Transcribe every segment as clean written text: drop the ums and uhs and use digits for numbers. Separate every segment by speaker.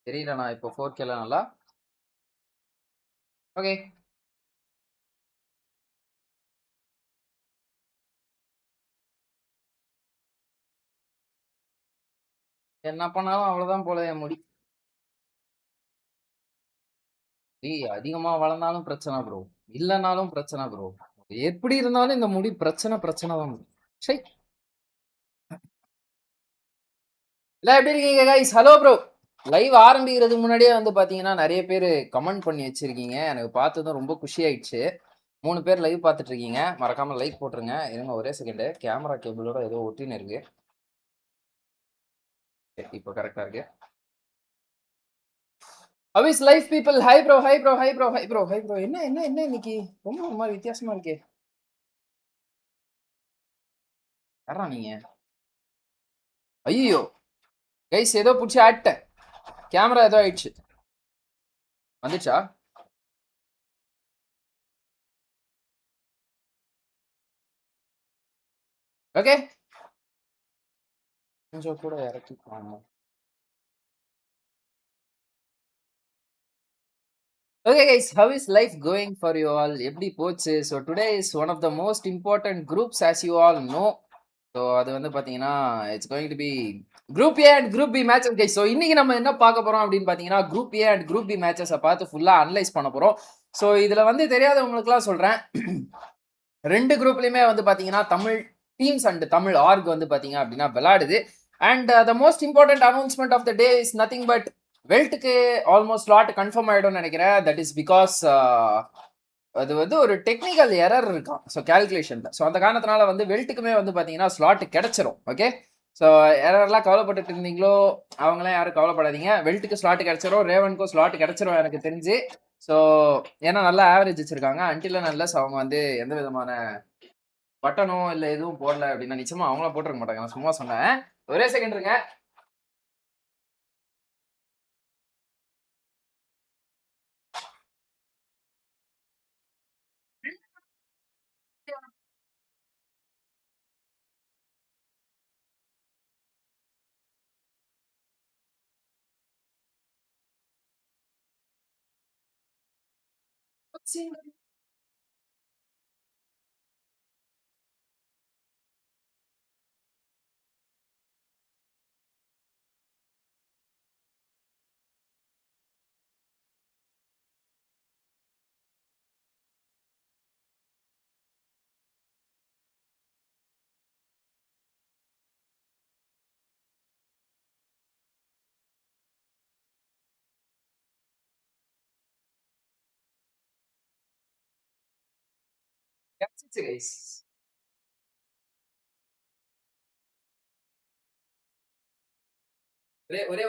Speaker 1: தெரியல, நான் இப்போ 4K நல்லா. ஓகே. என்ன பண்ணாலும் அவ்வளவுதான் போல என் முடி. அதிகமா வளர்ந்தாலும் பிரச்சனை ப்ரோ, இல்லனாலும் பிரச்சனை ப்ரோ. எப்படி இருந்தாலும் இந்த முடி பிரச்சனை தான். சரி. இல்ல, எப்படி இருக்கீங்க கைஸ்? Hello bro. லைவ் ஆரம்பிக்கிறதுக்கு முன்னாடியே வந்து பாத்தீங்கன்னா நிறைய பேர் கமெண்ட் பண்ணி வச்சிருக்கீங்க. எனக்கு பார்த்ததும் ரொம்ப குஷி ஆயிடுச்சு. 3 பேர் லைவ் பார்த்துட்டு இருக்கீங்க. மறக்காம லைக் போட்டுருங்க. இருங்க ஒரே செகண்ட், கேமரா கேபிளோட ஏதோ ஒட்டின்னு இருக்கு. இப்போ கரெக்டா இருக்கு. How is life people? Hi bro, hi bro, hi bro, hi bro, hi bro. என்ன இன்னைக்கு ரொம்ப ஒரு மாதிரி வித்தியாசமா இருக்கே. யாரா நீங்க? ஐயோ கைஸ், ஏதோ பிடிச்சி ஆட்டேன். கேமரா ஏதோ ஆயிடுச்சு. வந்துச்சா? ஓகே, கொஞ்சம் கூட இறக்கி காணும். Okay guys, how is life going for you all? எப்படி போச்சு? So today is one of the most important groups as you all know. So அது வந்து பாத்தீங்கன்னா it's going to be Group A and Group B matches guys. So இன்னைக்கு நம்ம என்ன பார்க்க போறோம் அப்படின்னு பாத்தீங்கன்னா Group A and Group B matches பார்த்து ஃபுல்லா அனலைஸ் பண்ண போறோம். So இதுல வந்து தெரியாதவங்களுக்குலாம் சொல்றேன். 2 குரூப்லயுமே வந்து பாத்தீங்கன்னா தமிழ் டீம்ஸ் அண்ட் தமிழ் ஆர்க் வந்து பாத்தீங்க அப்படின்னா விளையாடுது. And the most important announcement of the day is nothing but வெல்ட்டுக்கு ஆல்மோஸ்ட் ஸ்லாட் கன்ஃபார்ம் ஆயிடும்னு நினைக்கிறேன். தட் இஸ் பிகாஸ் அது வந்து ஒரு டெக்னிக்கல் எரர் இருக்கான் ஸோ கேல்குலேஷன்ல. ஸோ அந்த காரணத்தினால வந்து வெல்ட்டுக்குமே வந்து பாத்தீங்கன்னா ஸ்லாட் கிடைச்சிரும். ஓகே, ஸோ எரர்லாம் கவலைப்பட்டுட்டு இருந்தீங்களோ அவங்களாம் யாரும் கவலைப்படாதீங்க. வெல்ட்டுக்கு ஸ்லாட் கிடைச்சிரும், ரேவனுக்கும் ஸ்லாட் கிடைச்சிரும் எனக்கு தெரிஞ்சு. ஸோ ஏன்னா நல்லா ஆவரேஜ் வச்சிருக்காங்க. அன்டில் அன்லெஸ் அவங்க வந்து எந்த விதமான பட்டனோ இல்ல எதுவும் போடல அப்படின்னா நிச்சயமா அவங்களும் போட்டிருக்க மாட்டாங்க. நான் சும்மா சொன்னேன். ஒரே செகண்ட் இருங்க.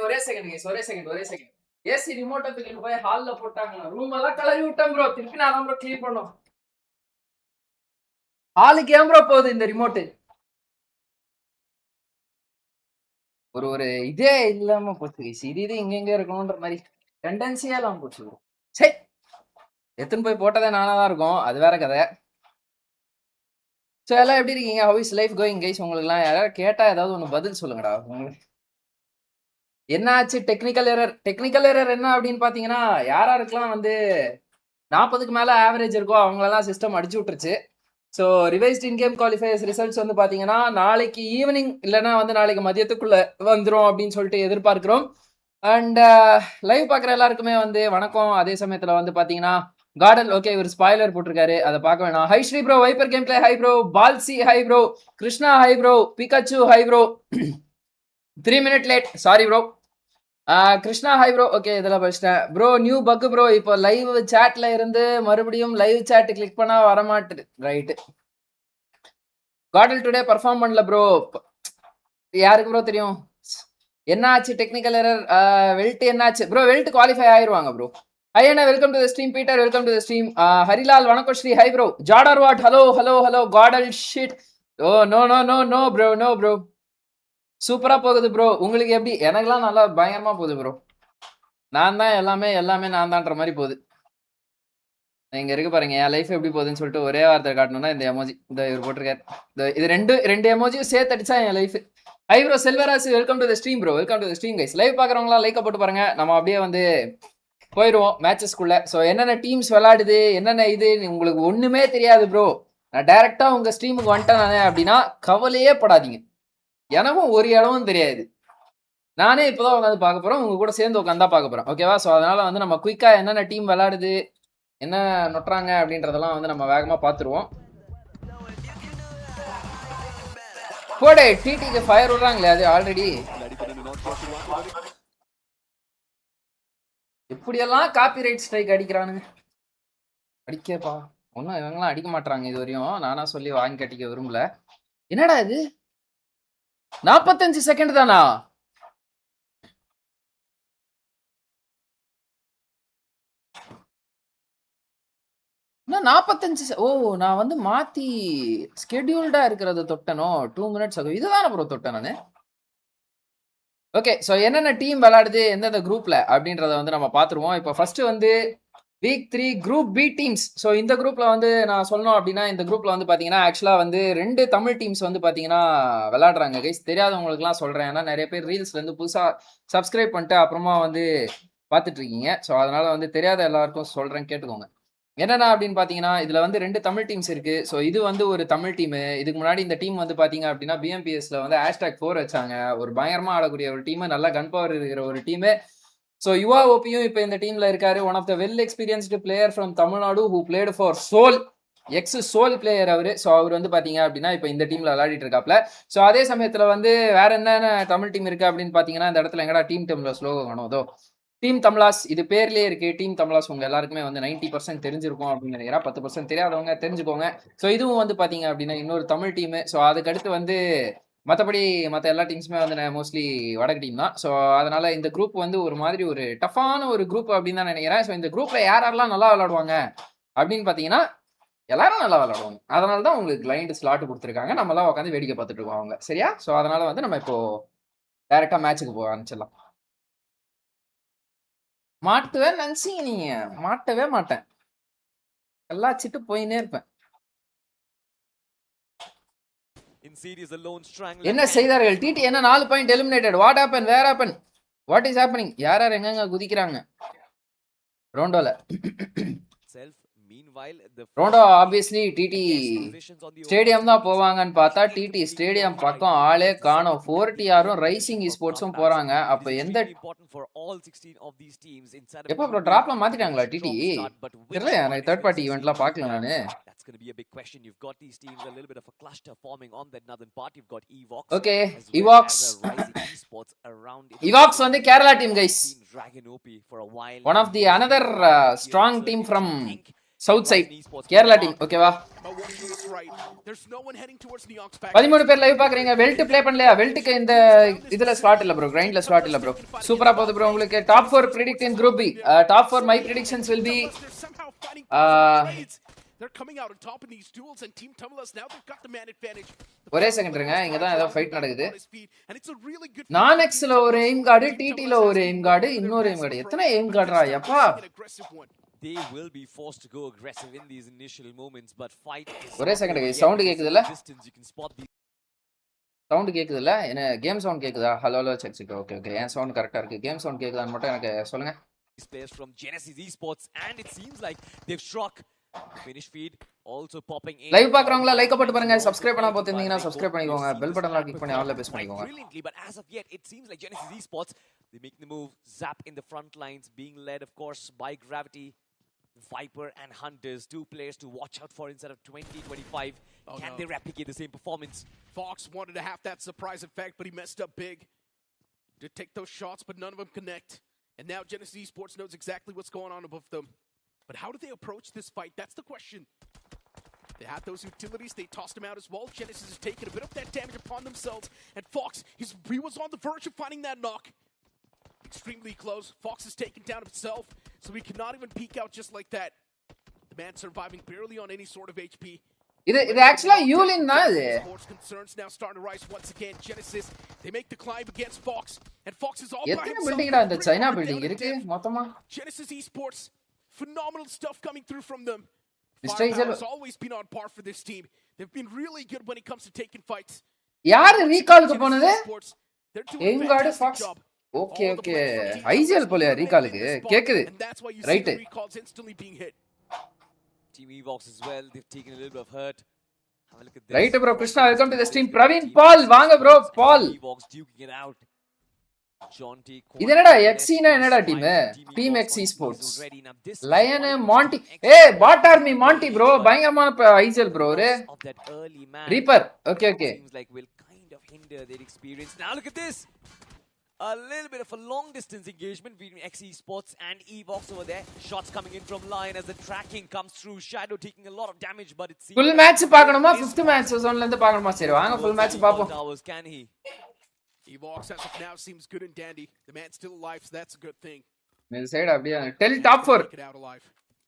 Speaker 1: ஒரே செகண்ட் கைஸ், ஒரே செகண்ட். ஏசி ரிமோட்டை தூக்கிட்டு போய் ஹால்ல போட்டாங்க. ரூம் எல்லாம் கலரி விட்டேன் ப்ரோ. திருப்பி நான் தான் ப்ரோ க்ளீன் பண்ணோம். ஹாலுக்கு ஏன் ப்ரோ போகுது இந்த ரிமோட்? ஒரு இதே இல்லாம போச்சு கைஸ். இது இங்க இருக்கணும்ன்ற மாதிரி டெண்டன்சியா இல்லாம போச்சு ப்ரோ. சரி, எத்தனை போய் போட்டதே நானா தான் இருக்கும், அது வேற கதை. ஸோ எல்லாம் எப்படி இருக்கீங்க? How is life going guys? உங்களுக்குலாம் யாராவது கேட்டா ஏதாவது ஒன்று பதில் சொல்லுங்கடா. உங்களுக்கு என்ன ஆச்சு? டெக்னிக்கல் எரர் என்ன அப்படின்னு பாத்தீங்கன்னா யாராருக்கெல்லாம் வந்து 40க்கு மேல ஆவரேஜ் இருக்கோ அவங்களெல்லாம் சிஸ்டம் அடிச்சு விட்டுருச்சு. ஸோ ரிவைஸ்ட் இன் கேம் குவாலிஃபயர்ஸ் ரிசல்ட்ஸ் வந்து பாத்தீங்கன்னா நாளைக்கு ஈவினிங் இல்லைன்னா வந்து நாளைக்கு மதியத்துக்குள்ள வந்துடும் அப்படின்னு சொல்லிட்டு எதிர்பார்க்கிறோம். அண்ட் லைவ் பார்க்குற எல்லாருக்குமே வந்து வணக்கம். அதே சமயத்தில் வந்து பார்த்தீங்கன்னா கார்டன் ஓகே ஒரு ஸ்பாய்லர் போட்டிருக்காரு, அதை பார்க்க வேணாம். Hi Shri bro, viper game play hi bro, பால்சி hi bro, Krishna hi bro, Pikachu hi bro. 3 minute late, sorry bro. Krishna hi bro. Okay, இதெல்லாம் படிச்சிட்டேன் ப்ரோ. நியூ பக் ப்ரோ, இப்போ லைவ் சாட்ல இருந்து மறுபடியும் லைவ் சாட் கிளிக் பண்ணா வரமாட்டுது. ரைட்டு, கார்டன் டுடே பர்ஃபார்ம் பண்ணல ப்ரோ. யாருக்கு ப்ரோ தெரியும் என்னாச்சு? Technical error. வெல்ட் என்னாச்சு ப்ரோ? வெல்ட் குவாலிஃபை ஆயிருவாங்க ப்ரோ. ஹை அண்ணா, welcome to the stream. Peter, welcome to the stream. Harilal வணக்கம் ஸ்ரீ. Hi bro. ஜாடர் what, hello hello hello. GodL shit. Oh no no no no bro, no bro. சூப்பரா போகுது bro. உங்களுக்கு எப்படி? எனக்குலாம் நல்லா பயங்கரமா போகுது ப்ரோ. நான் தான் எல்லாமே நான் தான்ற மாதிரி போகுது. இங்க இருக்கு பாருங்க என் லைஃப் எப்படி போகுதுன்னு சொல்லிட்டு ஒரே வார்த்தை காட்டணும்னா இந்த எமோஜி இந்த இவர் போட்டிருக்காரு. இது ரெண்டு எமோஜியும் சேர்த்து அடிச்சா என் life hi bro Selvaraj, welcome to the stream bro. Welcome to the stream guys. Live பார்க்குறவங்களா லைக்க போட்டு பாருங்க. நம்ம அப்படியே வந்து போயிடுவோம் மேட்சஸ்க்குள்ள. ஸோ என்னென்ன டீம்ஸ் விளையாடுது, என்னென்ன இது உங்களுக்கு ஒண்ணுமே தெரியாது ப்ரோ. நான் டைரக்டா உங்க ஸ்ட்ரீமுக்கு வந்துட்டேன் நானே அப்படின்னா கவலையே படாதீங்க. எனக்கும் ஒரு இடமும் தெரியாது. நானே இப்போதான் உட்காந்து பார்க்க போறேன். உங்க கூட சேர்ந்து உட்காந்து பார்க்க போறேன். ஓகேவா? ஸோ அதனால வந்து நம்ம குயிக்கா என்னென்ன டீம் விளையாடுது, என்ன நொட்டுறாங்க அப்படின்றதெல்லாம் வந்து நம்ம வேகமா பார்த்துருவோம். போடே டிடிக்கு ஃபயர் விடுறாங்களே அது ஆல்ரெடி. எப்படியெல்லாம் காப்பிரைட் ஸ்ட்ரைக் அடிக்கிறானுங்க. அடிக்கப்பா ஒன்றும் இவங்கெல்லாம் அடிக்க மாட்டாங்க இது வரையும். நானா சொல்லி வாங்கி கட்டிக்க விரும்பல. என்னடா இது 45 செகண்ட் தானா? இன்னும் 45 ஓ நான் வந்து மாத்தி ஸ்கெடியூல்டா இருக்கிறத தொட்டனோ 2 மினிட்ஸ் ஆகும். இதுதானே ப்ரோ தொட்டேன் நானு. ஓகே ஸோ என்னென்ன டீம் விளையாடுது எந்தெந்த குரூப்ல அப்படின்றத வந்து நம்ம பார்த்துருவோம். இப்போ ஃபர்ஸ்ட் வந்து week 3 group B teams. So இந்த குரூப்ல வந்து நான் சொல்லணும் அப்படின்னா இந்த குரூப்ல வந்து பாத்தீங்கன்னா ஆக்சுவலா வந்து 2 தமிழ் டீம்ஸ் வந்து பாத்தீங்கன்னா விளையாடுறாங்க கைஸ். தெரியாதவங்களுக்குலாம் சொல்றேன். ஏன்னா நிறைய பேர் ரீல்ஸ்ல இருந்து புதுசா சப்ஸ்கிரைப் பண்ணிட்டு அப்புறமா வந்து பார்த்துட்டு இருக்கீங்க. ஸோ அதனால வந்து தெரியாத எல்லாருக்கும் சொல்றேன், கேட்டுக்கோங்க. என்னன்னா அப்படின்னு பாத்தீங்கன்னா இதுல வந்து 2 தமிழ் டீம்ஸ் இருக்கு. ஸோ இது வந்து ஒரு தமிழ் டீம். இதுக்கு முன்னாடி இந்த டீம் வந்து பாத்தீங்க அப்படின்னா பிஎம்பிஎஸ்ல வந்து #4 வச்சாங்க. ஒரு பயங்கரமா ஆடக்கூடிய ஒரு டீம், நல்ல கன் பவர் இருக்கிற ஒரு டீம். ஸோ யுவா ஓபியும் இப்போ இந்த டீம்ல இருக்காரு. One of the well experienced player from Tamil Nadu who played for Soul, ex Soul player அவரு. ஸோ அவர் வந்து பாத்தீங்க அப்படின்னா இப்போ இந்த டீம்ல விளையாடிட்டு இருக்காப்ல. ஸோ அதே சமயத்துல வந்து வேற என்னென்ன தமிழ் டீம் இருக்கு அப்படின்னு பாத்தீங்கன்னா இந்த இடத்துல எங்கடா டீம் டீம்ல ஸ்லோகோ காணும். அதோ டீம் தமிழாஸ், இது பேர்லயே இருக்கு டீம் தமிழாஸ். உங்க எல்லாருக்குமே வந்து 90% தெரிஞ்சிருக்கும் அப்படின்னு நினைக்கிறேன். 10% தெரியாதவங்க தெரிஞ்சுக்கோங்க. ஸோ இதுவும் வந்து பாத்தீங்க அப்படின்னா இன்னொரு தமிழ் டீம். ஸோ அதுக்கடுத்து வந்து மற்றபடி மற்ற எல்லா டீம்ஸுமே வந்து மோஸ்ட்லி வடக்கு டீம் தான். ஸோ அதனால இந்த குரூப் வந்து ஒரு மாதிரி ஒரு டஃப்பான ஒரு குரூப் அப்படின்னு தான் நினைக்கிறேன். ஸோ இந்த குரூப்ல யாரெல்லாம் நல்லா விளையாடுவாங்க அப்படின்னு பாத்தீங்கன்னா எல்லாரும் நல்லா விளையாடுவாங்க. அதனால தான் உங்களுக்கு கிளைண்ட் ஸ்லாட் கொடுத்துருக்காங்க. நம்ம எல்லாம் உட்காந்து வேடிக்கை பார்த்துட்டு இருக்கோம் அவங்க. சரியா? ஸோ அதனால வந்து நம்ம இப்போ டைரக்டா மேட்சுக்கு போக ஆரம்பிச்சிடலாம். மாட்டுவேன் நினைச்சீங்க நீங்க? மாட்டவே மாட்டேன். எல்லாச்சிட்டு போயினே இருப்பேன். என்ன செய்தார்கள் டிடி? என்ன 4 point eliminated. What happen? Where happen? What is happening? யார் யார் எங்கெங்க குதிக்கிறாங்க ரோண்டோல? ரோண்டோ ஆப்வியஸ்லி டிடி ஸ்டேடியம் தான் போவாங்கன்னு பார்த்தா டிடி ஸ்டேடியம் பக்கம் ஆளே காணோம். 4TRும் ரைசிங் ஸ்போர்ட்ஸும் போறாங்க. அப்ப எந்த எப்ப ப்ரோ டிராப்ல மாத்திட்டாங்களா டிடி? தெரியல, எனக்கு தேர்ட் பார்ட்டி ஈவென்ட்லாம் பார்க்கல நானு. Okay Evox. Evox வந்து Kerala team guys. One of the another strong team from south side Kerala team. ஓகேவா? 13 பேர் லைவ் பாக்குறீங்க. வெல்ட் ப்ளே பண்ணலையா? வெல்ட்டுக்கு இந்த இதுல ஸ்லாட் இல்ல ப்ரோ, கிரைண்ட்ல ஸ்லாட் இல்ல ப்ரோ. சூப்பரா போகுது ப்ரோ உங்களுக்கு. Top 4 predict in group B. Top 4 my predictions will be ஒரே செகண்ட் இருங்க, இங்க தான் ஏதோ ஃபைட் நடக்குது. நான் எக்ஸ்ல ஒரு எய்ம் கார்டு, டிடில ஒரு எய்ம் கார்டு, இன்னொரு எய்ம் கார்டு. எத்தனை aim கார்டுடா Yapa? They will be forced to go aggressive in these initial moments, but fight is ஒரே செகண்ட் கைஸ். சவுண்ட் கேக்குதுல? சவுண்ட் கேக்குதுல? என்ன கேம் சவுண்ட் கேக்குதா? Hello hello check check. Okay okay, என் sound கரெக்ட்டா இருக்கு. Game sound கேக்குதான்னு மட்டும் எனக்கு சொல்லுங்க. These players from Genesis Esports and it seems like they've struck finish feed also popping in. Live பார்க்கறவங்களா லைக் போட்டு பாருங்க. சப்ஸ்கிரைப் பண்ணா போட்டுருந்தீங்கன்னா சப்ஸ்கிரைப் பண்ணிக்கோங்க. பெல் பட்டன்ல கிளிக் பண்ணி ஆல்ல பிரஸ் பண்ணிக்கோங்க. But as of yet it seems like Genesis Esports they make the move. Zap in the front lines being led of course by Gravity. Viper and Hunters, 2 players to watch out for instead of 20-25. Can they replicate the same performance?
Speaker 2: Fox wanted to have that surprise effect, but he messed up big. To take those shots, but none of them connect. And now Genesis Esports knows exactly what's going on above them. But how do they approach this fight? That's the question. They had those utilities, they tossed them out as well. Genesis has taken a bit of that damage upon themselves. And Fox, he was on the verge of finding that knock. Extremely close. Fox is taken down himself, so he cannot even peek out just like that. The man surviving barely on any sort of HP.
Speaker 1: இது actually Yulin na idu.
Speaker 2: Sports concerns now starting to rise once again. Genesis, they make the climb against Fox, and Fox is all by himself.
Speaker 1: எத்தனை building டா இந்த China building இருக்கு மொத்தமா?
Speaker 2: Genesis Esports, phenomenal stuff coming through from them.
Speaker 1: Mr.
Speaker 2: Firepower has always been on par for this team. They've been really good when it comes to taking fights.
Speaker 1: யாரு ரீகாலுக்கு
Speaker 2: Genesis
Speaker 1: போனது?
Speaker 2: Esports, they're doing a
Speaker 1: எங்காடு
Speaker 2: fantastic
Speaker 1: ஃபாக்ஸ்.
Speaker 2: job.
Speaker 1: Okay
Speaker 2: All the
Speaker 1: okay.
Speaker 2: players from Team
Speaker 1: IGL
Speaker 2: Tumblr
Speaker 1: போலயா
Speaker 2: have been in
Speaker 1: ரீகாலுக்கு?
Speaker 2: this spot,
Speaker 1: கேக்குது.
Speaker 2: and that's why you see
Speaker 1: right.
Speaker 2: the recalls instantly being hit.
Speaker 3: Team Evox as well, they've taken a little bit of hurt. Have a look at this.
Speaker 1: Right bro Krishna welcome to the stream. Praveen Paul வாங்க bro Paul.
Speaker 3: Evox duking it out.
Speaker 1: இது என்னடா எக்ஸினா என்னடா team எக்ஸி sports lion Monty bot army Monty bro பயங்கரமான IGL bro ஒரு reaper okay okay
Speaker 3: seems like will kind of hinder their experience. Now look at this, a little bit of a long distance engagement between XE Sports and Evox over there. Shots coming in from Lion as the tracking comes through. Shadow taking a lot of damage, but it seems
Speaker 1: full match பார்க்கணுமா 5th match zone ல இருந்து பார்க்கணுமா சரி வாங்க full match பாப்போம்.
Speaker 3: Can he?
Speaker 2: Evox as of now seems good and dandy. The man's still alive, so that's a good thing.
Speaker 1: இந்த side அப்படியே டெல் top 4
Speaker 2: Get out alive.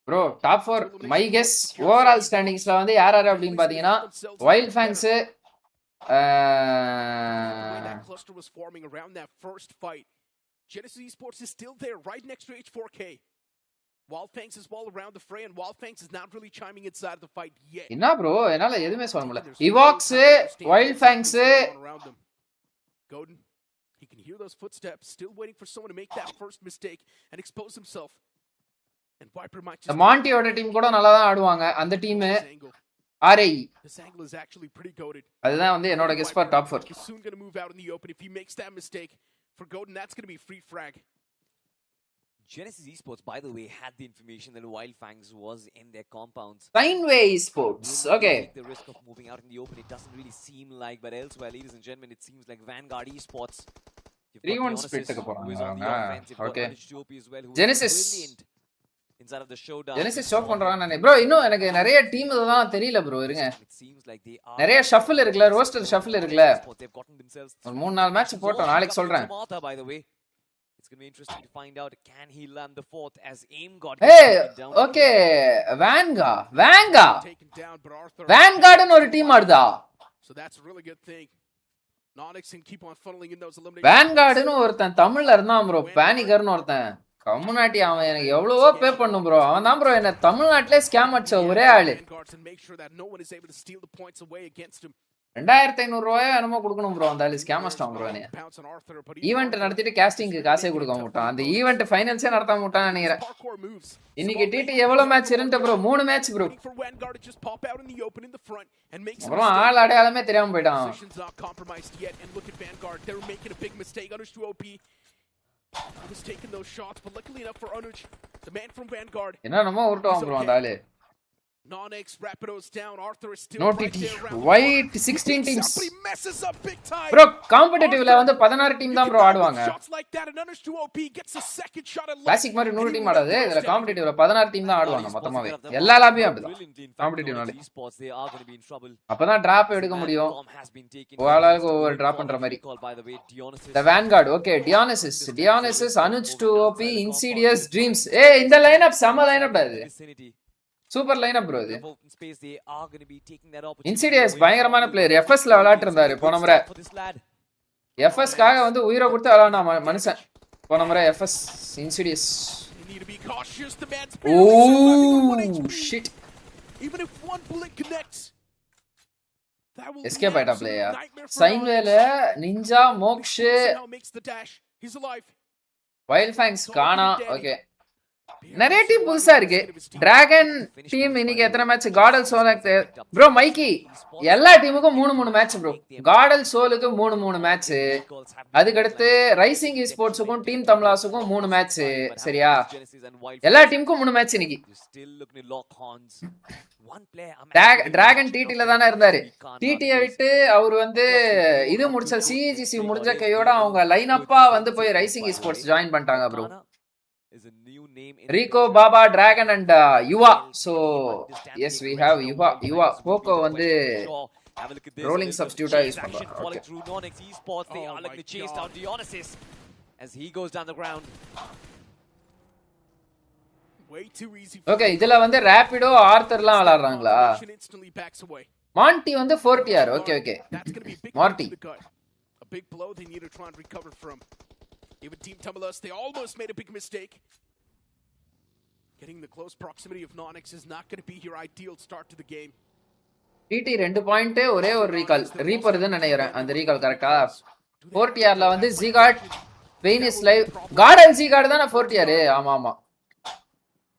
Speaker 1: Bro top 4 my guess overall ஸ்டாண்டிங்ஸ்ல வந்து யார் யார் அப்படினு பாத்தீங்கன்னா wild fangs
Speaker 2: The way that cluster was forming around that first fight. Genesis Esports is still there, right next to H4K. Wildfangs is all around the fray, and Wildfangs is not really chiming inside of the fight yet.
Speaker 1: என்ன bro என்னால எதுமே சொல்ல முடியல இவாக்ஸ் wild fangs
Speaker 2: Godin, he can hear those footsteps, still waiting for someone to make that first mistake and expose himself. And Viper might just
Speaker 1: மாண்டியோட team கூட நல்லா தான் ஆடுவாங்க அந்த team RIE.
Speaker 2: This angle is actually pretty goated.
Speaker 1: அதுதான் வந்து என்னோட guess for top 4.
Speaker 2: He's soon going to move out in the open. If he makes that mistake for Godin, that's going to be free frag.
Speaker 3: Genesis Esports, by the way, had the information that Wildfangs was in their compounds.
Speaker 1: Steinway Sports. Okay.
Speaker 3: The risk of moving out in the open, it doesn't really seem like, but elsewhere, ladies and gentlemen, it seems like Vanguard Esports.
Speaker 1: 3-1 split க்கு போறாங்க. Okay.
Speaker 3: Well,
Speaker 1: Genesis
Speaker 3: inside of the showdown.
Speaker 1: Genesis show பண்றாங்க நானே. bro இன்னும் எனக்கு நிறைய team தான் தெரியல bro இருங்க. நிறைய ஷஃபிள் இருக்குல ரோஸ்டர் ஷஃபிள் இருக்குல. ஒரு 3-4 மேட்ச் போட்டோம் நாளைக்கு சொல்றேன்.
Speaker 3: It's going to be interesting to find out, can he land the fourth as aim got
Speaker 1: down. Okay, Vanguard னு ஒரு team Adutha.
Speaker 2: So that's a really good thing. Nonix can keep on funneling in those eliminations.
Speaker 1: Vanguard னு ஒருத்தன் தமிழ்ல இருந்தான் bro, பானிகர்னு ஒருத்தன். Community அவன் எனக்கு எவ்வளவோ பே பண்ணும் bro. அவன் தான் bro என்ன தமிழ்நாட்டிலே ஸ்கேம் அடிச்ச ஒரே ஆளு. 2500 ரூபாயோ என்னமோ கொடுக்கணும் ப்ரோ அந்த ஆளு ஸ்கேம் அடிச்சான் ப்ரோ நீ ஈவென்ட் நடத்திட்டு காஸ்டிங்க்கு காசே கொடுக்க மாட்டான் அந்த ஈவென்ட் ஃபைனல்ஸே நடத்த மாட்டான் நினைக்கிறேன் இன்னைக்கு டிடி எவ்வளவு மேட்ச் இருந்துட்ட ப்ரோ 3 மேட்ச் ப்ரோ அப்புறம் ஆள் அடையாளமே தெரியாம போயிட்டான் என்னமோ உருட்டுவான் ப்ரோ அந்த ஆளு
Speaker 2: Nonix, Rapidos down, Arthur is still
Speaker 1: no
Speaker 2: right
Speaker 1: TT.
Speaker 2: there.
Speaker 1: White 16 teams.
Speaker 2: Somebody messes up big time.
Speaker 1: Bro, competitive-ல வந்து 16 டீம் தான் bro ஆடுவாங்க. Classic மாதிரி 100 டீம் ஆடாது. இதுல competitive-ல 16 டீம் தான் ஆடுவாங்க மொத்தமாவே. எல்லா லாபியும் அப்படிதான். Competitive-னால. அப்பதான் டிராப் எடுக்க முடியும். ஓலாக்கு ஓவர் டிராப் பண்ற மாதிரி. The Vanguard. Okay, Dionysus, Anuj 2OP, Insidious, Dreams. ஏய் இந்த லைனப் செம லைனப் அது. சூப்பர் லைனப் ப்ரோ இது இன்சிடியஸ் பயங்கரமான பிளேயர் எஃப்எஸ் ல விளையாட்டு இருந்தாரு போன முறை எஃப்எஸ் காக வந்து உயிரை கொடுத்து விளையாடுனா மனுஷன் போன முறை FS Insidious oh shit escape ஆயிட்டா பிளேயர் சைன்வேல நிஞ்சா மோக்ஷ் வைல்ட் ஃபேங்ஸ் கானா ஓகே நிறைய டீம் புதுசா இருக்கு டிராகன் டீம் இன்னைக்கு எத்தனை மேட்ச் காடல் சோலுக்கு ப்ரோ மைக்கி எல்லா டீமுக்கும் 3 மேட்ச் ப்ரோ காடல் சோலுக்கு 3 மேட்ச் அதுக்கு அடுத்து ரைசிங் ஸ்போர்ட்ஸுக்கும் டீம் தமிழாஸுக்கும் 3 மேட்ச் சரியா எல்லா டீமுக்கும் 3 மேட்ச் இன்னைக்கு டிராகன் டிடில தானே இருந்தாரு டிடியை விட்டு அவர் வந்து இது முடிச்ச சிஜிசி முடிஞ்ச கையோட அவங்க லைன் அப்பா வந்து போய் ரைசிங் ஸ்போர்ட்ஸ் ஜாயின் பண்ணிட்டாங்க bro Rico, Baba, Dragon and Yuva. So yes, we have Yuva. Poco வந்து rolling substitute use பண்றாங்க. Okay.
Speaker 3: Through Nonix Esports, they are like the chase down Dionysus as he goes down the ground.
Speaker 2: Way too easy.
Speaker 1: Okay, இதுல வந்து Rapido, Arthurலாம் விளையாடுறாங்களா? Monty வந்து 4TR. Okay. Monty.
Speaker 2: A big blow they need to try and recover from. Even Team Tumulus, they almost made a big mistake. Getting the close proximity of Nonix is not going to be your ideal start to the game.
Speaker 1: TT 2 point ஒரே ஒரு recall ரீப்பர்துன்னு நினைக்கிறேன். அந்த recall கரெக்டா? 4TRல வந்து ஜிகாட் வெயினிஸ் live God and ஜிகாட் தான 4TR. ஆமா ஆமா.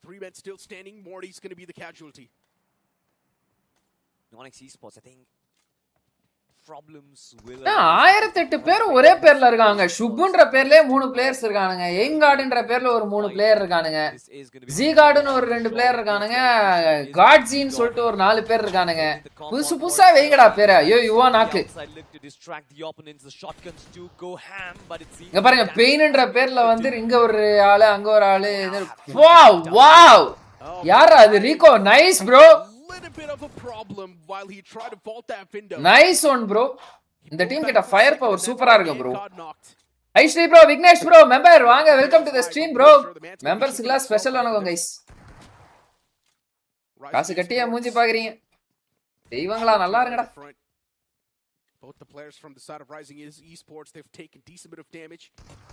Speaker 2: 3 men still standing. Morty's going to be the casualty.
Speaker 3: Onyx Esports, I think problems will
Speaker 1: 1008 பேர் ஒரே பேர்ல இருக்காங்க. ஷுபுன்ற பேர்லயே 3 பிளேயர்ஸ் இருக்கானுங்க. எங்கார்டுன்ற பேர்ல ஒரு 3 பிளேயர் இருக்கானுங்க. ஜிகார்டுன்னு ஒரு 2 பிளேயர் இருக்கானுங்க. காட்ஜின்னு சொல்லிட்டு ஒரு 4 பேர் இருக்கானுங்க. புதுசா வைங்கடா பேர. ஐயோ யுவா நாக்கு. இங்க பாருங்க பெயின்ன்ற பேர்ல வந்து இங்க ஒரு ஆளு அங்க ஒரு ஆளு. Wow wow. யாரா அது? Rico. Nice bro.
Speaker 2: Little bit of a problem while he tried to vault that window.
Speaker 1: Nice one bro. இந்த டீம் கிட்ட ஃபயர் பவர் சூப்பரா இருக்கு bro. Aishree bro, Vignesh bro, member வாங்க, welcome to the stream bro. மெம்பர்ஸ்க்குலாம் special வணக்கம் guys. காசு கட்டியா மூஞ்சி பாக்குறீங்க? தெய்வங்களா நல்லா இருங்கடா.
Speaker 2: Both the players from the side of Rising Esports, they've taken decent bit of damage,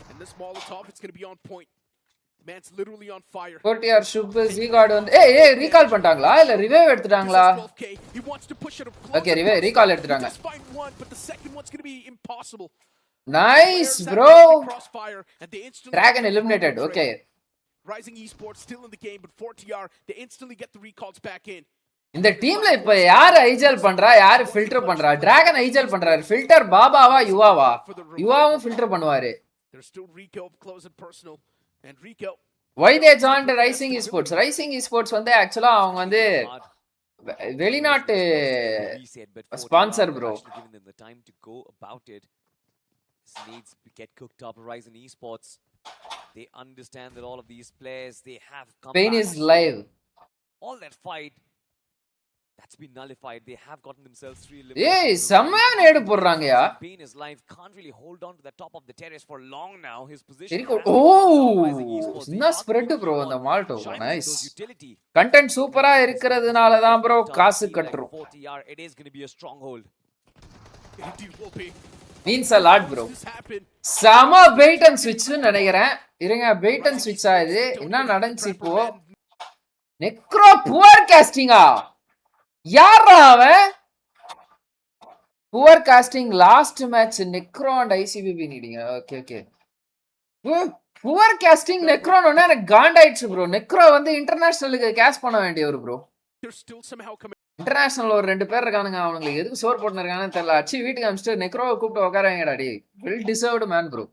Speaker 2: and this Molotov, it's going to be on point. Man's literally on fire.
Speaker 1: 4TR Shubh ஜிகார்ட் வந்து ஏய் recall பண்ணிட்டாங்களா இல்ல ரிவைவ் எடுத்துட்டாங்களா? ஓகே ரீகால் எடுத்துட்டாங்க. Nice bro. Dragon eliminated. Okay.
Speaker 2: Rising Esports still in the game, but 4TR they instantly get the recalls back in.
Speaker 1: இந்த டீம்ல இப்ப யார் ஐஜல் பண்றா, யார் ஃபில்டர் பண்றா? டிராகன் ஐஜல் பண்றாரு. ஃபில்டர் பாபாவா யுவாவா? யுவாவும் ஃபில்டர் பண்ணுவாரு.
Speaker 2: There's still Rico close and personal. And Rico,
Speaker 1: why they joined Rising Esports? Rising Esports வந்து ஆக்சுவலா அவங்க வந்து வெளிநாட்டு sponsor bro.
Speaker 3: Needs to get cooked up. Rising Esports, they understand that all of these players, they have come
Speaker 1: Pain is live.
Speaker 3: All that fight that's been nullified. They have gotten themselves 3
Speaker 1: eliminations. ஏய் செம்மயா நேடு போடுறாங்கயா.
Speaker 3: Pain is live, can't really hold on to the top of the terrace for long now. His position.
Speaker 1: என்ன spread bro அந்த Malto. Nice. Content சூப்பரா இருக்குறதுனால தான் bro காசு கட்டறோம்.
Speaker 3: It is going to be a stronghold.
Speaker 1: means a lot bro. சம wait and ஸ்விட்ச் நினைக்கிறேன். இருங்க வெயிட் அண்ட் ஸ்விட்ச் ஆகுது. என்ன நடந்துச்சு இப்போ? நெக்ரோ புவர் காஸ்டிங்கா? யாரா அவன்? Poor casting last match Necro and ICBP நீடிங்க. Okay okay. புவர் காஸ்டிங் நெக்ரோன்னு ஒண்ணே எனக்கு காண்டாயிடுச்சு ப்ரோ. நெக்ரோ வந்து இன்டர்நேஷனலுக்கு கேஷ் பண்ண வேண்டியவர் ப்ரோ. இன்டர்நேஷனல் ஒரு 2 பேர் இருக்கானுங்க. அவங்களுக்கு எதுக்கு சோர் போட்டு இருக்காங்கன்னு தெரியல. அச்சி வீட்டுக்கு அனுப்பிச்சிட்டு நெக்ரோவை கூப்பிட்டு உட்காரங்கடா. The well deserved man bro.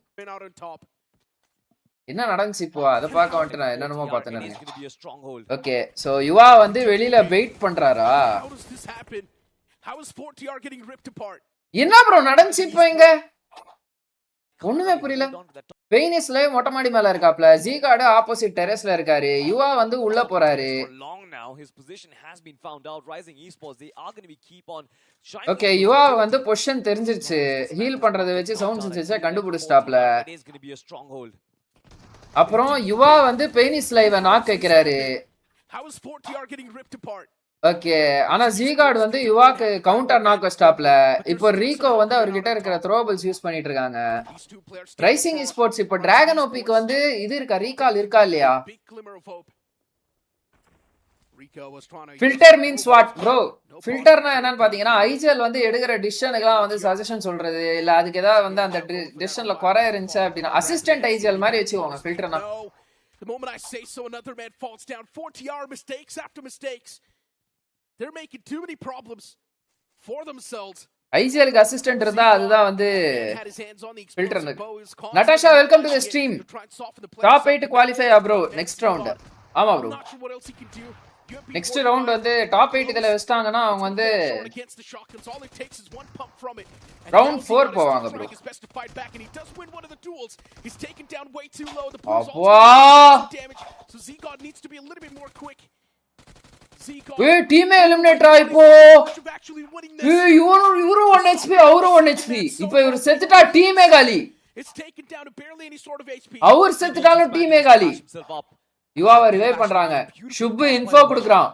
Speaker 1: என்ன நடந்துச்சு இப்போ அதை பார்க்க வந்துட்டு நான் என்னென்னமோ பார்த்தேன். ஓகே சோ யுவா வந்து வெளியில வெயிட் பண்றாரா? என்ன ப்ரோ நடந்துச்சு இப்போ இங்க? ஒண்ணுமே புரியல. வெயினிஸ்ல மொட்டை மாடி மேல இருக்காப்ல. ஜிகார்டு ஆப்போசிட் டெரஸ்ல இருக்காரு. யுவா வந்து உள்ள போறாரு. ஓகே யுவா வந்து பொசிஷன் தெரிஞ்சிருச்சு. ஹீல் பண்றதை வச்சு சவுண்ட் சென்சஸை கண்டுபிடிச்சிட்டாப்ல. அப்புறம் யுவா வந்து பெயினிஸ் லைவ நாக் வைக்கிறாரு. ஓகே ஆனா ஜிகார்ட் வந்து யுவாக்கு கவுண்டர் நாக் வச்சிட்டாப்ல. இப்போ ரீகோ வந்து அவர்கிட்ட இருக்கிற த்ரோபிள்ஸ் யூஸ் பண்ணிட்டு இருக்காங்க. ரைசிங் எஸ்போர்ட்ஸ் இப்போ டிராகன் ஓபிக்கு வந்து இது இருக்கா, ரீகால் இருக்கா இல்லையா? Filter means what bro? ஃபில்டர்னா என்னன்னு பாத்தீங்கன்னா ஐஜிஎல் வந்து எடுக்கிற டிசிஷனுக்குலாம் வந்து சஜஷன் சொல்றது இல்ல, அதுக்கு ஏதாவது வந்து அந்த டிசிஷன்ல குறை இருந்துச்சு அப்படின்னா அசிஸ்டன்ட் ஐஜிஎல் மாதிரி வச்சுக்கோங்க ஃபில்டர்னா.
Speaker 2: The moment I say so, another man falls down. 4TR mistakes after mistakes. They're making too many problems for themselves.
Speaker 1: ஐஜிஎலுக்கு அசிஸ்டன்ட் இருந்தா அதுதான் வந்து filter. Natasha welcome to the stream. Top 8 qualify bro next round. ஆமா bro next round வந்து top 8 இதுல வெச்சிட்டாங்கன்னா அவங்க வந்து round 4 போவாங்க ப்ரோ. அப்பா ஏய் டீமே எலிமினேட் ஆயிப்போ. ஏய் இவரு 1 HP அவரு 1 HP. இப்போ இவரு செத்துட்டா டீமே காலி. அவர் செத்துட்டாலும் டீமே காலி. யுவாவை ரிவைவ் பண்றாங்க. ஷுப் இன்ஃபோ கொடுக்குறான்.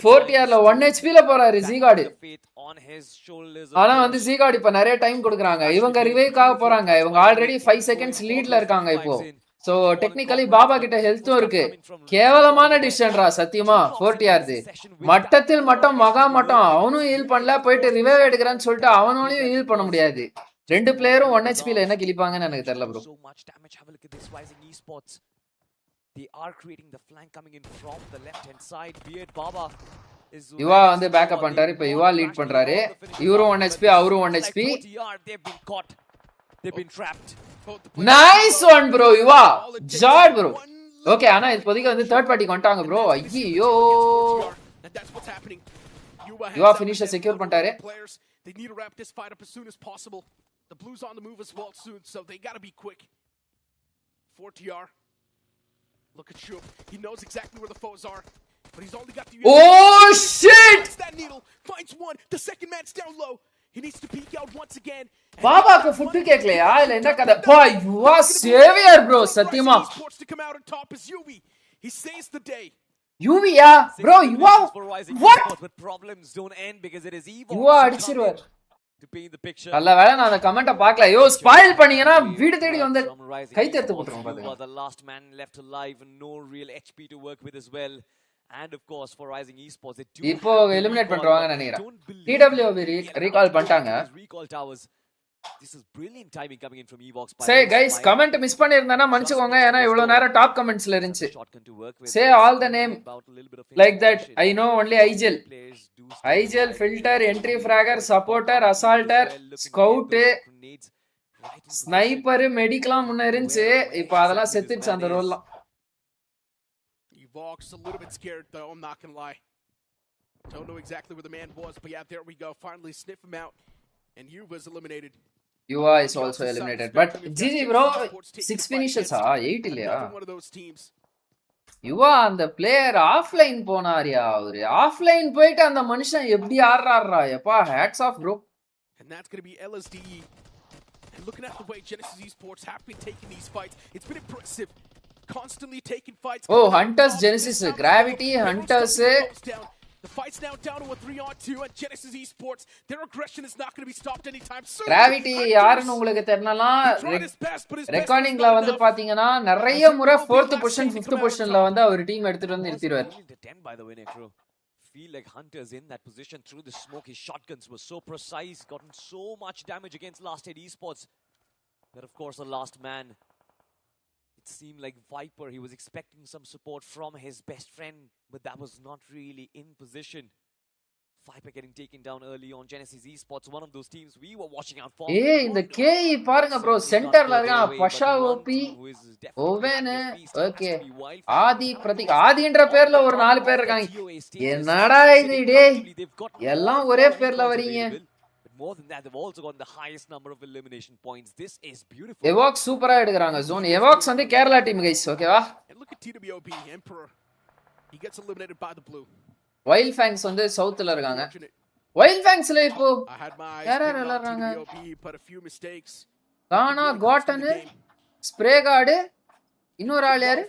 Speaker 1: 4TRல 1 HPல போறாரு ஜிகார்டு. ஆனா வந்து ஜிகார்டு இப்ப நிறைய டைம் கொடுக்குறாங்க. இவங்க ரிவைவ்காக போறாங்க. இவங்க ஆல்ரெடி 5 செகண்ட்ஸ் லீட்ல இருக்காங்க இப்போ. சோ டெக்னிக்கலி பாபா கிட்ட ஹெல்த்தும் இருக்கு. கேவலமான டிசிஷன்ரா சத்தியமா 40 யார்து. மட்டத்தில் மட்டும் மகா மட்டம் அவனும் ஹீல் பண்ணல, போயிட்டு ரிவைவ் எடுக்கறான்னு சொல்லிட்டு அவனாலயும் ஹீல் பண்ண முடியாது. ரெண்டு பிளேயரும் 1 HP ல என்ன கிளிப்பாங்கன்னு எனக்கு தெரியல bro.
Speaker 3: So much damage. Have a look at this Rising Esports. They are creating the flank coming in from the left hand side. Beard Baba is
Speaker 1: யுவா வந்து பேக்கப் பண்ணிட்டாரு. இப்போ யுவா லீட் பண்றாரு. இவரும் 1 HP, அவரும் 1 HP.
Speaker 3: They've been caught. They've been trapped.
Speaker 1: Nice one bro Yuva. ஜாட் bro. Okay, ஆனா இப்போதைக்கு வந்து தேர்ட் பார்ட்டிக்கு வந்துட்டாங்க ப்ரோ. ஐயோ. யுவா ஃபினிஷர் செக்யூர் பண்ணிட்டாரு.
Speaker 2: They need to wrap this fight up as soon as possible. The Blues on the move as well soon, so they got to be quick. 4TR. Look at Shoop. He knows exactly where the foes are, but he's only got the...
Speaker 1: Oh shit!
Speaker 2: That needle finds one. The second man's down low. He needs to peek out once again.
Speaker 1: பாபாக்கு food கேக்கலையா இல்ல என்ன கதை? பா Yuva saviour bro சத்தியமா.
Speaker 2: To come out on top is Yuvi. He saves the day.
Speaker 1: யுவியா bro Yuva. What?
Speaker 3: But problems don't end because it is evil.
Speaker 1: Yuva அடிச்சிருவார்.
Speaker 3: To paint the picture.
Speaker 1: நல்ல வேளை நான் அந்த கமெண்ட்ட பார்க்கல. யோ ஸ்பாயில் பண்ணீங்கனா வீடு தேடி வந்து கை தேத்து போட்டுறோம் பாருங்க.
Speaker 3: The last man left alive and no real HP to work with as well. And of course for Rising Esports they do
Speaker 1: இப்போ எலிமினேட் பண்றாங்கன்னு நினைக்கிறேன். TWB ரீகால் பண்ணிட்டாங்க.
Speaker 3: Recall towers. This is brilliant timing coming in from Evox.
Speaker 1: Say guys, comment miss பண்ணிருந்தேனா மன்னிச்சுக்கோங்க. ஏனா இவ்வளவு நேரம் top கமெண்ட்ஸ்ல இருந்துச்சு. Say all the name like that. I know only IGL. IGL filter, entry fragger, supporter, assaulter, scout, sniper, medicலாம் முன்ன இருந்துச்சு. இப்போ அதெல்லாம் செத்துச்சு அந்த ரோல்லாம்.
Speaker 2: Evox a little bit scared though, I'm not going to lie. Don't know exactly where the man was, but yeah, there we go. Finally sniff him out. And you was eliminated.
Speaker 1: Yuva is also eliminated. But GG bro, 6 finishes 8 இல்லையா? யுவா அந்த player offline போனாரியா. அவரு offline போயிட்டு அந்த மனுஷன் எப்படி ஆடுறாரா. எப்பா hats off bro.
Speaker 2: And that's going to be LSDE. And looking at the way Genesis Esports have been taking these fights, it's been impressive. Constantly taking fights.
Speaker 1: Oh, Hunters Genesis, Gravity, Hunters.
Speaker 2: The fight's now down to a 3-on-2 and Genesis Esports. Their aggression is not going to be stopped anytime soon.
Speaker 1: Gravity யாருன்னு உங்களுக்கு தெரியலனா ரெக்கார்டிங்ல வந்து பாத்தீங்கன்னா நிறைய முறை 4th position 5th பொசிஷன்ல வந்து our team எடுத்துட்டு வந்து நிறுத்திடுவார்.
Speaker 3: Feel like Hunters in that position through the smoke. His shotguns were so precise, gotten so much damage against Last Hit Esports. But of course the last man, it seemed like Viper, he was expecting some support from his best friend, but that was not really in position. Viper getting taken down early on. Genesis Esports, one of those teams we were watching out for.
Speaker 1: ஏய் இந்த கேஇ பாருங்க bro, சென்டர்ல இருக்கான். பஷா OP oven. Okay, ஆதி பிரதீக், ஆதின்ற பேர்ல ஒரு 4 பேர் இருக்காங்க. என்னடா இது டேய், எல்லாம் ஒரே பேர்ல வரீங்க.
Speaker 3: More than that, they've also got the highest number of elimination points. This is beautiful.
Speaker 1: Evox சூப்பரா எடுக்கறாங்க zone. Evox வந்து கேரளா டீம் guys, ஓகேவா?
Speaker 2: And look at TWB Emperor. He gets eliminated by the blue.
Speaker 1: Wild Fangs வந்து சவுத்ல இருக்காங்க. Wild Fangsல இப்போ யார் யார் விளையாடுறாங்க?
Speaker 2: But a few mistakes.
Speaker 1: தானா காட்டன், ஸ்ப்ரே கார்டு, இன்னொரு ஆள் யாரு?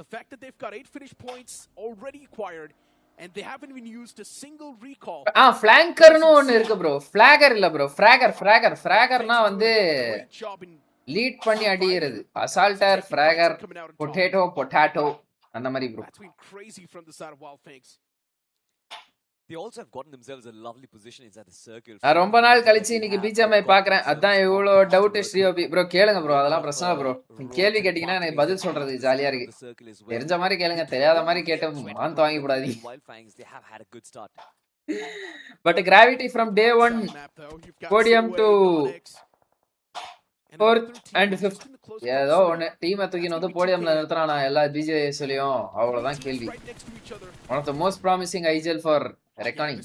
Speaker 2: The fact that they've got 8 finish points already acquired and they haven't even used a single recall.
Speaker 1: ஃப்ளாங்கர்னு ஒன்னு இருக்கு bro. ஃபிளாகர் இல்ல bro. ஃபிராகர்னா வந்து லீட் பண்ணி அடியிறது. அசால்ட்டர், ஃபிராகர், பொட்டேட்டோ அந்த மாதிரி bro.
Speaker 2: That's been crazy from the side of Wild Fangs.
Speaker 3: They also have gotten themselves a lovely position inside the circle.
Speaker 1: நான் ரொம்ப நாள் கழிச்சு இன்னைக்கு பிஜிஎம்ஐ பார்க்கறேன். அதான் இவ்ளோ டவுட் ஸ்ரீஓபி bro. கேளுங்க bro, அதெல்லாம் பிரச்சனை bro. நீங்க கேள்வி கேட்டீங்கன்னா எனக்கு பதில் சொல்றது ஜாலியா இருக்கு. தெரிஞ்ச மாதிரி கேளுங்க, தெரியாத மாதிரி கேட்டு மாந்து வாங்கி கூடாதீங்க. But Gravity from day 1 podium to 4th and 5th ஏதோ ஒன்னு டீமை தூக்கி வந்து போடியம்ல நிறுத்துறானா எல்லா BGIS-லயும். அவ்வளவுதான் கேள்வி. One of the most promising IGL for recording.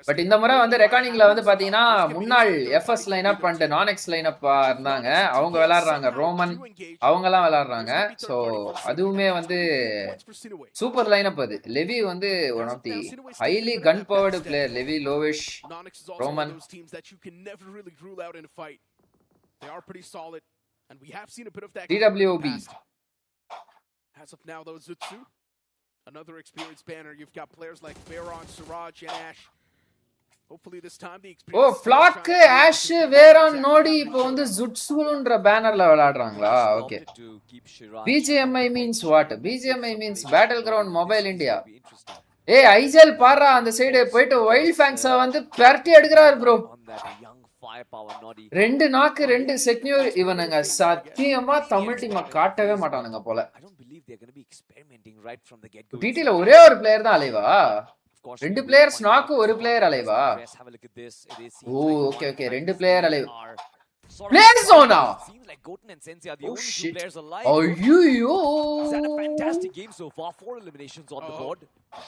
Speaker 1: But இந்த முறை வந்து ரெக்கார்டிங்ல வந்து பாத்தீங்கன்னா முன்னாள் FS லைனப் அண்ட் நான்-X லைனப்பா இருந்தாங்க. அவங்க விளையாடுறாங்க. ரோமன் அவங்க எல்லாம் விளையாடுறாங்க. சோ அதுவுமே வந்து சூப்பர் லைனப். அது லெவி வந்து one of the highly gun powered player. Levi, Lovish, Roman.
Speaker 2: They are pretty solid, and we have seen a bit of that.
Speaker 1: TWB.
Speaker 2: As of now, though, Zutsu, another experienced banner. You've got players like Baron, Siraj, and Ash. Hopefully this time the
Speaker 1: oh
Speaker 2: experience
Speaker 1: ஃப்ளாக் ஆஷ் வேரான் நோடி இப்போ வந்து ஜுட்ஸுன்ற பேனர்ல விளையாடுறாங்களா? Okay. BGMI means what? BGMI means Battleground Mobile India. ஏய் ஐஜல் பாறா அந்த சைடு போயிட்டு வைல்ட் ஃபேங்ஸ வந்து பரட்டி எடுக்கறாரு ப்ரோ. ரெண்டு நாக்கு ரெண்டு செக்யூர் இவனுங்க சத்தியமா தமிழ் டீம் காட்டவே மாட்டானுங்க போல. டிடில ஒரே ஒரு பிளேயர் தான் அலைவா? ரெண்டு பிளேயர்ஸ் நாக்கு ஒரு பிளேயர் அலைவா? ஓ ஓகே ஓகே ரெண்டு player alive. Player zone.
Speaker 3: Seems like Goten and Sensei are the only two players alive.
Speaker 1: ஐயோ.
Speaker 3: He's had a fantastic game so far. 4 eliminations on the board.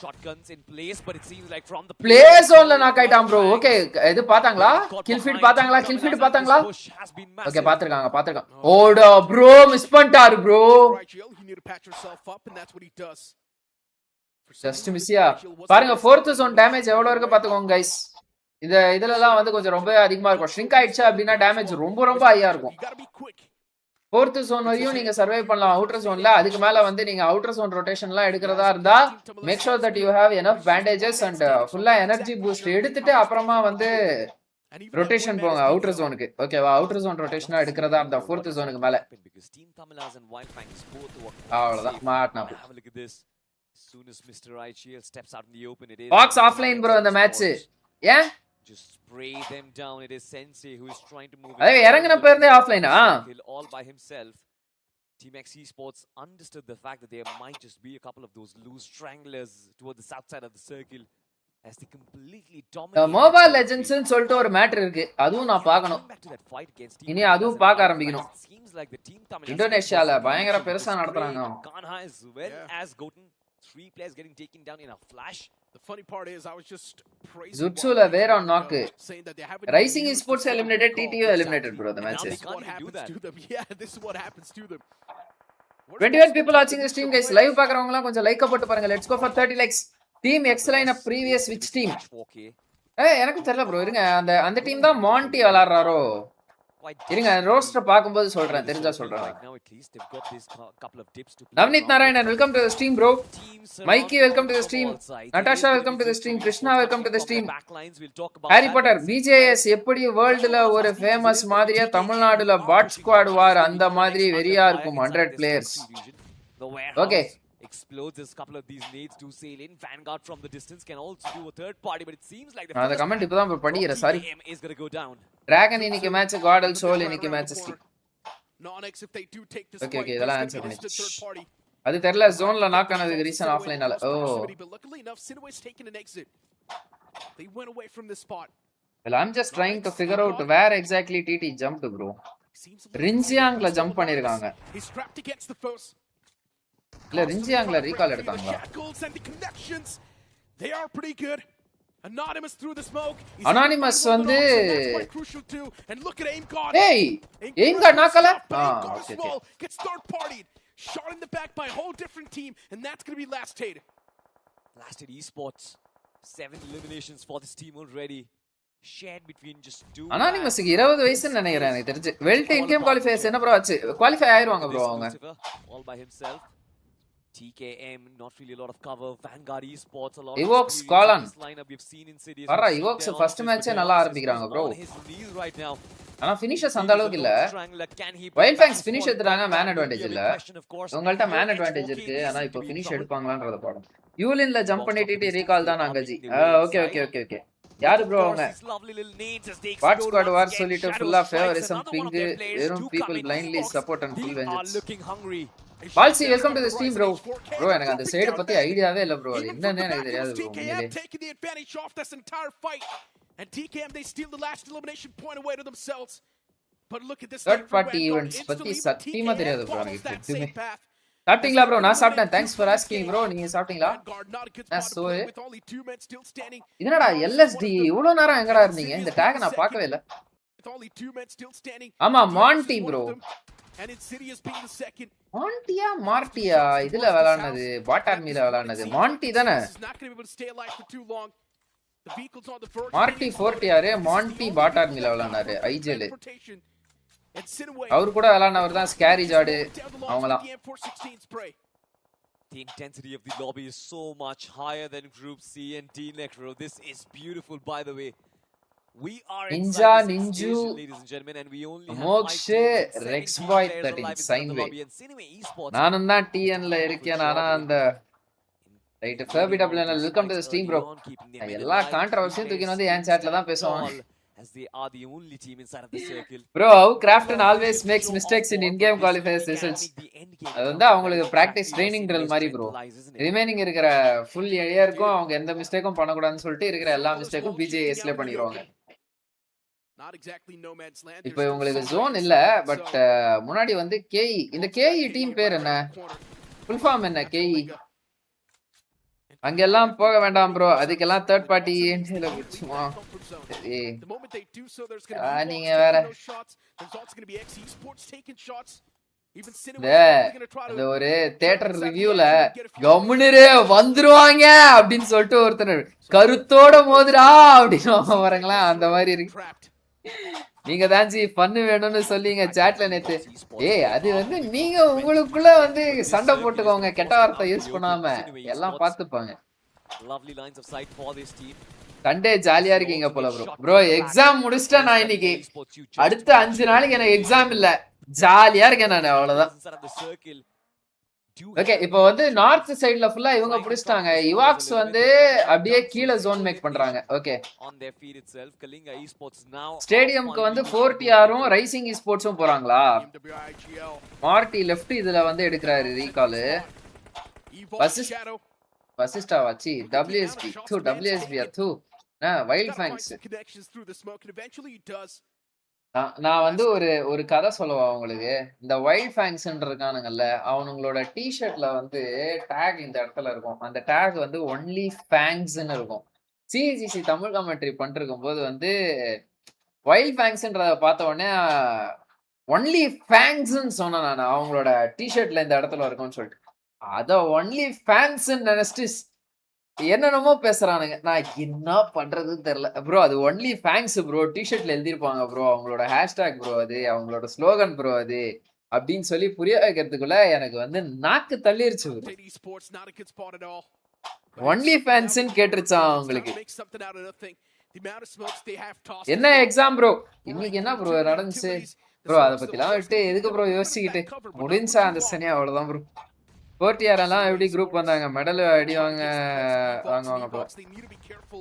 Speaker 3: Shotguns in place, but it seems like from the
Speaker 1: player zone la knock ஆயிட்டான் bro. Okay இது பாத்தாங்களா? Kill feed பாத்தாங்களா? Kill feed பாத்தாங்களா? Okay பாத்துர்க்காங்க. ஓடா bro miss பண்ணிட்டாரு bro. Just மிஸ்யா. பாருங்க 4th zone டேமேஜ் எவ்வளவு இருக்கு பாத்துக்கோங்க guys. இதெல்லாம் வந்து கொஞ்சம் ரொம்ப அதிகமா இருக்கும். ஷ்ரிங்க் ஆயிடுச்சு அப்படின்னா டேமேஜ் ரொம்ப ஹையா இருக்கும். 4th zone வரையும் நீங்க சர்வை பண்ணலாம் அவுட்டர் ஜோன்ல. அதுக்கு மேல வந்து நீங்க அவுட்டர் ஜோன் ரொட்டேஷன்லாம் எடுக்கிறதா இருந்தா make sure that you have enough bandages and ஃபுல்லா எனர்ஜி பூஸ்ட் எடுத்துட்டு அப்புறமா வந்து ரொட்டேஷன் போங்க அவுட்டர் ஜோனுக்கு. ஓகேவா? அவுட்டர் ஜோன் ரொட்டேஷனா எடுக்கிறதா இருந்தா 4th ஜோனுக்கு மேல அவ்வளவுதான் மாட்னா. பாக்ஸ் ஆஃப்லைன் ப்ரோ இந்த மேட்ச். ஏன்
Speaker 3: just spray them down. It is Sensei who is trying to move
Speaker 1: அதே இறங்கன பேர்ந்தே offline
Speaker 3: all by himself. Team X Esports understood the fact that there might just be a couple of those loose stranglers toward the south side of the circle as they completely dominate.
Speaker 1: Mobile Legends னு சொல்லிட்டு ஒரு matter இருக்கு. அதுவும் நான் பார்க்கணும். இனி அதுவும் பார்க்க ஆரம்பிக்கணும். இந்தோனேஷியால பயங்கர பெருசா நடத்துறாங்க.
Speaker 3: Kanha as well as Goten. 3 players getting taken down in a flash.
Speaker 2: The funny part is I was just praising
Speaker 1: Zutsula where on knock. Rising Esports eliminated, TTU eliminated bro the match.
Speaker 2: Yeah, this is what happens to them.
Speaker 1: 21 people watching the stream guys. Live பார்க்கறவங்க கொஞ்சம் like போட்டு பாருங்க. Let's go for 30 likes. Team X line of previous which team? எனக்கு தெரியல bro. இருங்க அந்த team தான் Monte விளையாடுறாரோ. இருங்க roster பாக்கும்போது சொல்றேன் தெரிஞ்சா சொல்றேன். Navaneeth Narayanan welcome to the stream bro. Mikey welcome to the stream. Natasha welcome to the stream. Krishna welcome to the stream. Harry Potter BGIS எப்படி வேர்ல்ட்ல ஒரு ஃபேமஸ் மாதிரியா தமிழ்நாடுல பாட் ஸ்குவாட் வார் அந்த மாதிரி வெரியா இருக்கும் 100 players. Okay
Speaker 3: explodes as a couple of these nades do sail in. Vanguard from the distance can also do a third party, but it seems like
Speaker 1: the comment இப்பதான் படிக்கிறேன் sorry.
Speaker 3: is going to go down.
Speaker 1: Dragon இன்னைக்கு match GodL soul இன்னைக்கு match stream. Okay இதெல்லாம் answer பண்ணி. அது தெரியல ஜோன்ல knock ஆனதுக்கு ரீசன் ஆஃப்லைனால. Oh
Speaker 2: they went away from this spot.
Speaker 1: Well I'm just trying to figure out where exactly TT jumped bro. ரின்ஜியாங்ல ஜம்ப் பண்ணிருக்காங்க.
Speaker 2: He's trapped against the foes.
Speaker 1: இல்ல ரின்ஜியாங்ல ரீகால் எடுத்தாங்களா?
Speaker 2: They are pretty good. Anonymous through the smoke.
Speaker 1: Anonymous வந்து
Speaker 2: crucial too. And look at aim god.
Speaker 1: Hey, aim god nakala. Okay.
Speaker 2: Gets third partied. Shot in the back by a whole different team and that's going to be last hit.
Speaker 3: Last hit Esports. 7 eliminations for this team already. Shared between just two.
Speaker 1: Anonymous க்கு 20 வயசுன்னு நினைக்கிறேன் எனக்கு தெரிஞ்சு. Weld இன் game qualifiers என்ன bro ஆச்சு? Qualify ஆயிருவாங்க bro அவங்க.
Speaker 3: All by himself. TKM, not really a lot of cover. Vanguard Esports, a lot
Speaker 1: Evox Colin.
Speaker 3: lineup we've seen in cities.
Speaker 1: Parra Evox first match நல்லா ஆரம்பிக்கறாங்க bro. ஆனா finishers அந்த அளவுக்கு இல்ல. Wild Fangs finish எடுத்துறாங்க man advantage இல்ல. உங்கள்ட்ட man advantage இருக்கு. ஆனா இப்போ ஃபினிஷ் எடுப்பாங்களான்றத பாருங்க. யூலின்ல ஜம்ப் பண்ணிட்டு ரீகால் தான் அங்கஜி. ஓகே. யாரு bro அவங்க? வாட் ஸ்குவாட் வார் சொல்லிட்டு ஃபுல்லா ஃபேவரிசம் பிங் வெறும் people blindly support and full vengeance. Palsy welcome to the stream bro. எனக்கு அந்த சைடு பத்தி ஐடியாவே இல்ல bro. அது என்னன்னு எனக்கு தெரியாது bro.
Speaker 2: And TKM they steal the last elimination point away to themselves. But look at this
Speaker 1: third party events பத்தி சத்தியமா தெரியாது bro எனக்கு. சாப்பிட்டீங்களா bro? நான் சாப்பிட்டேன். Thanks for asking bro. நீங்க சாப்பிட்டீங்களா? என்னடா LSD இவ்வளவு நேரம் எங்கடா இருந்தீங்க? இந்த டாக் நான் பார்க்கவே இல்ல. ஆமா மான்டி bro. மான்டியா மார்ட்டியா இதுல விளையாடுனது பாட் ஆர்மில விளையாடுனது மான்டி தானே? மார்ட்டி ஃபோர்ட்டியாரு மான்டி பாட் ஆர்மில விளையாடுனாரு ஐஜேல. அவர் கூட விளையாடுனவர் தான் ஸ்கேரி ஜாடு அவங்கலாம்.
Speaker 3: The intensity of the lobby is so much higher than Group C and D Necro. This is beautiful by the way. We are
Speaker 1: Ninja,
Speaker 3: inside the 6th
Speaker 1: Ninju,
Speaker 3: station, ladies and gentlemen, and we only have 5
Speaker 1: Mokshe,
Speaker 3: teams and 17
Speaker 1: Rexboy
Speaker 3: players
Speaker 1: 13,
Speaker 3: alive inside of the
Speaker 1: Seinway.
Speaker 3: lobby. And Cinema Esports
Speaker 1: நானும் தான்
Speaker 3: did a
Speaker 1: டிஎன்ல
Speaker 3: wonderful
Speaker 1: இருக்கேன்.
Speaker 3: job
Speaker 1: ஆனா
Speaker 3: in
Speaker 1: அந்த right ஃபர்பி
Speaker 3: holding on
Speaker 1: W
Speaker 3: to
Speaker 1: welcome to
Speaker 3: spikes
Speaker 1: stream
Speaker 3: early
Speaker 1: bro.
Speaker 3: on, keeping their mid
Speaker 1: எல்லா
Speaker 3: alive.
Speaker 1: கான்ட்ரவர்சியும்
Speaker 3: Three
Speaker 1: தூக்கி
Speaker 3: players
Speaker 1: வந்து என்
Speaker 3: still
Speaker 1: சாட்ல தான்
Speaker 3: standing
Speaker 1: பேசுவாங்க.
Speaker 3: tall, as they are the only team inside of the circle.
Speaker 1: Bro how Grafton always maths mistakes in in game qualifiers results. அது வந்து அவங்களுக்கு practice training drill மாதிரி ப்ரோ. ரிமைனிங் இருக்கிற full இயருக்கும் அவங்க எந்த மிஸ்டேக்கும் பண்ணக்கூடாதுன்னு சொல்லிட்டு இருக்கிற எல்லா மிஸ்டேக்கும் BGISல பண்ணிடுவாங்க. இப்போ உங்களுக்கு ஜோன் இல்ல, பட் முன்னாடி வந்து கேஇ. இந்த கேஇ டீம் பேர் என்ன, ஃபுல் ஃபார்ம் என்ன கேஇ? அங்கெல்லாம் போக வேண்டாம் ப்ரோ, அதுக்கெல்லாம் தேர்ட் பார்ட்டி சும்மா. நீங்க வேற இந்த ஒரு தியேட்டர் ரிவ்யூல கம்முனரே வந்துருவாங்க அப்படின்னு சொல்லிட்டு ஒருத்தர் கருத்தோட மோதுரா அப்படின்னு வரங்களா, அந்த மாதிரி இருக்கு. நீங்க தான் ஜி பண்ணு வேணும்னு சொல்லிங்க சாட்ல நேத்து. அது வந்து நீங்க உங்களுக்குள்ள வந்து சண்டை போட்டுக்கோங்க, கெட்ட வார்த்தை யூஸ் பண்ணாம, எல்லாம் பாத்துப்பாங்க. சண்டே ஜாலியா இருக்கீங்க போல ப்ரோ. ப்ரோ எக்ஸாம் முடிச்சிட்டேன் நான் இன்னைக்கு. அடுத்த 5 நாளைக்கு எனக்கு எக்ஸாம் இல்ல, ஜாலியா இருக்கேன் நான், அவ்வளவுதான். ஓகே, இப்போ வந்து நார்த் சைடுல ஃபுல்லா இவங்க புடிச்சிட்டாங்க. இவாக்ஸ் வந்து அப்படியே கீழ ஜோன் மேக் பண்றாங்க. ஓகே, ஸ்டேடியம்க்கு வந்து 4TRும் ரைசிங் esportsம் போறாங்களா? மார்ட்டி லெஃப்ட் இதுல வந்து எடுக்கறாரு ரீகால். வசிஸ்டா வாச்சி WSB அது வைல்ட் ஃபேங்ஸ். நான் வந்து ஒரு கதை சொல்லவா உங்களுக்கு. இந்த வைல்ட் ஃபேங்ஸ்ன்ற இருக்கானுங்கல்ல, அவனுங்களோட டிஷர்ட்ல வந்து டேக் இந்த இடத்துல இருக்கும். அந்த டேக் வந்து ஒன்லி ஃபேங்ஸ்ன்னு இருக்கும். சிஜிசி தமிழ் கமெண்ட்ரி பண்ணிருக்கும் போது வந்து வைல்ட் ஃபேங்ஸ்ன்றத பார்த்த உடனே ஒன்லி ஃபேங்ஸ்ன்னு சொன்னேன் நான். அவங்களோட டிஷர்ட்ல இந்த இடத்துல இருக்கும்னு சொல்லிட்டு அத ஒன்லி ஃபேன்ஸ்ன்னு நினைச்சிட்டு என்னென்னமோ பேசுறானுங்க. நான் என்ன பண்றதுன்னு தெரியல ப்ரோ. அது ஒன்லி ஃபேங்ஸ் ப்ரோ, டிஷர்ட்ல எழுதிருப்பாங்க ப்ரோ, அவங்களோட ஹேஷ்டாக் ப்ரோ, அது அவங்களோட ஸ்லோகன் ப்ரோ அது அப்படின்னு சொல்லி புரிய வைக்கிறதுக்குள்ள எனக்கு வந்து நாக்கு தள்ளிருச்சு. ஒன்லி ஃபேன்ஸ்ன்னு கேட்டுருச்சான் அவங்களுக்கு. என்ன எக்ஸாம் ப்ரோ இன்னைக்கு, என்ன ப்ரோ நடந்துச்சு ப்ரோ? அதை பத்திலாம் விட்டு எதுக்கு ப்ரோ யோசிச்சுக்கிட்டு, முடிஞ்சா அந்த சனியா அவ்வளவுதான் ப்ரோ. 4TR எல்லாம் எப்படி குரூப் வந்தாங்க, மெடல் அடி வாங்குவாங்க ப்ரோ.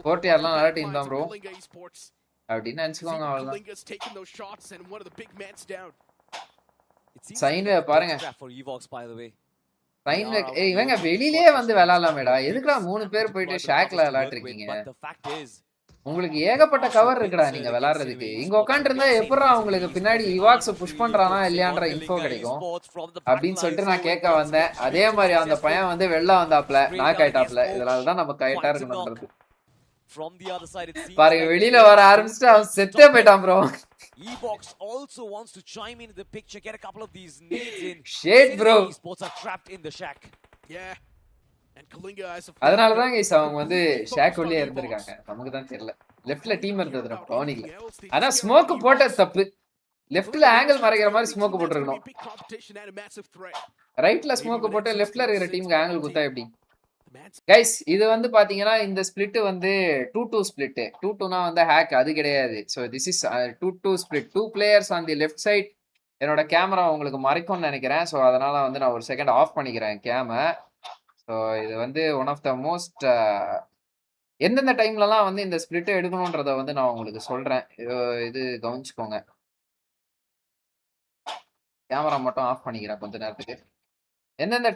Speaker 1: 4TR எல்லாம் நல்ல டீம் தான் ப்ரோ அப்படின்னு நினைச்சுக்கோங்க, அவ்வளவுதான். சைன்வே பாருங்க, சைன்வே இவங்க வெளியிலேயே வந்து விளையாடலாமேடா. எதுக்குடா 3 பேர் போயிட்டு ஷாக்ல விளையாட்டுருக்கீங்க? உங்களுக்கு ஏகப்பட்ட கவர் இருக்குடா நீங்க விளையாடுறதுக்கு. இங்க உட்காந்து இருந்தா எப்படா உங்களுக்கு பின்னாடி இவாக்ஸ் புஷ் பண்றானா இல்லையான்ற இன்ஃபோ கிடைக்கும் அப்படின்னு சொல்லிட்டு நான் கேட்க வந்தேன். அதே மாதிரி அந்த பையன் வந்து வெளில வந்தாப்ல, நாக் ஆயிட்டாப்ல. இதனாலதான் நம்ம கைட்டா இருக்கணும்ன்றது. பாருங்க, வெளியில வர ஆரம்பிச்சுட்டு அவன் செத்தே போயிட்டான் bro.
Speaker 3: Evox also wants to chime in the picture, get a couple of these nades in.
Speaker 1: Shit bro,
Speaker 3: esports are trapped in the shack.
Speaker 2: Yeah.
Speaker 1: அதனால தான் கைஸ் அவங்க வந்து ஷாக் உள்ளே இருந்திருக்காங்க. நமக்கு தான் தெரியல. லெஃப்ட்ல டீம் இருந்தது நம்ம கவனிக்கல. ஆனா ஸ்மோக் போட்ட தப்பு. லெஃப்ட்ல ஆங்கிள் மறைக்கிற மாதிரி ஸ்மோக் போட்டுருக்கணும். ரைட்ல ஸ்மோக் போட்டு லெஃப்ட்ல இருக்கிற டீமுக்கு ஆங்கிள் குத்தா எப்படி கைஸ்? இது வந்து பாத்தீங்கன்னா இந்த ஸ்பிளிட் வந்து 2-2 ஸ்பிளிட். 2-2னா வந்து ஹேக் அது கிடையாது. So this is 2-2 split. 2 players on the left side. என்னோட கேமரா உங்களுக்கு மறைக்கும்னு நினைக்கிறேன். ஸோ அதனால வந்து நான் ஒரு செகண்ட் ஆஃப் பண்ணிக்கிறேன் கேமை. ஸோ இது வந்து ஒன் ஆஃப் த மோஸ்ட் எந்தெந்த டைம்லலாம் வந்து இந்த ஸ்பிளிட்டை எடுக்கணுன்றத வந்து நான் உங்களுக்கு சொல்கிறேன். இது கவனிச்சுக்கோங்க. கேமரா மட்டும் ஆஃப் பண்ணிக்கிறேன் கொஞ்ச நேரத்துக்கு. எந்தெந்த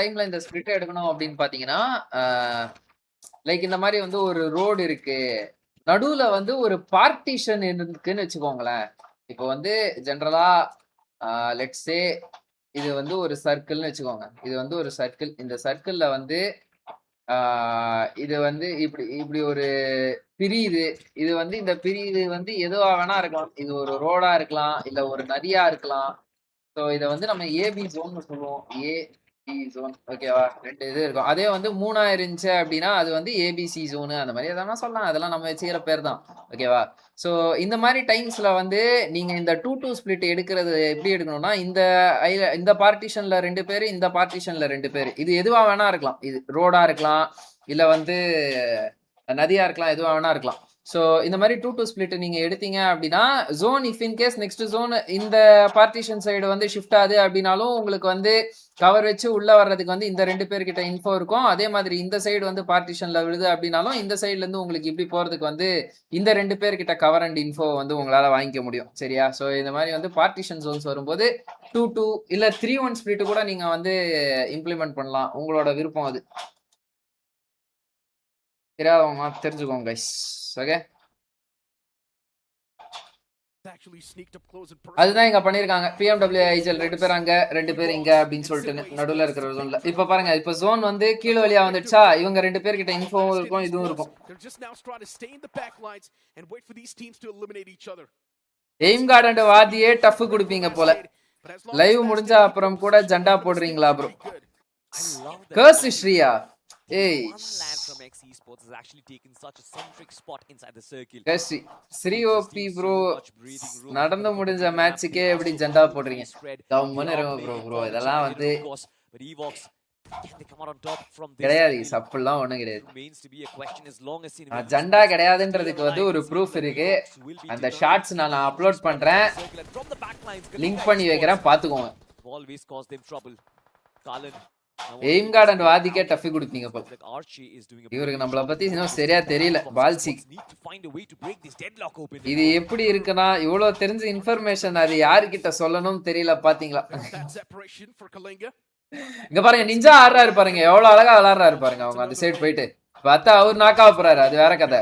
Speaker 1: டைம்ல இந்த ஸ்பிளிட்டை எடுக்கணும் அப்படின்னு பார்த்தீங்கன்னா, லைக் இந்த மாதிரி வந்து ஒரு ரோடு இருக்கு, நடுவில் வந்து ஒரு பார்ட்டிஷன் இருக்குன்னு வச்சுக்கோங்களேன். இப்போ வந்து ஜென்ரலா லெட்ஸே இது வந்து ஒரு சர்க்கிள்னு வச்சுக்கோங்க. இது வந்து ஒரு சர்க்கிள். இந்த சர்க்கிள்ல வந்து இது வந்து இப்படி ஒரு பிரியுது. இது வந்து இந்த பிரியுது வந்து எதுவா வேணா இருக்கலாம். இது ஒரு ரோடா இருக்கலாம், இல்ல ஒரு நதியா இருக்கலாம். ஸோ இதை வந்து நம்ம ஏபி ஜோன் சொல்லுவோம். ஏபி ஜோன் ஓகேவா? 2 இது இருக்கும். அதே வந்து 3 இருந்துச்சு அப்படின்னா அது வந்து ஏபிசி ஜோனு, அந்த மாதிரி எதனா சொல்லலாம். அதெல்லாம் நம்ம வச்சுக்கிற பேர் தான் ஓகேவா? ஸோ இந்த மாதிரி டைம்ஸ்ல வந்து நீங்க இந்த 2-2 ஸ்பிளிட் எடுக்கிறது எப்படி எடுக்கணும்னா, இந்த பார்ட்டிஷன்ல 2 பேர், இந்த பார்ட்டிஷன்ல 2 பேர். இது எதுவா வேணா இருக்கலாம். இது ரோடா இருக்கலாம், இல்ல வந்து நதியா இருக்கலாம், எதுவா வேணா இருக்கலாம். ஸோ இந்த மாதிரி 2-2 ஸ்பிளிட் நீங்க எடுத்தீங்க அப்படின்னா zone if in case next zone இந்த பார்ட்டிஷன் சைடு வந்து ஷிஃப்ட் ஆகுது அப்படின்னாலும் உங்களுக்கு வந்து கவர் வச்சு உள்ள வர்றதுக்கு வந்து இந்த 2 பேர்கிட்ட இன்ஃபோ இருக்கும். அதே மாதிரி இந்த சைடு வந்து பார்ட்டிஷன்ல விழுது அப்படின்னாலும் இந்த சைடுல இருந்து உங்களுக்கு இப்படி போறதுக்கு வந்து இந்த 2 பேர்கிட்ட கவர் அண்ட் இன்ஃபோ வந்து உங்களால வாங்கிக்க முடியும். சரியா? ஸோ இந்த மாதிரி வந்து பார்ட்டிஷன் ஜோன்ஸ் வரும்போது 2-2 இல்ல 3-1 ஸ்பிளிட் கூட நீங்க வந்து இம்ப்ளிமெண்ட் பண்ணலாம். உங்களோட விருப்பம் அது. தெரியாதவங்க தெரிஞ்சுக்கோங்க கைஸ். ஓகே, அதுதான் இங்க பண்ணிருக்காங்க. பிஎம்டபிள்யூ ஐஜிஎல் 2 பேர் அங்க 2 பேர் இங்க அப்படின்னு சொல்லிட்டு நடுவுல இருக்கிற ஜோன்ல. இப்ப பாருங்க, இப்ப ஜோன் வந்து கீழ வழியா வந்துடுச்சா, இவங்க 2 பேர் கிட்ட இன்ஃபோவும் இருக்கும், இதுவும் இருக்கும். எய்ம் கார்டு அண்ட் வாதியே டஃப் கொடுப்பீங்க போல. லைவ் முடிஞ்சா அப்புறம் கூட ஜெண்டா போடுறீங்களா bro? கர்ஸ் Sriya Hey,
Speaker 3: one lad from X Esports has actually taken such a centric spot inside the circle.
Speaker 1: Sri OP bro, நடந்து முடிஞ்ச மேட்ச்க்கே எப்படி ஜெண்டா போடுறீங்க? கம்மன இருங்க bro இதெல்லாம் வந்து
Speaker 3: but Evox can they come out on top from this?
Speaker 1: கிடையாது, சப்பல்லாம் ஒண்ணும் கிடையாது.
Speaker 3: Remains to be a question as long as
Speaker 1: ஜெண்டா கிடையாதுன்றதுக்கு வந்து ஒரு ப்ரூஃப் இருக்கு. அந்த ஷாட்ஸ் நான் அப்லோட் பண்றேன், லிங்க் பண்ணி வைக்கிறேன், பாத்துக்கோங்க.
Speaker 3: Always cause them trouble. Kalan
Speaker 1: aim guard and வாதிக்கே டஃப் கொடுப்பீங்க போல. இவருக்கு நம்மள பத்தி இன்னும் சரியா தெரியல. பால்சி இது எப்படி இருக்குன்னா, இவ்வளவு தெரிஞ்ச இன்ஃபர்மேஷன் அது யாருக்கிட்ட சொல்லணும் தெரியல. பாத்தீங்களா? இங்க பாருங்க, நிஞ்சா ஆடுறாரு பாருங்க, எவ்வளவு அழகா விளையாடுறாரு பாருங்க. அவங்க அந்த சைடு போயிட்டு பார்த்தா அவர் நாக்கா போறாரு, அது வேற கதை.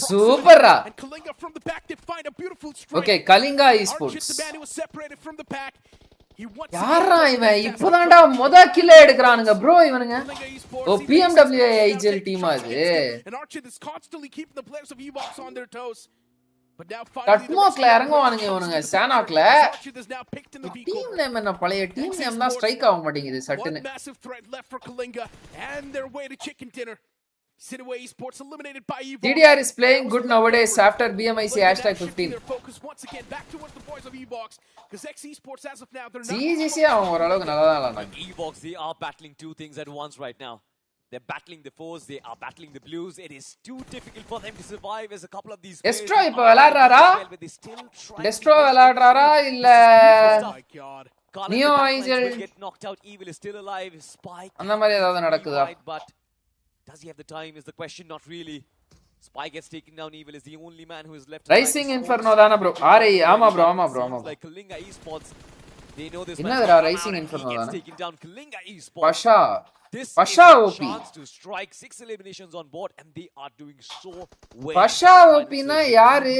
Speaker 1: சூப்பர்ரா. Okay, Kalinga esports. யாரா இவன்? இப்போதான்டா முத கில்ல எடுக்கறானுங்க ப்ரோ இவனுங்க. ஓ, பிஎம்டபிள்யூ ஐஜிஎல் டீமா இது. கட்மோக்ல இறங்குவானுங்க இவனுங்க, சானாக்ல. டீம் நேம் என்ன? பழைய டீம் நேம் தான் ஸ்ட்ரைக் ஆக மாட்டேங்குது சட்டுன்னு. TDR is playing good nowadays after BMIC #15. CGC அவங்க ஓரளவுக்கு நல்லா தான் விளையாடுறாங்க.
Speaker 3: Evox, they are battling two things at once right now. They're battling the fours, they are battling the blues. It is too difficult for them to survive as a couple of these players.
Speaker 1: Destro இப்ப விளையாடுறாரா? Destro விளையாடுறாரா இல்ல Neo Angel
Speaker 3: get knocked out? Evil is still alive. Spike
Speaker 1: அந்த மாதிரி ஏதாவது நடக்குதா?
Speaker 3: But does he have the time is the question. Not really. Spike gets taken down. Evil is the only man who is left.
Speaker 1: Rising Inferno தான bro? RIE ஆமா bro, ஆமா bro, ஆமா.
Speaker 3: Like Kalinga Esports, they know this.
Speaker 1: என்னடா Rising Inferno தான?
Speaker 3: Taking down Kalinga Esports.
Speaker 1: Pasha.
Speaker 3: This
Speaker 1: Pasha
Speaker 3: is a
Speaker 1: OP.
Speaker 3: chance to strike 6 eliminations on board, and they are doing so well.
Speaker 1: Pasha OP னா யாரு?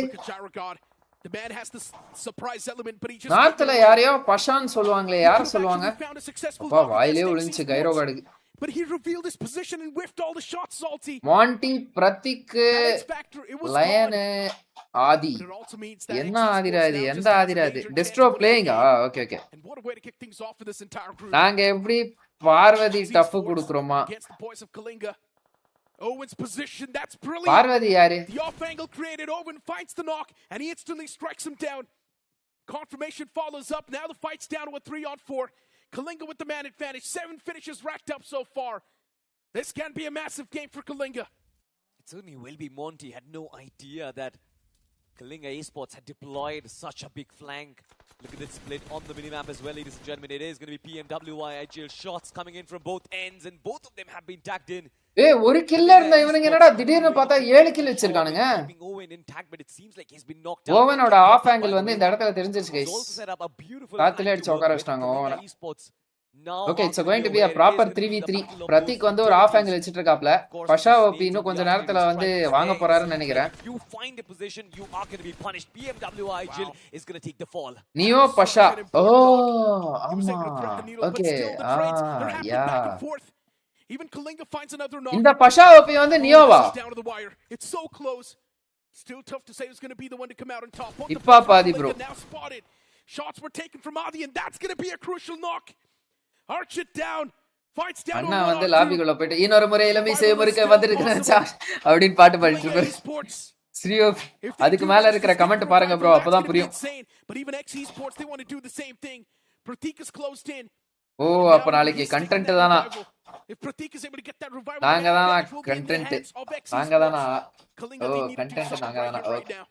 Speaker 2: The man has the surprise element, but he just
Speaker 1: நார்த்ல யாரையோ பஷான்னு சொல்லுவாங்களே, யார சொல்லுவாங்க? அப்பா வாயிலே ஒளிஞ்சு Cairo காடுக்கு.
Speaker 2: But he revealed his position and whiffed all the shots, Salty.
Speaker 1: Monty, Pratik, Lion, Adi. என்ன ஆதிரா இது? எந்த ஆதிரா இது? Destro playing? Okay, okay.
Speaker 2: And what a way to kick things off for this entire group.
Speaker 1: நாங்க எப்படி Parvathi tough குடுக்குறோமா?
Speaker 2: Against the boys of Kalinga. Owen's position, that's brilliant.
Speaker 1: Parvathi யாரு?
Speaker 2: The off angle created, Owen finds the knock and he instantly strikes him down. Confirmation follows up. Now the fight's down to a 3-on-4. Kalinga with the man advantage. 7 finishes racked up so far. This can be a massive game for Kalinga.
Speaker 3: It certainly will be. Monty had no idea that Kalinga Esports had deployed such a big flank. Look at this split on the minimap as well, ladies and gentlemen. It is going to be PMWI IGL shots coming in from both ends, and both of them have been tagged in.
Speaker 1: ஏய், ஒரு கில்ல இருந்த இவனுங்க என்னடா திடீர்னு பார்த்தா 7 kill வச்சிருக்கானுங்க. ஓவனோட ஆஃப் ஆங்கிள் வந்து இந்த இடத்துல தெரிஞ்சிருச்சு गाइस. காத்துல அடிச்சு உட்கார வச்சிட்டாங்க ஓவன. Okay, it's going to be a proper 3v3. Pratheek வந்து ஒரு ஆஃப் ஆங்கிள் வச்சிட்டு இருக்காப்ல. பஷா ஓபி இன்னும் கொஞ்ச நேரத்துல வந்து வாங்க போறாருன்னு நினைக்கிறேன். நியோ பஷா. ஓ ஆமா. ஓகே. யா.
Speaker 2: Even Kalinga finds another knock.
Speaker 1: இந்த பஷா ஓபி வந்து நியோவா?
Speaker 2: Down to the wire. It's so close. Still tough to say who's going to be the one to come out on top.
Speaker 1: இப்பா பாதி bro.
Speaker 2: Now spotted. Shots were taken from Adi, and that's going to be a crucial knock. Arch it down. Fights down.
Speaker 1: அண்ணா வந்து லாபிக்குள்ள போய்ட்டு இன்னொரு முறை இளமை செய்முறுக்க வந்திருக்கேன் sir அப்படினு பாட்டு பாடிட்டு இருப்பாரு. ஸ்ரீயோப் அதுக்கு மேல இருக்கிற கமெண்ட் பாருங்க bro, அப்பதான் புரியும்.
Speaker 2: But even X Esports, they want to do the same thing. Pratik is closed in.
Speaker 1: ஓ, அப்ப நாளைக்கு கண்டென்ட் தானா?
Speaker 2: If Pratik is able to get that revival,
Speaker 1: நாங்க
Speaker 2: the
Speaker 1: தானா
Speaker 2: advantage will be in the
Speaker 1: content.
Speaker 2: hands of XE
Speaker 1: நாங்க தானா
Speaker 2: Sports. Kalinga, they need to do
Speaker 1: content
Speaker 2: something
Speaker 1: நாங்க
Speaker 2: right
Speaker 1: தானா
Speaker 2: here, right now.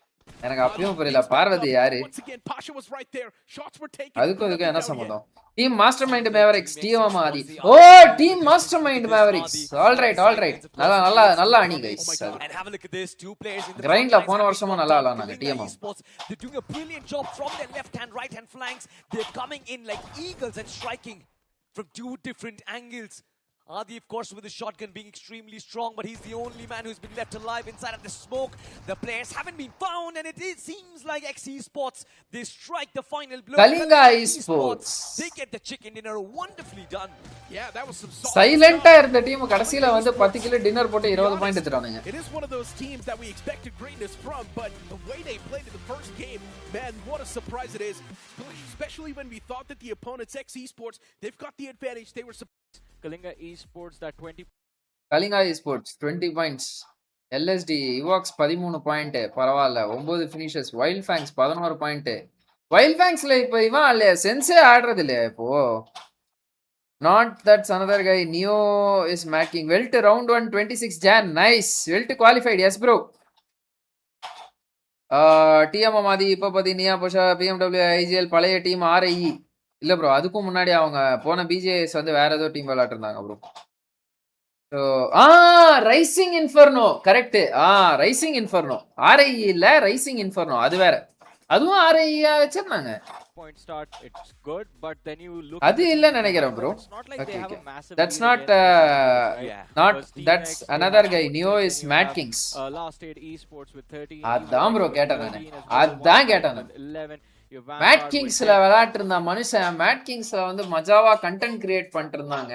Speaker 1: எனக்கு அப்பயும் புரியல
Speaker 2: He's back
Speaker 1: பார்வதி
Speaker 2: up.
Speaker 1: யாரு
Speaker 2: Once again, Pasha was right there. Shots were taken.
Speaker 1: அதுக்கும் இதுக்கும் என்ன
Speaker 2: Nothing out yet.
Speaker 1: சம்பந்தம் team mastermind Mavericks
Speaker 3: Team
Speaker 1: TM
Speaker 3: XE
Speaker 1: Aadhi
Speaker 3: Sports,
Speaker 1: oh
Speaker 3: the other
Speaker 1: team
Speaker 3: two
Speaker 1: master
Speaker 3: participants
Speaker 1: mind
Speaker 3: in this
Speaker 1: Mavericks
Speaker 3: are the
Speaker 1: alright
Speaker 3: sidelines, of course,
Speaker 1: நல்லா
Speaker 3: against
Speaker 1: நல்லா
Speaker 3: the
Speaker 1: அணி
Speaker 3: Tourney.
Speaker 1: Guys
Speaker 3: And have a look at this, two players in the
Speaker 1: Grind
Speaker 3: front
Speaker 1: la pona
Speaker 3: lines
Speaker 1: varsham
Speaker 3: have been
Speaker 1: nalla
Speaker 3: dropped
Speaker 1: ஆடுனாங்க
Speaker 3: down. Kalinga
Speaker 1: TM.
Speaker 3: Esports, they're doing a brilliant job from their left hand, right hand flanks. They're coming in like eagles and striking from two different angles. Adi, of course, with the shotgun being extremely strong, but he's the only man who's been left alive inside of the smoke. The players haven't been found, and it seems like XE Sports, they strike the final blow.
Speaker 1: Kalinga Esports.
Speaker 3: They get the chicken dinner wonderfully done.
Speaker 2: Yeah, that was some solid
Speaker 1: சைலண்டா
Speaker 2: stuff.
Speaker 1: இருந்த team கடைசில வந்து 10 kilo dinner போட்டு 20 point எடுத்துறானுங்க
Speaker 2: It is one of those teams that we expected greatness from, but the way they played in the first game, man, what a surprise it is. Especially when we thought that the opponents, XE Sports, they've got the advantage. They were
Speaker 4: Kalinga Esports that 20
Speaker 1: Kalinga esports 20 points LSD Evox 13 point பரவாயில்ல 9 finishers Wild Fangs 11 point வைல்ட் ஃபேங்ஸ்ல இப்போ இவன் இல்லையா சென்ஸே ஆடுறது இல்லையா இப்போ not that's another guy Neo is making Welt round 1 26 ஜான் nice Welt qualified yes bro TM மாதிரி இப்போ பார்த்தீங்கன்னா புஷா பிஎம்டபிள்யூ ஐஜிஎல் பழைய டீம் RIE இல்ல ப்ரோ அதுக்கும் முன்னாடி அவங்க போன BGIS வந்து வேற ஏதோ டீம் விளையாட்டு இருந்தாங்க bro Rising Inferno correct Rising Inferno RIE இல்ல ரைசிங் இன்ஃபர்னோ அது வேற அதுவும் RIE வச்சிருந்தாங்க
Speaker 4: point start, it's good, but then you look
Speaker 1: அது இல்ல நினைக்கிறேன் bro
Speaker 4: it's not like they have a massive
Speaker 1: that's
Speaker 4: lead
Speaker 1: not
Speaker 4: against
Speaker 3: Yeah.
Speaker 1: not
Speaker 4: Because Team
Speaker 1: that's
Speaker 4: X, they
Speaker 1: another
Speaker 4: have
Speaker 1: guy
Speaker 4: 14,
Speaker 1: Neo
Speaker 4: then
Speaker 1: is
Speaker 4: you
Speaker 1: Mad
Speaker 4: have,
Speaker 1: Kings
Speaker 4: last eight esports with 13
Speaker 1: அதான் bro கேட்டேன் நானு.
Speaker 4: as well,
Speaker 1: அதான்
Speaker 4: One
Speaker 1: கேட்டேன்
Speaker 4: with 11 you have
Speaker 1: Mad
Speaker 4: Vanguard with
Speaker 1: கிங்ஸ்ல விளையாட்டு இருந்த மனுஷன் mat கிங்ஸ்ல வந்து மஜாவா கண்டென்ட் கிரியேட் பண்ணிட்டு இருந்தாங்க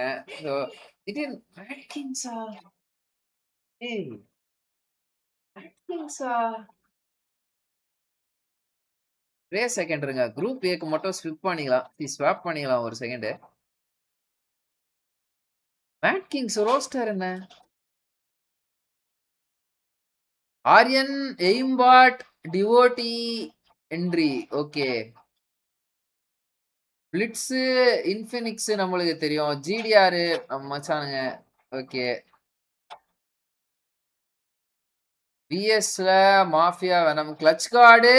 Speaker 1: திடீர்னு மேட் கிங்ஸா ஏய் மேட் கிங்ஸா ஒரே செகண்ட் இருங்க குரூப் ஏக்கு மட்டும் ஸ்வாப் பண்ணிக்கலாம் ஒரு செகண்ட் மேட் கிங்ஸ் ரோஸ்டர் என்ன ஆரியன் எய்ம்பாட் டிவோட்டி என்ட்ரி ஓகே பிளிட்ஸ் இன்ஃபினிக்ஸ் நம்மளுக்கு தெரியும் GDR நம்ம மச்சானுங்க ஓகே பிஎஸ்ல mafia venom clutch guard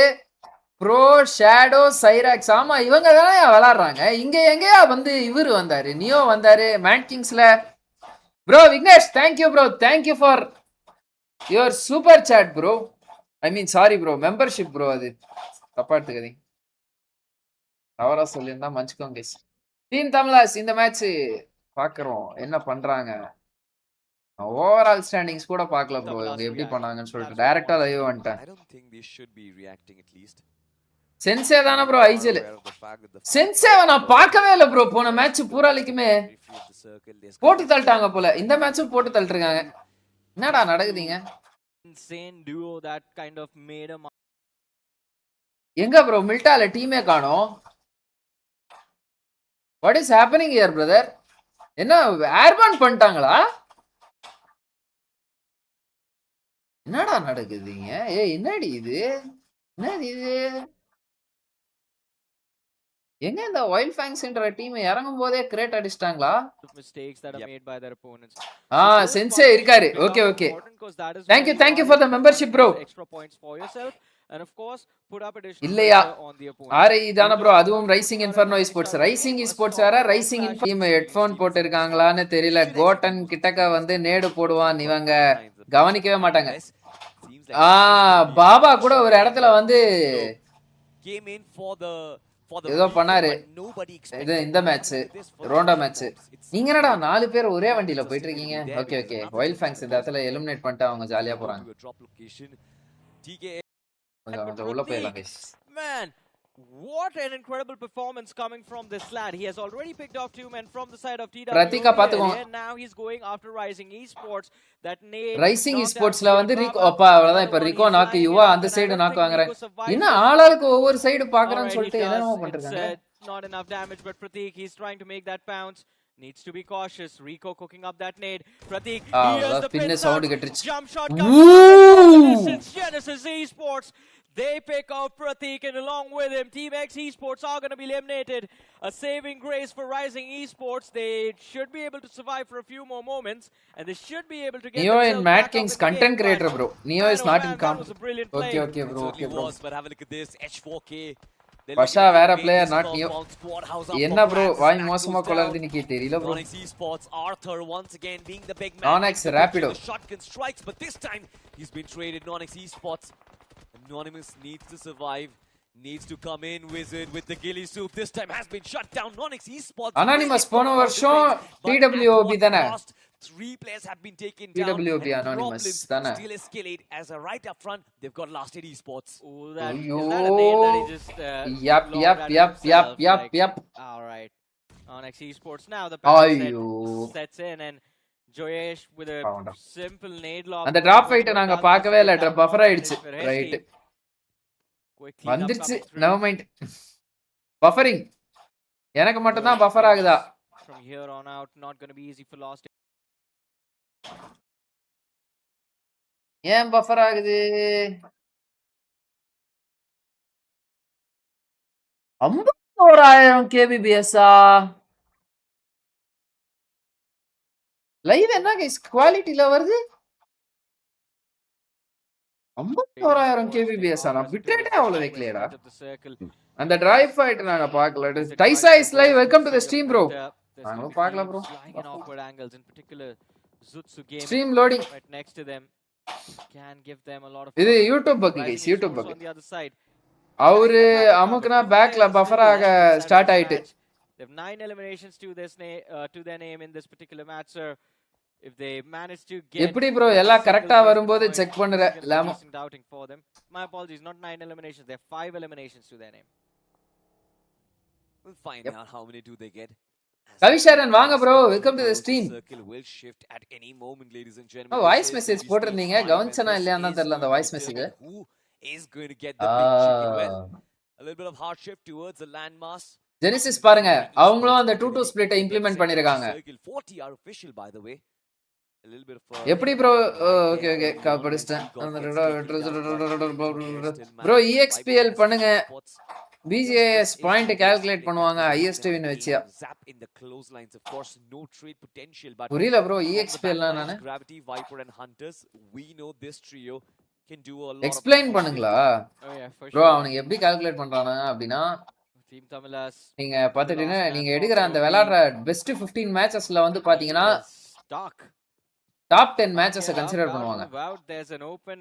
Speaker 1: bro shadow Syrax ஆமா இவங்க தானே விளாடுறாங்க இங்க எங்கேயா வந்து இவரு வந்தாரு நியோ வந்தாரு மேட் கிங்ஸ்ல bro Vignesh thank you bro thank you for your super chat bro I mean sorry bro membership bro அது தப்பா எடுத்துக்காதீங்க தவறா சொல்லியிருந்தா மன்னிச்சுக்கோங்க கைஸ் டீம் தமிழாஸ் இந்த மேட்ச் பாக்குறோம் என்ன பண்றாங்க ஓவரால் ஸ்டாண்டிங்ஸ் கூட பார்க்கல ப்ரோ இவங்க எப்படி பண்ணாங்கன்னு சொல்லிட்டு டைரக்டா லைவ் வந்துட்டேன்
Speaker 3: I don't think they should be reacting at least.
Speaker 1: Sensei தானே bro
Speaker 3: Are
Speaker 1: IGL
Speaker 3: aware of the fact that the
Speaker 1: சென்சேவை நான் பார்க்கவே இல்லை ப்ரோ போன மேட்ச் பூராலிக்குமே
Speaker 3: periphery of the circle, there's
Speaker 1: போட்டு தள்ளிட்டாங்க போல இந்த மேட்சும் போட்டு தள்ளிருக்காங்க என்னடா நடக்குதுங்க
Speaker 4: insane duo that kind of made a
Speaker 1: எங்க ப்ரோ மில்டால டீமே காணோம் what is happening here brother என்ன ஏர்பான் பண்ணிட்டாங்களா என்னடா நடக்குதுங்க என்னடி இது என்னது இது எங்க இந்த வைல்ட் ஃபேங்ஸ்ன்ற டீம் இறங்கும் போதே கிரேட் அடிச்சிட்டாங்களா
Speaker 4: mistakes that are made by their opponents.
Speaker 1: சென்சே இருக்காரு okay okay Thank you for the membership, bro.
Speaker 4: Extra points for yourself and of course put up additional
Speaker 1: இல்லையா
Speaker 4: pressure on the opponent.
Speaker 1: RIE தான bro அதுவும் Rising Inferno sports Rising sports வேற Rising team headphone போட்டு இருக்காங்களான்னு தெரியல கோட்டன் கிட்டக்க வந்து நேடு போடுவான் இவங்க கவனிக்கவே மாட்டாங்க
Speaker 3: seems like
Speaker 1: பாபா கூட ஒரு இடத்துல வந்து
Speaker 3: came in for the
Speaker 1: ஏதோ பண்ணாரு
Speaker 3: but nobody expected
Speaker 1: இது இந்த match
Speaker 3: this for
Speaker 1: Ronda
Speaker 3: the
Speaker 1: match
Speaker 3: Esports. It's
Speaker 1: நீங்க என்னடா 4 பேர் ஒரே வண்டியில போயிட்டு இருக்கீங்க ஓகே ஓகே வைல்ட் ஃபேங்ஸ் இந்த இடத்துல எலிமினேட் பண்ணிட்டு அவங்க ஜாலியா போறாங்க
Speaker 3: to a drop location. TK
Speaker 1: கொஞ்சம் உள்ள போயிடலாம் guys
Speaker 4: Man, what an incredible performance coming from this lad. He has already picked off 2 men from the side of TW.
Speaker 1: Pratika பாத்துக்கோங்க.
Speaker 4: And now he's going after Rising Esports. That nade
Speaker 1: Rising
Speaker 4: knocked
Speaker 1: ஸ்போர்ட்ஸ்ல
Speaker 4: out
Speaker 1: வந்து
Speaker 4: Baba.
Speaker 1: ரிகோ அப்பா அவ்வளவுதான் இப்ப Rico நாக்கு யுவா அந்த side நாக்கு வாங்குறேன் என்ன ஆளாளுக்கு ஒவ்வொரு சைடு பாக்குறேன்னு
Speaker 4: Alright,
Speaker 1: சொல்லிட்டு
Speaker 4: he does.
Speaker 1: என்னமோ
Speaker 4: It's,
Speaker 1: பண்றாங்க
Speaker 4: not enough damage, but Pratik, he's trying to make that bounce. Needs to be cautious. Rico cooking up that nade. Pratik, here's the
Speaker 1: பின்ன
Speaker 4: pin
Speaker 1: sound
Speaker 4: touch.
Speaker 1: கெட்டுருச்சு
Speaker 4: Jump shot
Speaker 1: Woo!
Speaker 4: comes from Genesis Esports. They pick off Pratik, and along with him, Team X Esports are going to be eliminated. A saving grace for Rising Esports. They should be able to survive for a few more moments, and they should be able to get
Speaker 1: Neo in
Speaker 4: themselves
Speaker 1: Mad
Speaker 4: back up
Speaker 1: King's
Speaker 4: in the
Speaker 1: content
Speaker 4: game.
Speaker 1: creator, bro. Neo is not in
Speaker 4: That
Speaker 1: comp.
Speaker 4: was a brilliant play.
Speaker 1: Okay, okay,
Speaker 3: It
Speaker 1: bro. Okay,
Speaker 3: certainly
Speaker 1: bro.
Speaker 3: was, but have a look at this. H4K. They're
Speaker 1: Pasha,
Speaker 3: looking to
Speaker 1: வேற
Speaker 3: invade
Speaker 1: player,
Speaker 3: this
Speaker 1: not Neo.
Speaker 3: compound. Squad house up
Speaker 1: என்ன
Speaker 3: for
Speaker 1: bro
Speaker 3: grabs.
Speaker 1: Why
Speaker 3: That
Speaker 1: மோசமா
Speaker 3: goes
Speaker 1: கொளறுது
Speaker 3: down.
Speaker 1: நிக்கி தெரியல bro.
Speaker 3: Onyx Esports, Arthur once again being the big man.
Speaker 1: Onyx
Speaker 3: Takes the
Speaker 1: Rapido.
Speaker 3: picture, the shotgun strikes, but this time he's been traded. Onyx Esports. Anonymous needs to survive. Needs to come in, Wizard, with the ghillie soup. This time has been shut down. Onyx Esports.
Speaker 1: Anonymous
Speaker 3: really
Speaker 1: போன
Speaker 3: fought
Speaker 1: வருஷம்
Speaker 3: out the fence, but
Speaker 1: TWOB
Speaker 3: at what
Speaker 1: தானே?
Speaker 3: cost? 3 players have been taken down.
Speaker 1: TWOB
Speaker 3: and
Speaker 1: Anonymous
Speaker 3: problems
Speaker 1: தானே?
Speaker 3: still escalate as a right up front. They've got Last Hit Esports.
Speaker 4: Ooh, is that a
Speaker 1: Ayyo.
Speaker 4: name that he just
Speaker 1: Yup,
Speaker 4: logged
Speaker 1: yup,
Speaker 4: at
Speaker 1: yup, yup,
Speaker 4: himself,
Speaker 1: yup,
Speaker 4: like,
Speaker 1: yup.
Speaker 4: all right. Onyx Esports now, the panic
Speaker 1: Ayyo.
Speaker 4: sets in, and Joyesh with a
Speaker 1: பாவம்டா.
Speaker 4: simple nade lock.
Speaker 1: அந்த drop fight நாங்க பார்க்கவே இல்ல, buffer ஆயிடுச்சு. Right.
Speaker 4: Quickly
Speaker 1: வந்துருச்சு.
Speaker 4: coming through.
Speaker 1: Never mind. Buffering. எனக்கு மட்டும் தான் buffer ஆகுதா?
Speaker 4: From here on out, not going to be easy for Lost.
Speaker 1: ஏன் பஃபர் ஆகுது? 51,000 kbps-ஆ? லைவ் என்ன கைஸ் குவாலிட்டில வருது? 51,000 kbps-ஆ? நான் பிட்ரேட்டே அவ்வளவு வைக்கலையேடா. அந்த டிரைவ் ஃபைட் நாங்க பார்க்கல. டைசா is live. Welcome to the stream bro. நாங்க பார்க்கல bro. Stream loading.
Speaker 4: Right next to them can give them a lot of
Speaker 1: இது YouTube buck guys, YouTube buck.
Speaker 4: on the other side.
Speaker 1: அவரு அமுக்குனா பேக்ல buffer ஆக start ஆயிட்டு.
Speaker 4: They have 9 eliminations to their name in this particular match, sir. If they manage to get
Speaker 1: எப்படி bro எல்லாம் கரெக்ட்டா வரும்போது check பண்ற லாமோ.
Speaker 4: doubting for them. My apologies, not 9 eliminations, they have 5 eliminations to their name.
Speaker 3: We'll find out how many do they get.
Speaker 1: Kavisharan வாங்க bro, welcome to the stream.
Speaker 3: Circle will shift at any moment, ladies and
Speaker 1: oh
Speaker 3: gentlemen.
Speaker 1: Voice message போட்டுருந்தீங்க, கவனிச்சனா இல்லையான்னு தான் தெரியல அந்த voice message.
Speaker 3: Who is going to get the big chicken? Well, a little bit of hard shift towards the landmass.
Speaker 1: Genesis பாருங்க, அவங்களும் அந்த 2-2 ஸ்ப்ளிட்டை implement பண்ணிருக்காங்க.
Speaker 3: 40 are official, by the way. A little bit of
Speaker 1: எப்படி bro? Okay okay படிச்சிட்டேன். Bro EXPL பண்ணுங்க. BGIS point calculate பண்ணுவாங்க highest win வெச்சியா. புரியல ப்ரோ EXPL னா நானு.
Speaker 3: Gravity, Viper and Hunters. We know this trio can do a lot.
Speaker 1: Explain பண்ணுங்களா?
Speaker 4: Oh yeah, for
Speaker 1: bro
Speaker 4: sure.
Speaker 1: அவனுக்கு எப்படி கால்குலேட் பண்றானா அப்படினா
Speaker 4: Team Tamilas
Speaker 1: நீங்க பாத்துட்டீங்கன்னா நீங்க எடுக்கிற அந்த விளையாடுற பெஸ்ட் 15 மேட்சஸ்ல வந்து பாத்தீங்கன்னா
Speaker 4: stock.
Speaker 1: டாப் 10 மேட்சஸ் கன்சிடர் பண்ணுவாங்க.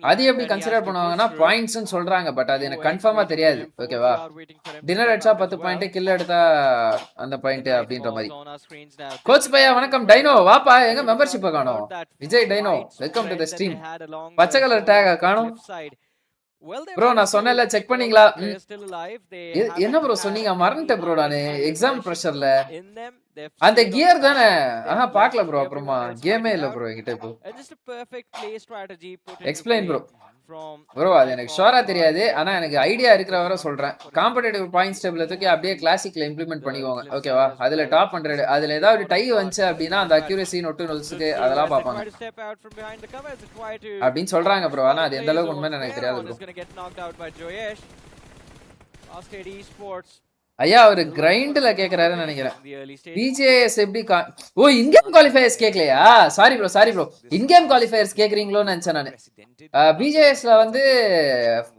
Speaker 1: அது எப்படி கன்சிடர் பண்ணுவாங்கன்னா பாயிண்ட்ஸ்னு சொல்றாங்க, பட் அது எனக்கு கன்ஃபார்மா தெரியாது. ஓகேவா? டின்னர் அடிச்சா 10 பாயிண்ட், கில் எடுத்தா அந்த பாயிண்ட் அப்படின்ற மாதிரி. கோச் பையா வணக்கம். டைனோ வாப்பா, எங்க மெம்பர்ஷிப் காணோம்? Vijay dino welcome to the stream. பச்சை கலர் டேக் காணோம் ப்ரோ. நான் சொன்னேன்ல செக் பண்ணீங்களா? என்ன ப்ரோ சொன்னீங்க? மறந்துட்டேன் ப்ரோ நானு எக்ஸாம் பிரஷர்ல. அந்த கியர் தானே? பார்க்கல ப்ரோ. அப்புறமா கேமே இல்ல ப்ரோ என்கிட்ட இப்போ. Explain bro. ப்ரோ அது எனக்கு ஷோரா தெரியாது, ஆனா எனக்கு ஐடியா இருக்கிற வரை சொல்றேன். காம்படிட்டிவ் பாயிண்ட்ஸ் டேபிள் தூக்கி அப்படியே கிளாசிக்ல இம்ப்ளிமெண்ட் பண்ணிக்கோங்க. ஓகேவா? அதுல டாப் 100 அதுல ஏதாவது டை வந்துச்சு அப்படின்னா அந்த அக்யூரசி நோட்டு நொல்ஸ்க்கு அதெல்லாம் பாப்பாங்க அப்படின்னு சொல்றாங்க ப்ரோ. ஆனா அது எந்த அளவுக்கு உண்மைன்னு எனக்கு தெரியாது ப்ரோ. ஐயா அவரு கிரைண்ட்ல கேக்குறாருன்னு நினைக்கிறேன். BGIS எப்படி ஓ இன்கேம் குவாலிஃபயர்ஸ் கேக்கலையா? Sorry bro. இன்கேம் குவாலிஃபயர்ஸ் கேக்குறீங்களோன்னு நினைச்சேன் நானு. BGISல வந்து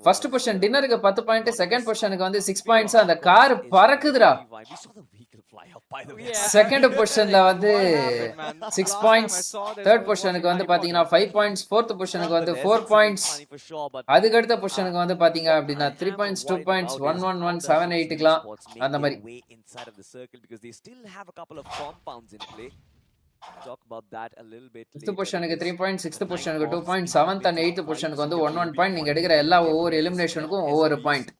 Speaker 1: ஃபர்ஸ்ட் பொசிஷன் டின்னருக்கு 10 பாயிண்ட், செகண்ட் பொசிஷனுக்கு வந்து 6 பாயிண்ட்ஸ். அந்த கார் பறக்குதுடா. செகண்ட் பொசிஷன்ல வந்து 6 பாயிண்ட்ஸ், தேர்ட் பொசிஷனுக்கு வந்து பாத்தீங்கன்னா 5 பாயிண்ட்ஸ், ஃபோர்த் பொசிஷனுக்கு வந்து 4 பாயிண்ட்ஸ், அதுக்கு அடுத்த பொசிஷனுக்கு வந்து பாத்தீங்க அப்படின்னா 3 பாயிண்ட்ஸ், 2 பாயிண்ட்ஸ், 1-1-1, 7-8க்கலாம் அந்த மாதிரி.
Speaker 3: Talk about that a little bit.
Speaker 1: 5th பொசிஷனுக்கு 3 பாயிண்ட்ஸ், 6th பொசிஷனுக்கு 2 பாயிண்ட்ஸ், 7th and 8th பொசிஷனுக்கு வந்து 1-1 பாயிண்ட். நீங்க எடுக்கிற எல்லா ஒவ்வொரு எலிமினேஷனுக்கும் ஒவ்வொரு point.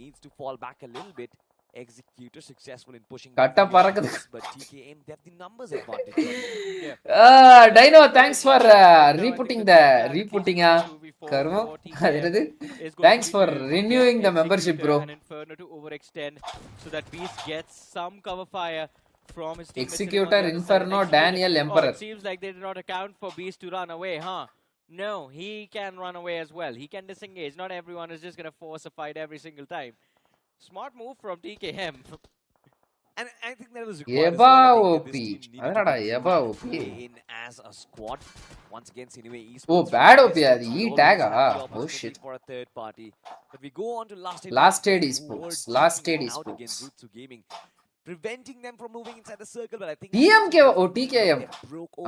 Speaker 3: Needs to fall back a little bit. Executor successful in pushing
Speaker 1: கட்ட பறக்குது.
Speaker 3: but TKM they have the numbers advantage.
Speaker 1: Dino thanks for rebooting கர்மம். அதுது thanks for renewing the membership bro.
Speaker 4: So that Beast gets some cover fire from his team.
Speaker 1: Executor, Inferno, Daniel, Emperor.
Speaker 4: It seems like they did not account for Beast to run away, huh? No, he can run away as well. He can disengage. Not everyone is just going to force a fight every single time. Smart move from TKM.
Speaker 3: And I think that was required as well. I think this team needed to be pushed to play in as a squad. Once again, Sinue Esports.
Speaker 1: Oh, bad OP அது E tag oh shit.
Speaker 3: For a third party. But we go on to last
Speaker 1: stage esports. Last stage esports.
Speaker 3: Gaming, preventing them from moving inside the circle, but I think
Speaker 1: TMK O TKM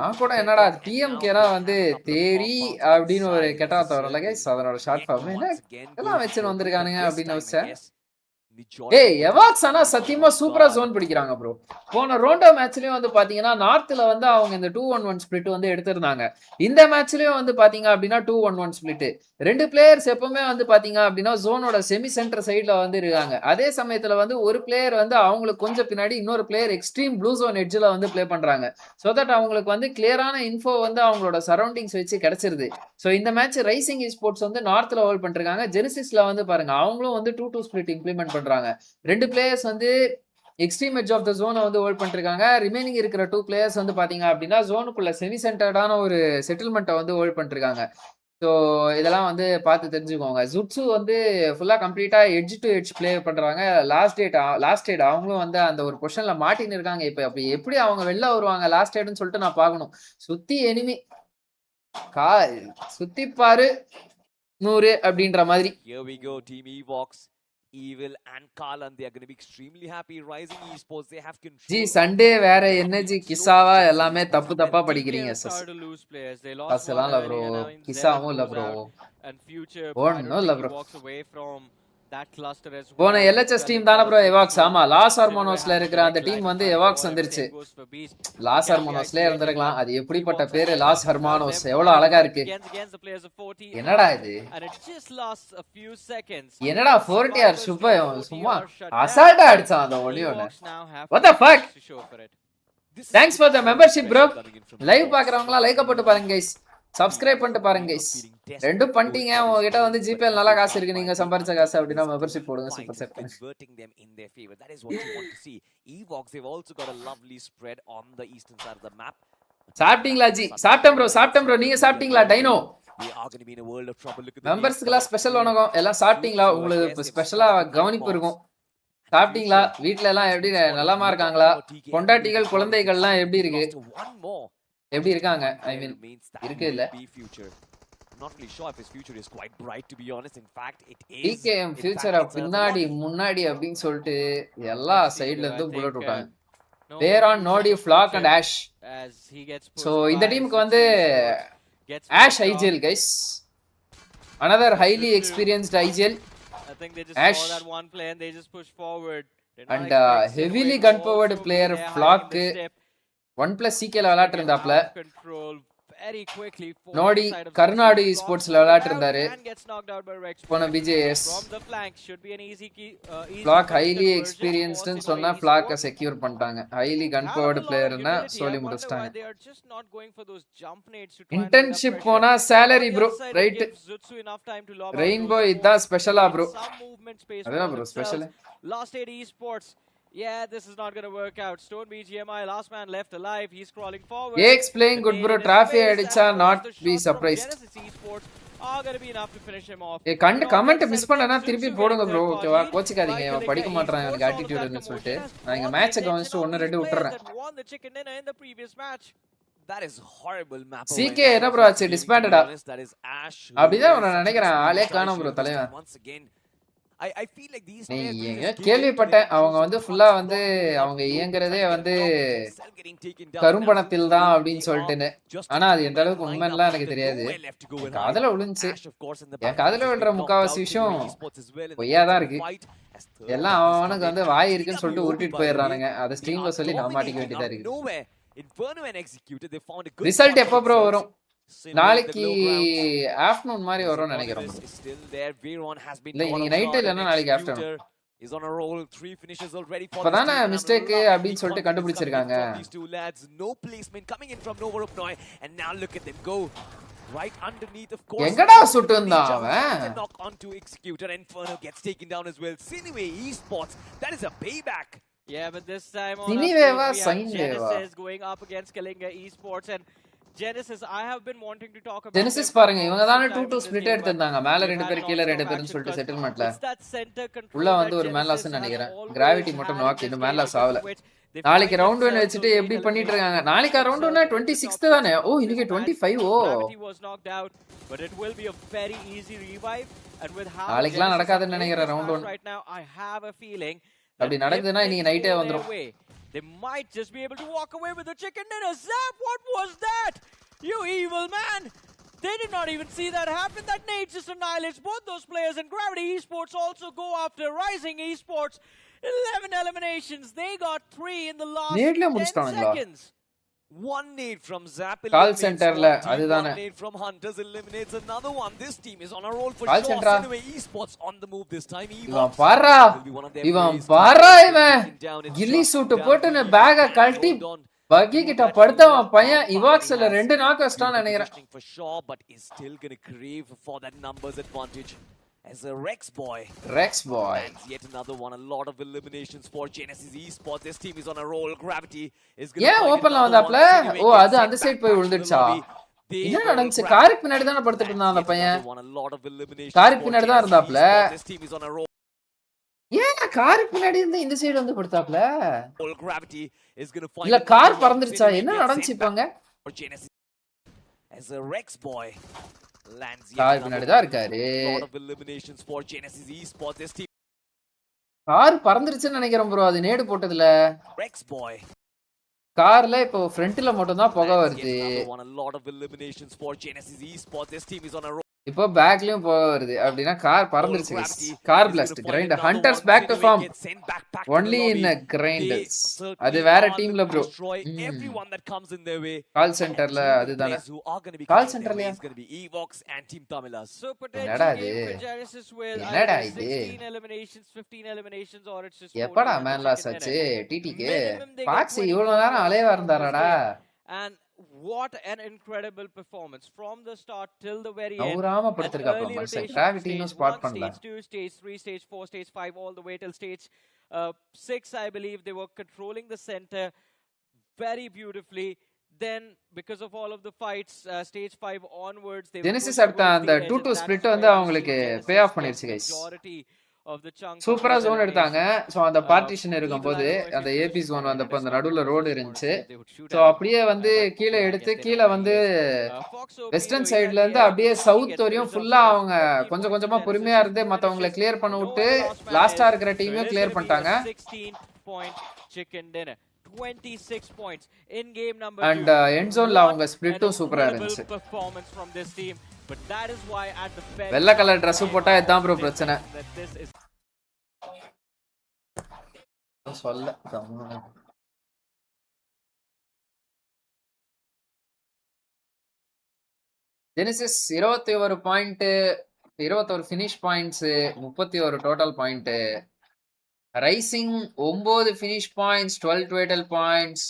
Speaker 1: நான் கூட என்னடா TMK தான் வந்து தேரி அப்படினு ஒரு கெட்டவார்த்தை வரல guys அதனோட short form என்ன எல்லாம் வெச்சு வந்திருக்கானுங்க அப்படினு யோசிச்சேன். ஏய் எவாக்ஸ் ஆனா சத்தியமா சூப்பரா ஜோன் பிடிக்கிறாங்க ப்ரோ. போன ரோண்டோ மேட்ச்லயும் வந்து பாத்தீங்கன்னா நார்த்ல வந்து அவங்க இந்த 2-1-1 ஸ்பிளிட் வந்து எடுத்திருந்தாங்க. இந்த மேட்ச்லயும் வந்து பாத்தீங்க அப்படின்னா 2-1-1 ஸ்பிளிட். ரெண்டு பிளேயர்ஸ் எப்பவுமே வந்து பாத்தீங்க அப்படின்னா ஜோனோட செமி சென்டர் சைட்ல வந்து இருக்காங்க. அதே சமயத்துல வந்து ஒரு பிளேயர் வந்து அவங்களுக்கு கொஞ்சம் பின்னாடி இன்னொரு பிளேயர் எக்ஸ்ட்ரீம் ப்ளூ ஜோன் எட்ஜ்ல வந்து ப்ளே பண்றாங்க. சோ தட் அவங்களுக்கு வந்து கிளியரான இன்ஃபோ வந்து அவங்களோட சரௌண்டிங்ஸ் வச்சு கிடைச்சிருது. சோ இந்த மேட்ச் ரைசிங் esports வந்து நார்த்ல ஹோல்ட் பண்ணிருக்காங்க. ஜெனிசிஸ்ல வந்து பாருங்க அவங்களும் வந்து 2-2 ஸ்பிளிட் இம்ப்ளிமெண்ட் பண்றாங்க. ரெண்டு பிளேயர்ஸ் வந்து எக்ஸ்ட்ரீம் எட்ஜ் ஆஃப் த ஜோனை வந்து ஹோல்ட் பண்ணிருக்காங்க. ரிமைனிங் இருக்கிற 2 பிளேயர்ஸ் வந்து பாத்தீங்க அப்படின்னா ஜோனுக்குள்ள செமி சென்டர்டான ஒரு செட்டில்மெண்ட்டை வந்து ஹோல்ட் பண்ணிருக்காங்க. ஸோ இதெல்லாம் வந்து பார்த்து தெரிஞ்சுக்கோங்க. ஜுட்ஸு வந்து ஃபுல்லாக கம்ப்ளீட்டாக எட்ஜ் டு எட்ஜ் ப்ளே பண்ணுறாங்க. லாஸ்ட் டேட் அவங்களும் வந்து அந்த ஒரு பொசிஷனில் மாட்டின்னு இருக்காங்க. இப்போ அப்படி எப்படி அவங்க வெளில வருவாங்க லாஸ்ட் டேட்னு சொல்லிட்டு நான் பார்க்கணும். சுற்றி எனிமி சுற்றி பாரு 100 அப்படின்ற மாதிரி.
Speaker 3: Here we go, Team Evox. Evil and Kalan, they are going to be extremely happy. Rising Esports, they have control.
Speaker 1: G Sunday வேற என்ன ஜி கிசாவா எல்லாமே தப்பா படிக்கிறீங்க அசலாம் இல்ல ப்ரோ கிசாவும் இல்ல ப்ரோ ஒன்னும் இல்ல ப்ரோ போன LHS டீம் தானே ப்ரோ எவாக்ஸ். ஆமா லாஸ் ஹார்மோனோஸ்ல இருக்கிற அந்த டீம் வந்து எவாக்ஸ் வந்துருச்சு. லாஸ் ஹார்மோனோஸ்ல இருந்திருக்கலாம். அது எப்படிப்பட்ட பேரு லாஸ் ஹார்மோனோஸ் எவ்வளவு அழகா இருக்கு. என்னடா இது என்னடா 40 சும்மா அசால்ட்டா அடிச்சான் அந்த ஒளியோட. What the fuck? Thanks for the membership bro. Live பாக்குறவங்களா லைக் போட்டு பாருங்க guys. சப்ஸ்கிரைப் பண்ணிட்டு பாருங்க guys. ரெண்டும் பண்ணிட்டீங்க. உங்ககிட்ட வந்து ஜிபே நல்லா காசு இருக்கு நீங்க சம்பாரிச்ச காசு அப்படினா மெம்பர்ஷிப் போடுங்க. Super sir.
Speaker 3: Converting them in their favor. That is what you want to see. Evox, they've also got a lovely spread on the eastern side of the map.
Speaker 1: சாப்பிட்டீங்களா ஜி? சாப்பிட்டேன் ப்ரோ. நீங்க சாப்பிட்டீங்களா dino?
Speaker 3: We are going to be in a world of trouble. Look at
Speaker 1: மெம்பர்ஸ்க்குலாம் special வணக்கம். எல்லாம் சாப்பிட்டீங்களா? உங்களுக்கு ஸ்பெஷலா கவனிப்பு இருக்கும். சாப்பிட்டீங்களா? வீட்ல எல்லாம் எப்படி நலமா இருக்காங்களா? பொண்டாட்டிகள் குழந்தைகள்லாம் எப்படி இருக்கு? எப்படி இருக்காங்க? ஐ மீன் இருக்கு இல்ல?
Speaker 3: Not really sure if his future is quite bright, to be honest. In fact, it is.
Speaker 1: TKM future பின்னாடி முன்னாடி அப்படினு சொல்லிட்டு எல்லா சைடுல இருந்து புல்லட் விட்டாங்க. There on NADU, Flock and Ash. So இந்த டீமுக்கு வந்து Ash IGL guys. Another highly experienced IGL.
Speaker 4: I think they just
Speaker 1: Ash.
Speaker 4: saw that one play and they just pushed forward.
Speaker 1: And heavily gun powered player Flock 1+ CK ல விளையாட்டு இருந்தாப்ல. நோடி கர்நாடு esports ல விளையாட்டு இருந்தாரு. போன BGIS. Flock highly experienced ன்னு சொன்னா Flock secure பண்ணிட்டாங்க. highly gun powered playerனா சொல்லி முடிச்சிட்டாங்க. இன்டர்ன்ஷிப் போனா salary bro. ரைட். ரெயின்போ இதான் ஸ்பெஷலா bro. அதான் bro special.
Speaker 4: Last 8 esports. Yeah, this is not going to work out. Stone BGMI, last man left alive. He's crawling forward.
Speaker 1: Axe playing good bro. Traffic adicha not be surprised.
Speaker 4: Are going to be enough to finish him off.
Speaker 1: A comment miss பண்ணனா திருப்பி போடுங்க bro. ஓகேவா? கோச்சிக்காதீங்க. இவன் படிக்க மாட்டறான் எனக்கு ஆட்டிட்யூட்னு சொல்லிட்டு. நான் இங்க மேட்சை கவனிச்சிட்டு 1-2 விட்டுறேன்.
Speaker 3: That is horrible map.
Speaker 1: CK என்ன bro ஆச்சு? டிஸ்பேண்டடா. அப்படிதான் நான் நினைக்கிறேன். ஆளே காணோம் bro தலைவன்.
Speaker 3: Once again, I feel like these players
Speaker 1: கேள்விப்பட்டேன் அவங்க வந்து ஃபுல்லா வந்து அவங்க இயங்குறதே வந்து கரும்பணத்தில் தான் அப்படின்னு சொல்லிட்டுன்னு. ஆனா அது எந்த அளவுக்கு உண்மைன்னுலாம் எனக்கு தெரியாது. காதுல விழுந்துச்சு. என் காதுல விழுற முக்காவாசி விஷயம் பொய்யாதான் இருக்கு. எல்லாம் அவனுக்கு வந்து வாய் இருக்குன்னு சொல்லிட்டு உருட்டிட்டு போயிடுறானுங்க. அதை ஸ்ட்ரீம்ல சொல்லி நான் மாட்டிக்க வேண்டியதா இருக்கு. ரிசல்ட் எப்போ ப்ரோ வரும்? நாளைக்கு ஆஃப்டர்நூன் மாதிரி வரும்னு நினைக்கிறேன். இல்ல இன்னைக்கு நைட் இல்லன்னா நாளைக்கு afternoon.
Speaker 3: is on a roll. 3 finishes already for
Speaker 1: இப்பதானே மிஸ்டேக் அப்படினு சொல்லிட்டு கண்டுபிடிச்சிருக்காங்க.
Speaker 3: No placement coming in from Novorupnoy and now look at them go right underneath of course.
Speaker 1: எங்கடா சுட்டு வந்தான் அவன்?
Speaker 3: Knock onto Executor and Inferno gets taken down as well. Sinue Esports, that is a payback.
Speaker 4: Yeah, but this time on
Speaker 1: Sinue was
Speaker 4: Genesis going up against Kalinga Esports and Genesis, I have been wanting to talk about
Speaker 1: Genesis
Speaker 4: them
Speaker 1: பாருங்க
Speaker 4: for
Speaker 1: இவங்க
Speaker 4: some
Speaker 1: தானே
Speaker 4: time
Speaker 1: 2-2
Speaker 4: in this
Speaker 1: split
Speaker 4: game, but
Speaker 1: எடுத்திருந்தாங்க மேல
Speaker 4: they've
Speaker 1: ரெண்டு
Speaker 4: had
Speaker 1: பேர் கீழ ரெண்டு
Speaker 4: non-stop
Speaker 1: பேர்னு
Speaker 4: action
Speaker 1: சொல்லிட்டு
Speaker 4: 'cause
Speaker 1: செட்டில்மென்ட்ல
Speaker 4: it's that center
Speaker 1: உள்ள
Speaker 4: control
Speaker 1: வந்து
Speaker 4: that
Speaker 1: ஒரு மேலாஸ்
Speaker 4: Genesis has
Speaker 1: நினைக்கிறேன்
Speaker 4: always
Speaker 1: கிராவிட்டி
Speaker 4: had
Speaker 1: மட்டும்
Speaker 4: in
Speaker 1: நாக்
Speaker 4: this
Speaker 1: இன்னும்
Speaker 4: game,
Speaker 1: மேலாஸ்
Speaker 4: because
Speaker 1: ஆகல
Speaker 4: of which they
Speaker 1: நாளைக்கு
Speaker 4: find
Speaker 1: ரவுண்ட் 1
Speaker 4: themselves
Speaker 1: வச்சுட்டு
Speaker 4: those
Speaker 1: எப்படி
Speaker 4: late
Speaker 1: பண்ணிட்டு
Speaker 4: eliminations.
Speaker 1: இருக்காங்க
Speaker 4: They
Speaker 1: நாளைக்கு
Speaker 4: find
Speaker 1: round 1
Speaker 4: themselves in the
Speaker 1: 26th
Speaker 4: top
Speaker 1: தானே
Speaker 4: six
Speaker 1: ஓ
Speaker 4: of
Speaker 1: இன்னைக்கு
Speaker 4: this match.
Speaker 1: 25 oh
Speaker 4: Gravity was knocked out, but it will be a very easy revive. And with how
Speaker 1: நாளைக்குலாம்
Speaker 4: Genesis are
Speaker 1: நடக்காதுன்னு
Speaker 4: playing
Speaker 1: நினைக்கிறேன்
Speaker 4: this
Speaker 1: round
Speaker 4: match
Speaker 1: 1
Speaker 4: right now, I have a feeling that
Speaker 1: அப்படி
Speaker 4: if
Speaker 1: நடக்குதுன்னா
Speaker 4: things
Speaker 1: இன்னைக்கு நைட்டே
Speaker 4: go their
Speaker 1: வந்துரும்
Speaker 4: way, they might just be able to walk away with the chicken dinner. Zap, what was that? You evil man! They did not even see that happen. That nade just annihilates both those players. And Gravity Esports also go after Rising Esports. 11 eliminations. They got 3 in the last
Speaker 1: நேட்ல
Speaker 4: 10
Speaker 1: முடிச்சிட்டானுங்களா
Speaker 4: seconds.
Speaker 3: One nade from Zap
Speaker 1: Call
Speaker 3: eliminates
Speaker 1: centerல
Speaker 3: one team,
Speaker 1: அதுதானே
Speaker 3: one nade from Hunters eliminates another one. This team is on a roll for
Speaker 1: Call
Speaker 3: sure.
Speaker 1: center.
Speaker 3: Anyway, Esports on the move this time.
Speaker 1: இவன்
Speaker 3: Evox
Speaker 1: பாரா
Speaker 3: will be one of their
Speaker 1: இவன்
Speaker 3: ways to
Speaker 1: பாரா
Speaker 3: get
Speaker 1: இவன்
Speaker 3: taken down. It's
Speaker 1: கில்லி
Speaker 3: just
Speaker 1: shoot
Speaker 3: down
Speaker 1: போட்டு
Speaker 3: to
Speaker 1: பேக
Speaker 3: and
Speaker 1: கழட்டி
Speaker 3: hold on
Speaker 1: பக்கி
Speaker 3: to
Speaker 1: கிட்ட
Speaker 3: that
Speaker 1: படுத்தவன்
Speaker 3: lead.
Speaker 1: பையன்
Speaker 3: Alpha
Speaker 1: இவாக்ஸ்ல
Speaker 3: has
Speaker 1: 2 நாக் வச்சிட்டான்னு
Speaker 3: beautiful
Speaker 1: நினைக்கிறேன்
Speaker 3: positioning for sure, but is still gonna crave for that numbers advantage. As a Rex boy
Speaker 1: Rex bye
Speaker 3: lands yet another one. A lot of eliminations for Genesis Esports. This team is on a roll. Gravity is going to
Speaker 1: ஏன்
Speaker 3: find
Speaker 1: ஓபன்ல
Speaker 3: another
Speaker 1: வந்தாப்ல
Speaker 3: one. Anyway,
Speaker 1: ஓ
Speaker 3: gets
Speaker 1: அது
Speaker 3: sent
Speaker 1: அந்த
Speaker 3: back
Speaker 1: side போய்
Speaker 3: to the
Speaker 1: விழுந்துச்சா
Speaker 3: lobby. They
Speaker 1: என்ன
Speaker 3: will
Speaker 1: நடந்துச்சு
Speaker 3: grab
Speaker 1: காருக்கு பின்னாடி தானே படுத்துட்டு இருந்தான் அந்த
Speaker 3: yet
Speaker 1: பையன்
Speaker 3: another one. A lot of eliminations
Speaker 1: காருக்கு
Speaker 3: for
Speaker 1: பின்னாடி தான்
Speaker 3: Genesis
Speaker 1: இருந்தாப்ல
Speaker 3: Esports. This team is on a roll.
Speaker 1: ஏன் காருக்கு பின்னாடி இருந்து இந்த சைடு வந்து படுத்தாப்ல
Speaker 3: Gravity is going to find
Speaker 1: இல்ல
Speaker 3: another
Speaker 1: கார்
Speaker 3: one.
Speaker 1: பறந்துருச்சா
Speaker 3: Anyway,
Speaker 1: என்ன
Speaker 3: gets
Speaker 1: நடந்துச்சு
Speaker 3: sent back
Speaker 1: இப்பாங்க
Speaker 3: for Genesis. As a Rex boy lands yet
Speaker 1: car
Speaker 3: another
Speaker 1: பின்னாடி தான்
Speaker 3: one.
Speaker 1: இருக்காரு
Speaker 3: A lot of eliminations for Genesis Esports. This team
Speaker 1: car பறந்துருச்சுன்னு நினைக்கிறேன் bro அது நேடு போட்டதுல
Speaker 3: Rex boy
Speaker 1: கார்ல இப்போ ஃப்ரண்ட்ல மட்டும் தான் புகை
Speaker 3: lands yet
Speaker 1: வருது
Speaker 3: another one. A lot of eliminations for Genesis Esports. This team is on a roll.
Speaker 1: இப்போ பேக்லயும் புகை வருது அப்படின்னா கார் பறந்துருச்சு guys.
Speaker 3: Gravity
Speaker 1: car
Speaker 3: is
Speaker 1: blast
Speaker 3: gonna find
Speaker 1: grind
Speaker 3: another
Speaker 1: hunters
Speaker 3: one.
Speaker 1: Back to
Speaker 3: Anyway,
Speaker 1: form
Speaker 3: gets sent back to the
Speaker 1: only in
Speaker 3: lobby. They
Speaker 1: grinders
Speaker 3: certainly
Speaker 1: அது வேற
Speaker 3: are
Speaker 1: டீம்ல
Speaker 3: looking to
Speaker 1: bro
Speaker 3: destroy everyone that comes in their way.
Speaker 1: Call சென்டர்ல
Speaker 3: Two
Speaker 1: அதுதானே
Speaker 3: players who are going to be
Speaker 1: Call
Speaker 3: coming
Speaker 1: center
Speaker 3: their way
Speaker 1: லயா?
Speaker 3: is going to be Evox and Team Tamilas.
Speaker 4: So
Speaker 1: என்னடா
Speaker 4: potential
Speaker 1: இது?
Speaker 4: game for Genesis with
Speaker 1: என்னடா
Speaker 4: either
Speaker 1: இது?
Speaker 4: 16 eliminations, 15 eliminations, or it's just
Speaker 1: எப்படா
Speaker 4: 14
Speaker 1: man
Speaker 4: with the
Speaker 1: லாஸ்
Speaker 4: chicken
Speaker 1: ஆச்சு
Speaker 4: dinner.
Speaker 1: டிடிக்கு
Speaker 4: Minimum they get
Speaker 1: பாக்ஸ்
Speaker 4: 24
Speaker 1: இவ்வளவு நேரம்
Speaker 4: points
Speaker 1: அலைவா
Speaker 4: from this
Speaker 1: இருந்தாராடா
Speaker 4: game. And what an incredible performance from the start till the very end.
Speaker 1: நவுராம
Speaker 4: An
Speaker 1: படுத்திருக்காப்ல
Speaker 4: early
Speaker 1: மனுஷன்
Speaker 4: rotation from
Speaker 1: கிராவிட்டி இன்னும்
Speaker 4: stage
Speaker 1: ஸ்பாட்
Speaker 4: 1,
Speaker 1: பண்ணல
Speaker 4: stage 2, stage 3, stage 4, stage 5, all the way till stage 6, I believe. They were controlling the center very beautifully. Then, because of all of the fights, stage 5 onwards, they were
Speaker 1: Genesis
Speaker 4: pushed
Speaker 1: அடுத்த
Speaker 4: towards
Speaker 1: அந்த
Speaker 4: the edge,
Speaker 1: 2-2
Speaker 4: and that
Speaker 1: split
Speaker 4: is
Speaker 1: வந்து
Speaker 4: where we
Speaker 1: அவங்களுக்கு
Speaker 4: see
Speaker 1: pay
Speaker 4: Genesis
Speaker 1: off பண்ணிருச்சு
Speaker 4: get
Speaker 1: guys
Speaker 4: majority of the chunk of
Speaker 1: சூப்பரா
Speaker 4: those
Speaker 1: zone எடுத்தாங்க
Speaker 4: eliminations.
Speaker 1: So அந்த பார்ட்டிஷன் இருக்கும்
Speaker 4: Evil, I
Speaker 1: போது
Speaker 4: don't know if
Speaker 1: அந்த
Speaker 4: you
Speaker 1: ஏபி
Speaker 4: just
Speaker 1: ஜோன்
Speaker 4: wanted
Speaker 1: வந்தப்போ
Speaker 4: to
Speaker 1: அந்த
Speaker 4: stop
Speaker 1: நடுவுல
Speaker 4: because
Speaker 1: road
Speaker 4: they wanted to
Speaker 1: இருந்துச்சு
Speaker 4: see if they would shoot
Speaker 1: so
Speaker 4: at him.
Speaker 1: அப்படியே வந்து
Speaker 4: But
Speaker 1: கீழே
Speaker 4: yeah, I
Speaker 1: எடுத்து
Speaker 4: guess they
Speaker 1: கீழே
Speaker 4: know where
Speaker 1: வந்து
Speaker 4: he is. Fox OP
Speaker 1: western
Speaker 4: right
Speaker 1: சைடுல
Speaker 4: at
Speaker 1: இருந்து
Speaker 4: the end.
Speaker 1: அப்படியே
Speaker 4: He
Speaker 1: சவுத்
Speaker 4: gets the
Speaker 1: வரையும்
Speaker 4: result.
Speaker 1: ஃபுல்லா
Speaker 4: So
Speaker 1: அவங்க
Speaker 4: 50
Speaker 1: கொஞ்சம்
Speaker 4: points
Speaker 1: கொஞ்சமா
Speaker 4: for
Speaker 1: பொறுமையா
Speaker 4: Genesis,
Speaker 1: இருந்து
Speaker 4: 2
Speaker 1: மத்தவங்களை
Speaker 4: finishes.
Speaker 1: கிளியர் பண்ண
Speaker 4: We know
Speaker 1: விட்டு
Speaker 4: where the last man
Speaker 1: லாஸ்டா
Speaker 4: is.
Speaker 1: இருக்கிற
Speaker 4: So it
Speaker 1: டீமையும்
Speaker 4: is
Speaker 1: clear
Speaker 4: gonna be
Speaker 1: பண்ணிட்டாங்க
Speaker 4: a 16-point chicken dinner. 26 points in game number
Speaker 1: and
Speaker 4: 2.
Speaker 1: End ஜோன்ல
Speaker 4: What
Speaker 1: அவங்க
Speaker 4: an
Speaker 1: ஸ்பிளிட்டும் சூப்பரா
Speaker 4: incredible
Speaker 1: இருந்துச்சு
Speaker 4: performance from this team. But that is why at the very
Speaker 1: வெள்ளை
Speaker 4: top
Speaker 1: colour
Speaker 4: of
Speaker 1: dress
Speaker 4: the
Speaker 1: போட்டா
Speaker 4: game,
Speaker 1: இதுதான் bro
Speaker 4: they
Speaker 1: பிரச்சனை
Speaker 4: think that this is
Speaker 1: சொல்ல Genesis 21 point 21 finish points 31 total point Rising 9 finish points 12 total points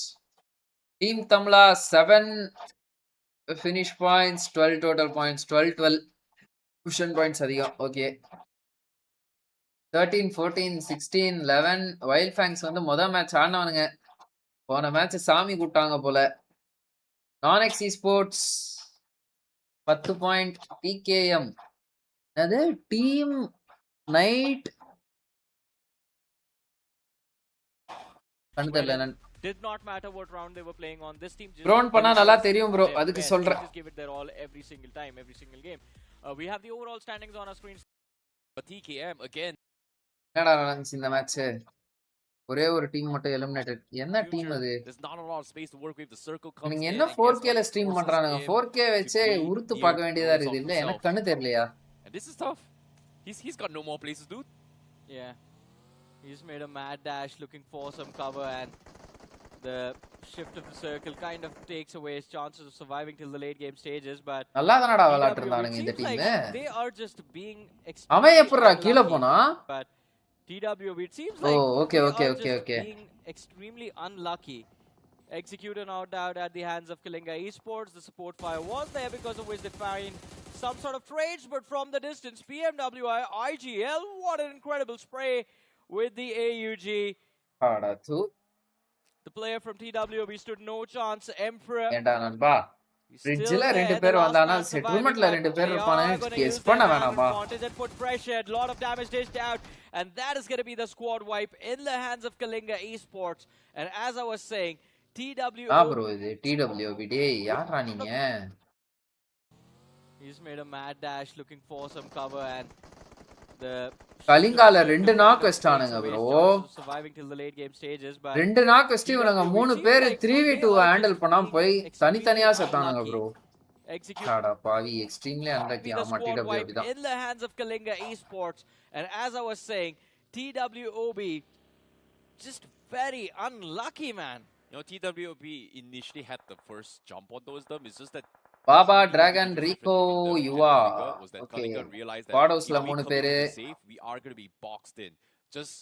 Speaker 1: team Tamilas 7 finish points 12 total points 12 குஷன் points அதிகம் okay 13 14 16 11 Wild Fangs வந்து முதல் match ஆடினவனுங்க போன match சாமி கூட்டாங்க போல நான் எக்ஸி ஸ்போர்ட்ஸ் 10 பாயிண்ட் டிகேஎம் அது டீம் நைட் கண்ணு தெரியல என்னன்னு
Speaker 4: did not matter what round they were playing on. This team just
Speaker 1: prone பண்ணா நல்லா தெரியும் ப்ரோ
Speaker 4: their
Speaker 1: அதுக்கு
Speaker 4: best.
Speaker 1: சொல்றேன்
Speaker 4: They just give it their all every single time, every single game. We have the overall standings on our screens.
Speaker 2: But TKM again.
Speaker 1: என்னடா நடந்துச்சு இந்த match ஒரே ஒரு டீம் மட்டும் எலிமினேட்டட் என்ன டீம் அது
Speaker 2: There's not a lot of space to work with. The circle comes
Speaker 1: நீங்க
Speaker 2: in.
Speaker 1: என்ன
Speaker 2: And guess
Speaker 1: 4K ல
Speaker 2: what?
Speaker 1: ஸ்ட்ரீம்
Speaker 2: Forces
Speaker 1: பண்றானுங்க
Speaker 2: him
Speaker 1: 4K வச்சே
Speaker 2: to be
Speaker 1: உருத்து
Speaker 2: near
Speaker 1: பார்க்க வேண்டியதா
Speaker 2: goals
Speaker 1: இருக்குது
Speaker 2: of
Speaker 1: இல்ல எனக்கு
Speaker 2: himself.
Speaker 1: கண்ணு தெரியலையா
Speaker 2: And this is tough. He's got no more places, dude.
Speaker 4: Yeah. He's made a mad dash looking for some cover, and the shift of the circle kind of takes away his chances of surviving till the late game stages. But
Speaker 1: நல்லா தானடா விளையாட்டு
Speaker 4: TW,
Speaker 1: இருந்தானுங்க
Speaker 4: it
Speaker 1: இந்த
Speaker 4: seems
Speaker 1: team
Speaker 4: like they are just being
Speaker 1: அவன்
Speaker 4: extremely
Speaker 1: எப்படிடா கீழ
Speaker 4: unlucky.
Speaker 1: போனா
Speaker 4: But TW, it seems
Speaker 1: Oh,
Speaker 4: like
Speaker 1: okay,
Speaker 4: they
Speaker 1: okay,
Speaker 4: are
Speaker 1: okay,
Speaker 4: just
Speaker 1: okay.
Speaker 4: being extremely unlucky. Executed knocked out at the hands of Kalinga Esports. The support fire was there because of which they find some sort of trades, but from the distance, PMWI IGL, what an incredible spray with the AUG.
Speaker 1: ஆடா தூ
Speaker 4: The player from TWB stood no chance. Emperor
Speaker 1: ஏண்டா நண்பா
Speaker 4: He's
Speaker 1: Bridge
Speaker 4: still
Speaker 1: la
Speaker 4: there,
Speaker 1: ரெண்டு
Speaker 4: the
Speaker 1: பேர்
Speaker 4: last
Speaker 1: வந்தானா
Speaker 4: man surviving,
Speaker 1: செட்டில்மென்ட்ல
Speaker 4: but
Speaker 1: ரெண்டு பேர்
Speaker 4: they
Speaker 1: இருப்பானே
Speaker 4: are going to
Speaker 1: guess
Speaker 4: use their
Speaker 1: பண்ண
Speaker 4: man
Speaker 1: வேணாமா
Speaker 4: advantage and put pressure. A lot of damage dished out, and that is going to be the squad wipe in the hands of Kalinga Esports. And as I was saying, TWO...
Speaker 1: bro இது TWB டேய் யாரா நீங்க
Speaker 4: He's made a mad dash looking for some cover, and the
Speaker 1: கலிங்கால ரெண்டு knock வெஸ்டானுங்க bro
Speaker 4: surviving till the late game stages, but
Speaker 1: ரெண்டு knock waste இவனுங்க மூணு பேர் 3v2 ஹேண்டில் பண்ணாம போய் தனித்தனியா செத்தானுங்க ப்ரோ
Speaker 4: execute
Speaker 1: ஆடா பாவி எக்ஸ்ட்ரீம்லி அன்லக்கி
Speaker 4: the
Speaker 1: ஆமா
Speaker 4: squad wipe
Speaker 1: TWB தான்
Speaker 4: in the hands of Kalinga Esports. And as I was saying, TWOB just very unlucky, man.
Speaker 5: You know, TWB initially had the first jump on those them. It's just that
Speaker 1: Baba dragon Rico Yuva
Speaker 5: was that
Speaker 1: okay
Speaker 5: Kalinga realized that
Speaker 1: பாடோஸ்ல
Speaker 5: if we
Speaker 1: மூணு
Speaker 5: come
Speaker 1: பேரு
Speaker 5: in safe, we are going to be boxed in. Just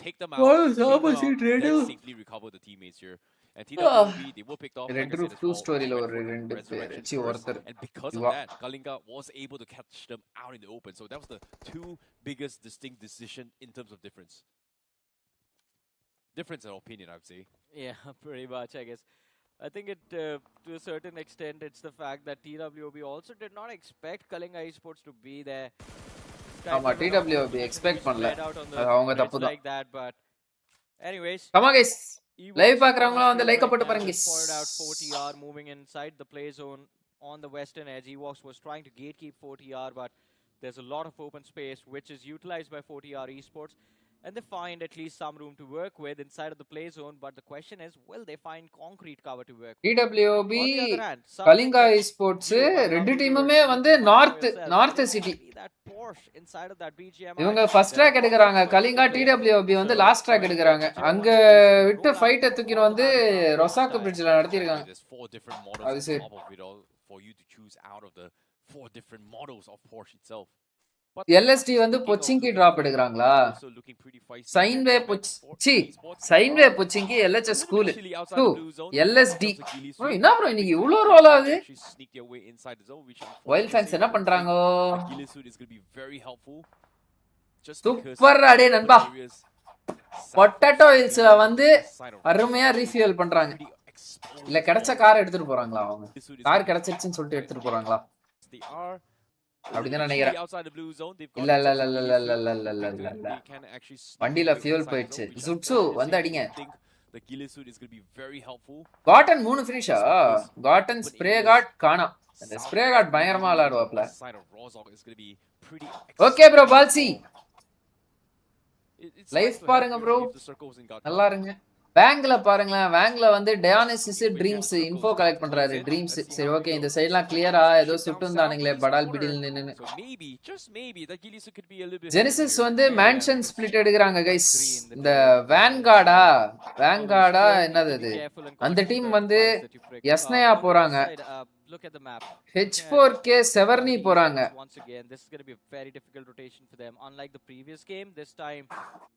Speaker 5: take them out,
Speaker 1: Pados
Speaker 5: clean them
Speaker 1: opposite
Speaker 5: up,
Speaker 1: Redu.
Speaker 5: then safely recover the teammates here. And TWB, they were picked off.
Speaker 1: Red roof 2 ஸ்டோரியில ஒரு ரெண்டு பேர் C ஒருத்தர்
Speaker 5: And because of
Speaker 1: Yuva
Speaker 5: that, Kalinga was able to catch them out in the open. So that was the two biggest distinct decision in terms of difference. Difference in opinion, I would say.
Speaker 4: Yeah, pretty much, I guess. I think it, to a certain extent, it's the fact that TWOB also did not expect Kalinga Esports to be there.
Speaker 1: ஆமா TWB expect பண்ணல அது அவங்க தப்பு தான்
Speaker 4: Like that, but anyways,
Speaker 1: கமா guys live பார்க்கறவங்க வந்து like போட்டு பாருங்க guys
Speaker 4: Poured out 40R moving inside the play zone on the western edge. Evox was trying to gatekeep 40R, but there's a lot of open space which is utilized by 40R Esports. And they find at least some room to work with inside of the play zone, but the question is, will they find concrete cover to work with?
Speaker 1: TWB
Speaker 4: On the other hand,
Speaker 1: Kalinga எஸ்போர்ட்ஸ் ரெண்டு டீமுமே வந்து north city
Speaker 4: that Porsche inside of that BGIS.
Speaker 1: இவங்க first track எடுக்கறாங்க Kalinga TWB வந்து last track எடுக்கறாங்க அங்க விட்டு ஃபைட்ட தூக்கிட்டு வந்து ரொசாக்கு பிரிட்ஜ்ல நடத்தி இருக்காங்க
Speaker 5: There's four different models
Speaker 1: அது
Speaker 5: on
Speaker 1: சரி
Speaker 5: top of it all for you to choose out of the four different models of Porsche itself.
Speaker 1: LSD வந்து பொச்சிங்கி டிராப் எடுக்கறாங்களா சைன்வே பொச்சி சைன்வே பொச்சிங்கி LHS ஸ்கூல் 2 LSD ப்ரோ என்ன ப்ரோ இன்னைக்கு இவ்ளோ ரோல் ஆகுது வைல்ட் ஃபேன்ஸ் என்ன பண்றாங்க சூப்பர் அடே நண்பா பொட்டேட்டோ ஹில்ஸ்ல வந்து அருமையா ரீஃபியூல் பண்றாங்க இல்ல கிடைச்ச கார் எடுத்துட்டு போறாங்களா அவங்க கார் கிடைச்சிருச்சுன்னு சொல்லிட்டு எடுத்துட்டு போறாங்களா அப்படிதான் நினைக்கிறேன் இல்ல இல்ல இல்ல இல்ல இல்ல இல்ல இல்ல இல்ல இல்ல இல்ல வண்டியில ஃபியூல் போயிடுச்சு ஜுட்சு வந்து அடிங்க காட்டன் 3 ஃபினிஷா காட்டன் ஸ்ப்ரே காட் காணா அந்த ஸ்ப்ரே காட் பயங்கரமா விளையாடுவாப்ல ஓகே ப்ரோ பால்சி லைஃப் பாருங்க ப்ரோ நல்லா இருங்க வேங்க்ல பாருங்களேன் வேங்க்ல வந்து டயானிசிஸ் ட்ரீம்ஸ் இன்ஃபோ கலெக்ட் பண்றாரு ட்ரீம்ஸ் சரி ஓகே இந்த சைடுலாம் கிளியரா ஏதோ சுட்டு இருந்தானுங்களே படால் பிடில் நின்னு ஜெனிசிஸ் வந்து மேன்ஷன் ஸ்பிளிட் எடுக்கறாங்க கைஸ் இந்த வேங்கார்டா என்னது அது அந்த டீம் வந்து எஸ்னயா போறாங்க H4K செவர்னி போறாங்க
Speaker 4: Once again, this is going to be a very difficult rotation for them. Unlike the previous game, this time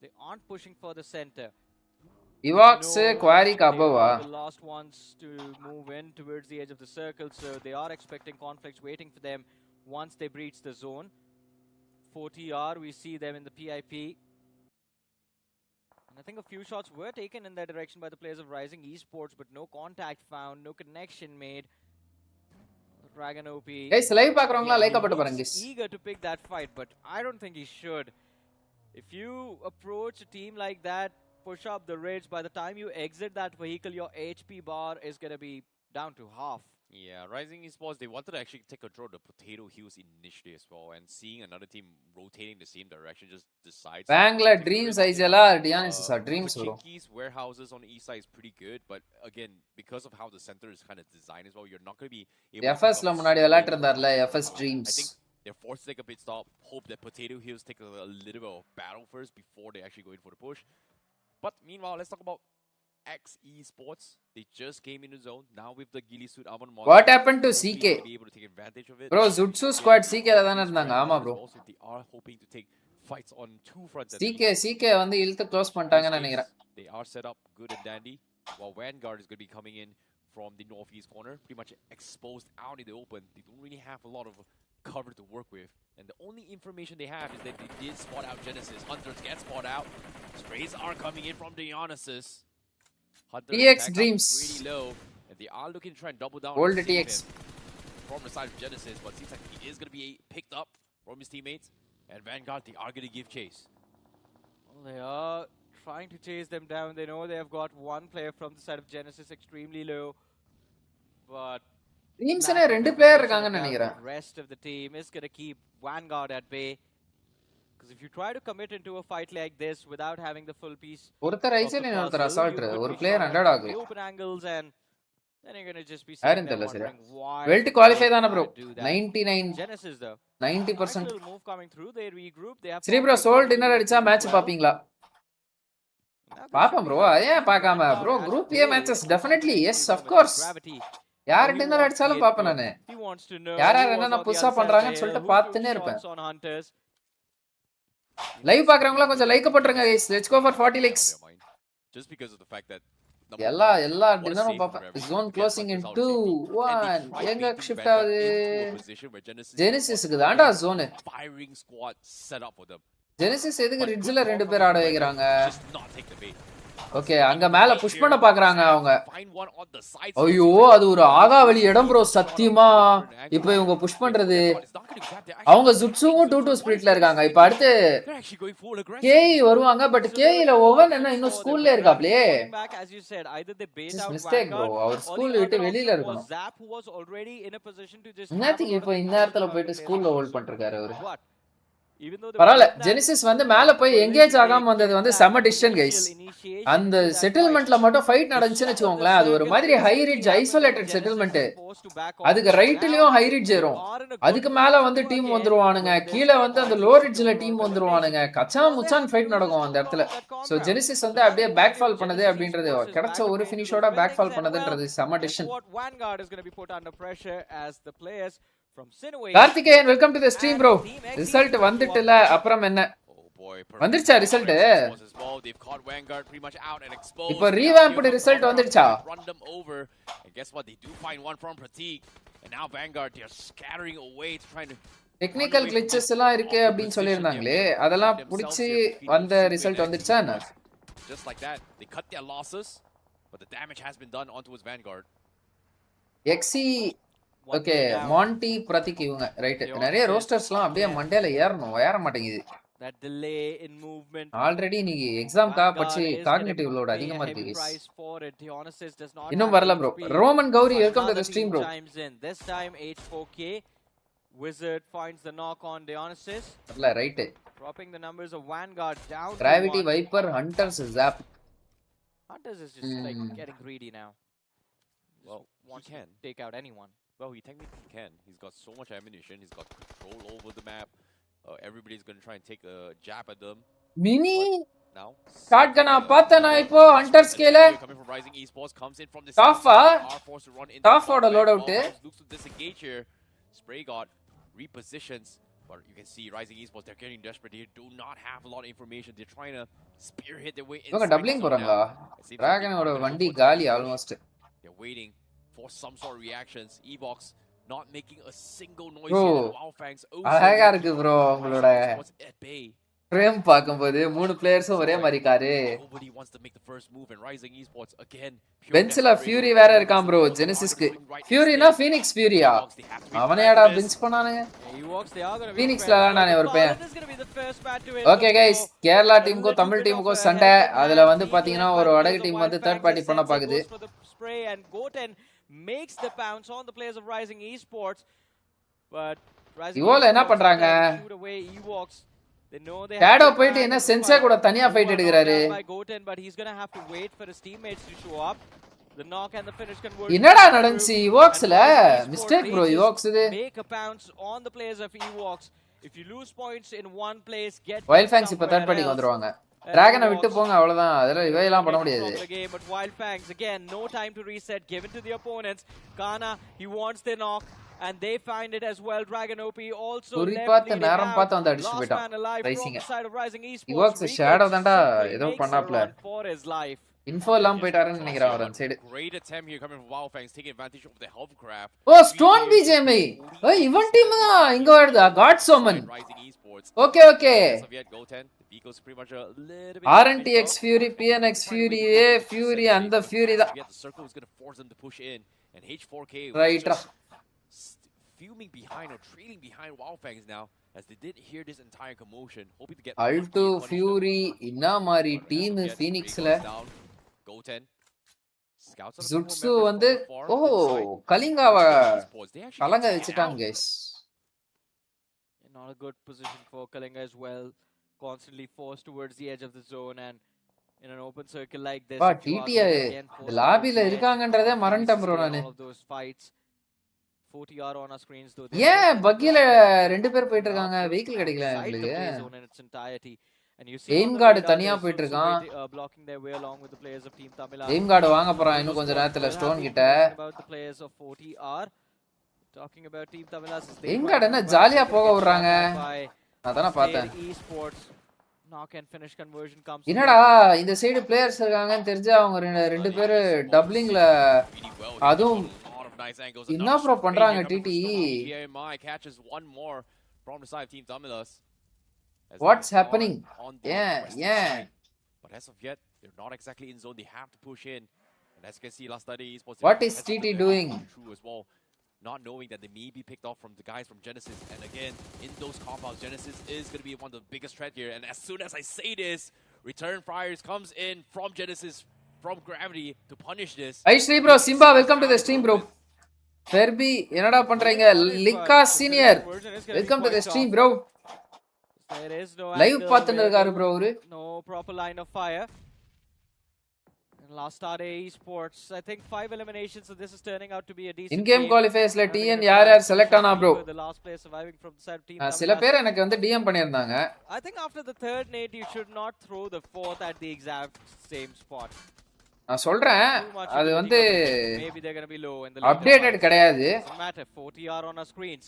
Speaker 4: they aren't pushing for the center.
Speaker 1: இவாக்ஸ் குவாரி கபவா
Speaker 4: The last ones to move in towards the edge of the circle, so they are expecting conflicts waiting for them once they breach the zone. 40R, we see them in the PIP. And I think a few shots were taken in that direction by the players of Rising Esports, but no contact found, no connection made. Dragon OP.
Speaker 1: Guys, live பார்க்கறவங்க like போட்டு பாருங்க guys.
Speaker 4: Eager to pick that fight, but I don't think he should. If you approach a team like that, push up the ridge, by the time you exit that vehicle, your HP bar is going to be down to half.
Speaker 5: Yeah, Rising Esports, they wanted to actually take control of the potato hills initially as well, and seeing another team rotating the same direction just decides.
Speaker 1: Bangla dreams ஐஜலா டியானிசிஸ் dreams bro.
Speaker 5: Pochinki's warehouses on the east side is pretty good, but again, because of how the center is kind of designed as well, you're not going to be able to
Speaker 1: FS ல முன்னாடி விளையாட்டு இருந்தார்ல FS dreams.
Speaker 5: I think they're forced to take a pit stop, hope that potato hills take a little bit of battle first before they actually go in for the push. But meanwhile, let's talk about X Esports. They just came in the zone now with the ghillie suit armor.
Speaker 1: What happened to CK?
Speaker 5: Be able to take advantage of it.
Speaker 1: Bro, Jutsu squad CK ல தான இருந்தாங்க ஆமா bro.
Speaker 5: They are hoping to take fights on two fronts.
Speaker 1: CK வந்து இழுத்து close பண்ணிட்டாங்கன்னு நினைக்கிறேன்.
Speaker 5: They are set up good and dandy, while Vanguard is going to be coming in from the northeast corner, pretty much exposed out in the open. They don't really have a lot of cover to work with, and the only information they have is that they did spot out Genesis. Hunters get spot out. Sprays are coming in from Dionysus. Hunters
Speaker 1: TX Dreams
Speaker 5: really low, and they are looking to try and double down.
Speaker 1: Old TX
Speaker 5: from the side of Genesis, but it seems like he is going to be picked up from his teammates. And Vanguard, they are going to give chase.
Speaker 4: Well, they are trying to chase them down. They know they have got one player from the side of Genesis extremely low. But
Speaker 1: டீம்ஸ்ல ரெண்டு player இருக்காங்கன்னு
Speaker 4: the
Speaker 1: நினைக்கிறேன்.
Speaker 4: rest of the team is going to keep Vanguard at bay. Because if you try to commit into a fight like this without having the full piece,
Speaker 1: ஒருத்தர் ஐசல் இன்னொருத்தர் assault ஒரு player under ஆகு.
Speaker 4: open angles, and then you're going to just be
Speaker 1: யாரும்
Speaker 4: sitting
Speaker 1: தெரியல
Speaker 4: there
Speaker 1: சரியா.
Speaker 4: wondering why.
Speaker 1: Weld qualify தான bro.
Speaker 4: do that.
Speaker 1: 99
Speaker 4: Genesis though.
Speaker 1: 90%.
Speaker 4: Nice little move coming through. They regroup. They have
Speaker 1: சரி bro Soul dinner அடிச்சா match பாப்பீங்களா? பாப்பேன் bro. ஏன் பார்க்காம bro? Group A matches definitely yes of course. யார் dinner அடிச்சாலும் பாப்பேன் நானு. யார் யார் என்னென்ன புதுசா பண்றாங்கன்னு சொல்லிட்டு பார்த்துட்டே இருப்பேன். லைவ் பாக்குறவங்க கொஞ்சம் லைக் போட்டுருங்க guys. Let's go for 40 likes.
Speaker 5: Just because of the fact that
Speaker 1: எல்லா டின்னரும் பாப்பேன். ஜோன் க்ளோசிங் இன் 2 1 எங்க ஷிஃப்ட் ஆகுது? ஜெனசிஸ்க்கு தான்டா zone.
Speaker 5: firing squad set up for them.
Speaker 1: Genesis எதுக்கு ரிட்ஜ்ல ரெண்டு பேர் ஆட வைக்கறாங்க? ஓகே அங்க மேல புஷ் பண்ண பாக்குறாங்க அவங்க. ஐயோ அது ஒரு ஆகாவளி இடம் ப்ரோ சத்தியமா. இப்போ இவங்க புஷ் பண்றது அவங்க ஜுட்சுவும் 2-2 ஸ்பிரிட்ல இருக்காங்க. இப்போ அடுத்து கேஇ வருவாங்க. பட் கேஇல ஓவன் என்ன இன்னும் ஸ்கூல்ல இருக்காப்லே. Mistake bro. அவர் ஸ்கூல் விட்டு வெளியில இருக்கணும். என்னத்துக்கு இப்போ இந்த இடத்துல போயிட்டு ஸ்கூல்ல ஹோல்ட் பண்ணிருக்காரு அவரு. பரவாயில்ல ஜெனிசிஸ் வந்து மேல போய் எங்கேஜ் ஆகாம வந்தது வந்து செம டிசிஷன் கைஸ். அந்த செட்டில்மெண்ட்ல மட்டும் ஃபைட் நடந்துச்சுன்னு வச்சுக்கோங்களேன். அது ஒரு மாதிரி ஹை ரிட்ஜ் ஐசோலேட்டட் செட்டில்மெண்ட். அதுக்கு ரைட்லயும் ஹை ரிட்ஜ் ஏறும். அதுக்கு மேல வந்து டீம் வந்துருவானுங்க. கீழே வந்து அந்த லோ ரிட்ஜ்ல டீம் வந்துருவானுங்க. கச்சா முச்சான் ஃபைட் நடக்கும் அந்த இடத்துல. சோ ஜெனிசிஸ் வந்து அப்படியே பேக் ஃபால் பண்ணது அப்படின்றது கிடைச்ச ஒரு ஃபினிஷோட பேக் ஃபால் பண்ணதுன்றது செம decision. Karthikeyan welcome to the stream bro. Result வந்துட்டல அப்புறம் என்ன? வந்துருச்சா ரிசல்ட்? இப்போ ரீவாம்ப்டு ரிசல்ட் வந்துருச்சா? டெக்னிக்கல் கிளிச்சஸ் எல்லாம் இருக்கு அப்படினு சொல்லிருந்தாங்களே. அதெல்லாம் புடிச்சு வந்த ரிசல்ட் வந்துருச்சா என்ன?
Speaker 5: Just like that, they cut their losses, but the damage has been done onto his Vanguard.
Speaker 1: XE okay Monte Prateek இவங்க ரைட். நிறைய ரோஸ்டர்ஸ்லாம் அப்படியே மண்டேல ஏற மாட்டேங்குது.
Speaker 4: That delay in movement.
Speaker 1: Already நீங்க எக்ஸாம்க்கா படிச்சு காக்னிட்டிவ் லோட் அதிகமா இருக்கு guys. இன்னும் வரல bro. Roman Gowri welcome to the stream bro.
Speaker 4: This time H4K Wizard finds the knock on Dionysus.
Speaker 1: இல்ல right.
Speaker 4: Dropping the numbers of Vanguard down.
Speaker 1: Gravity Viper Hunters Zap.
Speaker 4: Hunters is just like getting greedy now.
Speaker 5: Well, he can
Speaker 4: take out anyone.
Speaker 5: Well, he technically can. He's got so much ammunition. He's got control over the map. Everybody's going to try and take a jab at them.
Speaker 1: Mini
Speaker 5: now
Speaker 1: shotgun பார்த்தனா இப்போ hunters கேல
Speaker 5: coming from Rising Esports comes in from the
Speaker 1: Tafa
Speaker 5: forced to run in
Speaker 1: Tafa load out
Speaker 5: looks to disengage here. Spray got repositions, but you can see Rising Esports, they're getting desperate. They do not have a lot of information. They're trying to spearhead their way in.
Speaker 1: இவங்க doubling போறாங்களா? டிராகனோட வண்டி காலி almost.
Speaker 5: They're waiting for some sort of reactions. Evox not making a single noise here. Wildfangs
Speaker 1: அழகா இருக்கு bro உங்களோட frame பாக்கும்போது மூணு பிளேயர்ஸும் ஒரே மாதிரி car.
Speaker 5: Nobody wants to make the first move and Rising Esports again.
Speaker 1: பெஞ்ச்ல ஃபியூரி வேற இருக்கான் ப்ரோ ஜெனசிஸ்க்கு. ஃபியூரினா ஃபீனிக்ஸ் ஃபியூரியா? அவனையாடா பெஞ்ச் பண்ணானுங்க. ஃபீனிக்ஸ்ல நானே ஒரு பையன். ஓகே गाइस கேரளா டீமுக்கும் தமிழ் டீமுக்கும் சண்டை. அதுல வந்து பாத்தீங்கன்னா ஒரு வடக்கு டீம் வந்து தேர்ட் பார்ட்டி பண்ண பாக்குது.
Speaker 4: Makes the pounce on the players of Rising Esports, but Rising
Speaker 1: இவோல என்ன பண்றாங்க? ஷேடோ போயிட்டு என்ன சென்சா கூட தனியா fight எடுக்கறாரு.
Speaker 4: But he's going to have to wait for his teammates to show up. The knock and the finish conversion.
Speaker 1: என்னடா நடந்துச்சு இவோக்ஸ்ல? Mistake bro இவோக்ஸ் இது.
Speaker 4: Make a pounce on the players of Evox. If you lose points in one place, get
Speaker 1: Wildfangs இப்ப third பார்ட்டிக்கு வந்துருவாங்க. டிராகனை விட்டு போங்க அவ்வளவுதான். அதெல்லாம் இவையெல்லாம் பண்ண முடியாது.
Speaker 4: But Wildfangs again, no time to reset, given to the opponents. Kana, he wants the knock and they find it as well. Dragon OP also
Speaker 1: குறிப்பாத்த நேரம் பார்த்து வந்து அடிச்சு போய்ட்டான் ரைசிங். இவோக்ஸ் ஷேடோ தான்டா ஏதோ பண்ணாப்ல. இன்ஃபோ எல்லாம் போயிட்டாருன்னு நினைக்கிறேன் அவர் அந்த side.
Speaker 5: Great attempt here coming from Wildfangs taking advantage of the health grab.
Speaker 1: ஓ ஸ்டோன் பிஜிஎம்ஐ. ஓ இவன் டீம் தான் இங்க வருதா? காட் சோமன். Okay okay. RNTX Fury, PNX Fury, A Fury and the Fury தான்.
Speaker 5: The circle is going to force them to push in and H4K
Speaker 1: right.
Speaker 5: fuming behind or trailing behind Wildfangs now, as they did hear this entire commotion, hoping to get
Speaker 1: Alto Fury inna mari team Phoenix la
Speaker 5: Go 10. Scouts are
Speaker 1: Zutsu வந்து கலிங்காவை கலங்க வச்சிட்டாங்க guys.
Speaker 4: Not a good position for Kalinga as well. Constantly forced towards the edge of the zone, and in an open circle like this,
Speaker 1: TTI lobby la irukangன்றதே மறந்துட்டேன் bro நானு.
Speaker 4: 40R on our screens though.
Speaker 1: ஏன் பக்கில ரெண்டு பேர் போயிட்டு இருக்காங்க, vehicle கிடைக்கல உங்களுக்கு. Aim card தனியா போயிட்டு இருக்கான். எய்ம் கார்டு வாங்க போறான் இன்னும் கொஞ்ச நேரத்துல ஸ்டோன் கிட்ட. எய்ம் கார்டு என்ன ஜாலியா போக விடுறாங்க, அதான பார்த்தேன். என்னடா இந்த சைடு பிளேயர்ஸ் இருக்காங்கன்னு தெரிஞ்சு அவங்க ரெண்டு பேரு டப்ளிங்ல, அதுவும் என்ன ப்ரோ பண்றாங்க DD. What's happening? Yeah.
Speaker 5: But as of yet, they're not exactly in zone. They have to push in. And as you can see, last study esports.
Speaker 1: What is TT doing?
Speaker 5: True as well. Not knowing that they may be picked off from the guys from Genesis. And again, in those compounds, Genesis is going to be one of the biggest threat here. And as soon as I say this, Return Friars comes in from Genesis, from Gravity to punish this.
Speaker 1: Hi Shri bro, Simba, welcome to the stream bro. Ferbi, என்னடா பண்றீங்க? லிக்கா senior, welcome to the stream bro.
Speaker 4: There is no
Speaker 1: live பார்த்துட்டு இருக்காரு bro அவரு.
Speaker 4: No proper line of fire. And last start esports, I think 5 eliminations, so this is turning out to be a decent
Speaker 1: in game qualifiers la TN யார் select ஆனா bro.
Speaker 4: The last player surviving from the side of team.
Speaker 1: சில பேர் எனக்கு வந்து DM பண்ணிருந்தாங்க.
Speaker 4: I think after the third nade you should not throw the fourth at the exact same spot.
Speaker 1: நான் சொல்றேன் அது வந்து
Speaker 4: maybe they're going to be low in the
Speaker 1: updated கிடையாது.
Speaker 4: matter 40R on our screens.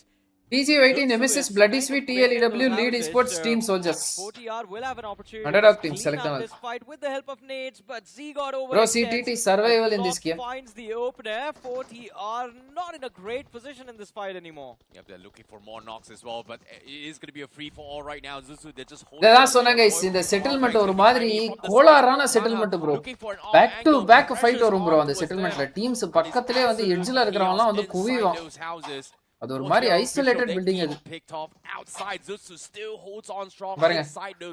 Speaker 1: PG18 Nemesis Bloody Sweet TLEW lead esports team soldiers.
Speaker 4: 40R will have an opportunity
Speaker 1: Underdog team select
Speaker 4: this fight with the help of nades, but Z got over.
Speaker 1: Bro, CTT survival in this game.
Speaker 4: Finds the opener. 40R not in a great position in this fight anymore.
Speaker 5: Yep, they're looking for more knocks as well, but it is going to be a free for all right now. Zuzu, they're just holding.
Speaker 1: இதான் சொன்னேன் guys, இந்த settlement ஒரு மாதிரி கோளாறான settlement bro. Back to back fight வரும் bro அந்த செட்டில்மென்ட்ல. Teams பக்கத்திலே வந்து எட்ஜ்ல இருக்கறவங்க வந்து குவியும். அது ஒரு மாதிரி ஐசோலேட்டட் பில்டிங் அது. பாருங்க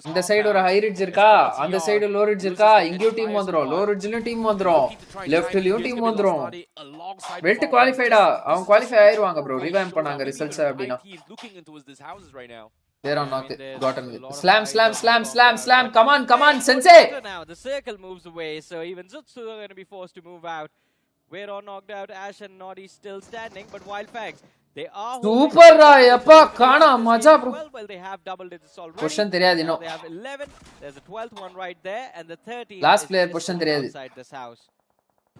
Speaker 1: இந்த சைடு ஒரு ஹை ரிட்ஜ் இருக்கா, அந்த சைடு லோ ரிட்ஜ் இருக்கா, இங்கேயும் டீம் வந்துரும், லோ ரிட்ஜ்லயும் டீம் வந்துரும், லெஃப்ட்லயும் டீம் வந்துரும். வெல்ட் குவாலிஃபைடா, அவங்க குவாலிஃபை ஆயிருவாங்க bro, ரிவைம் பண்ணாங்க ரிசல்ட்ஸ் அப்படினா. They're on knock, gotten slam slam slam slam slam, come on sensei.
Speaker 4: Now the circle moves away, so even Zutsu are going to be forced to move out. We're all knocked out. Ash and Noddy still standing, but Wildfangs, they are
Speaker 1: super yappa kana maja bro.
Speaker 4: Well, they have double digits already.
Speaker 1: Question theriyadu no.
Speaker 4: They have 11. There's a 12th one right there, and the 13th
Speaker 1: last player question theriyadu
Speaker 4: inside this house.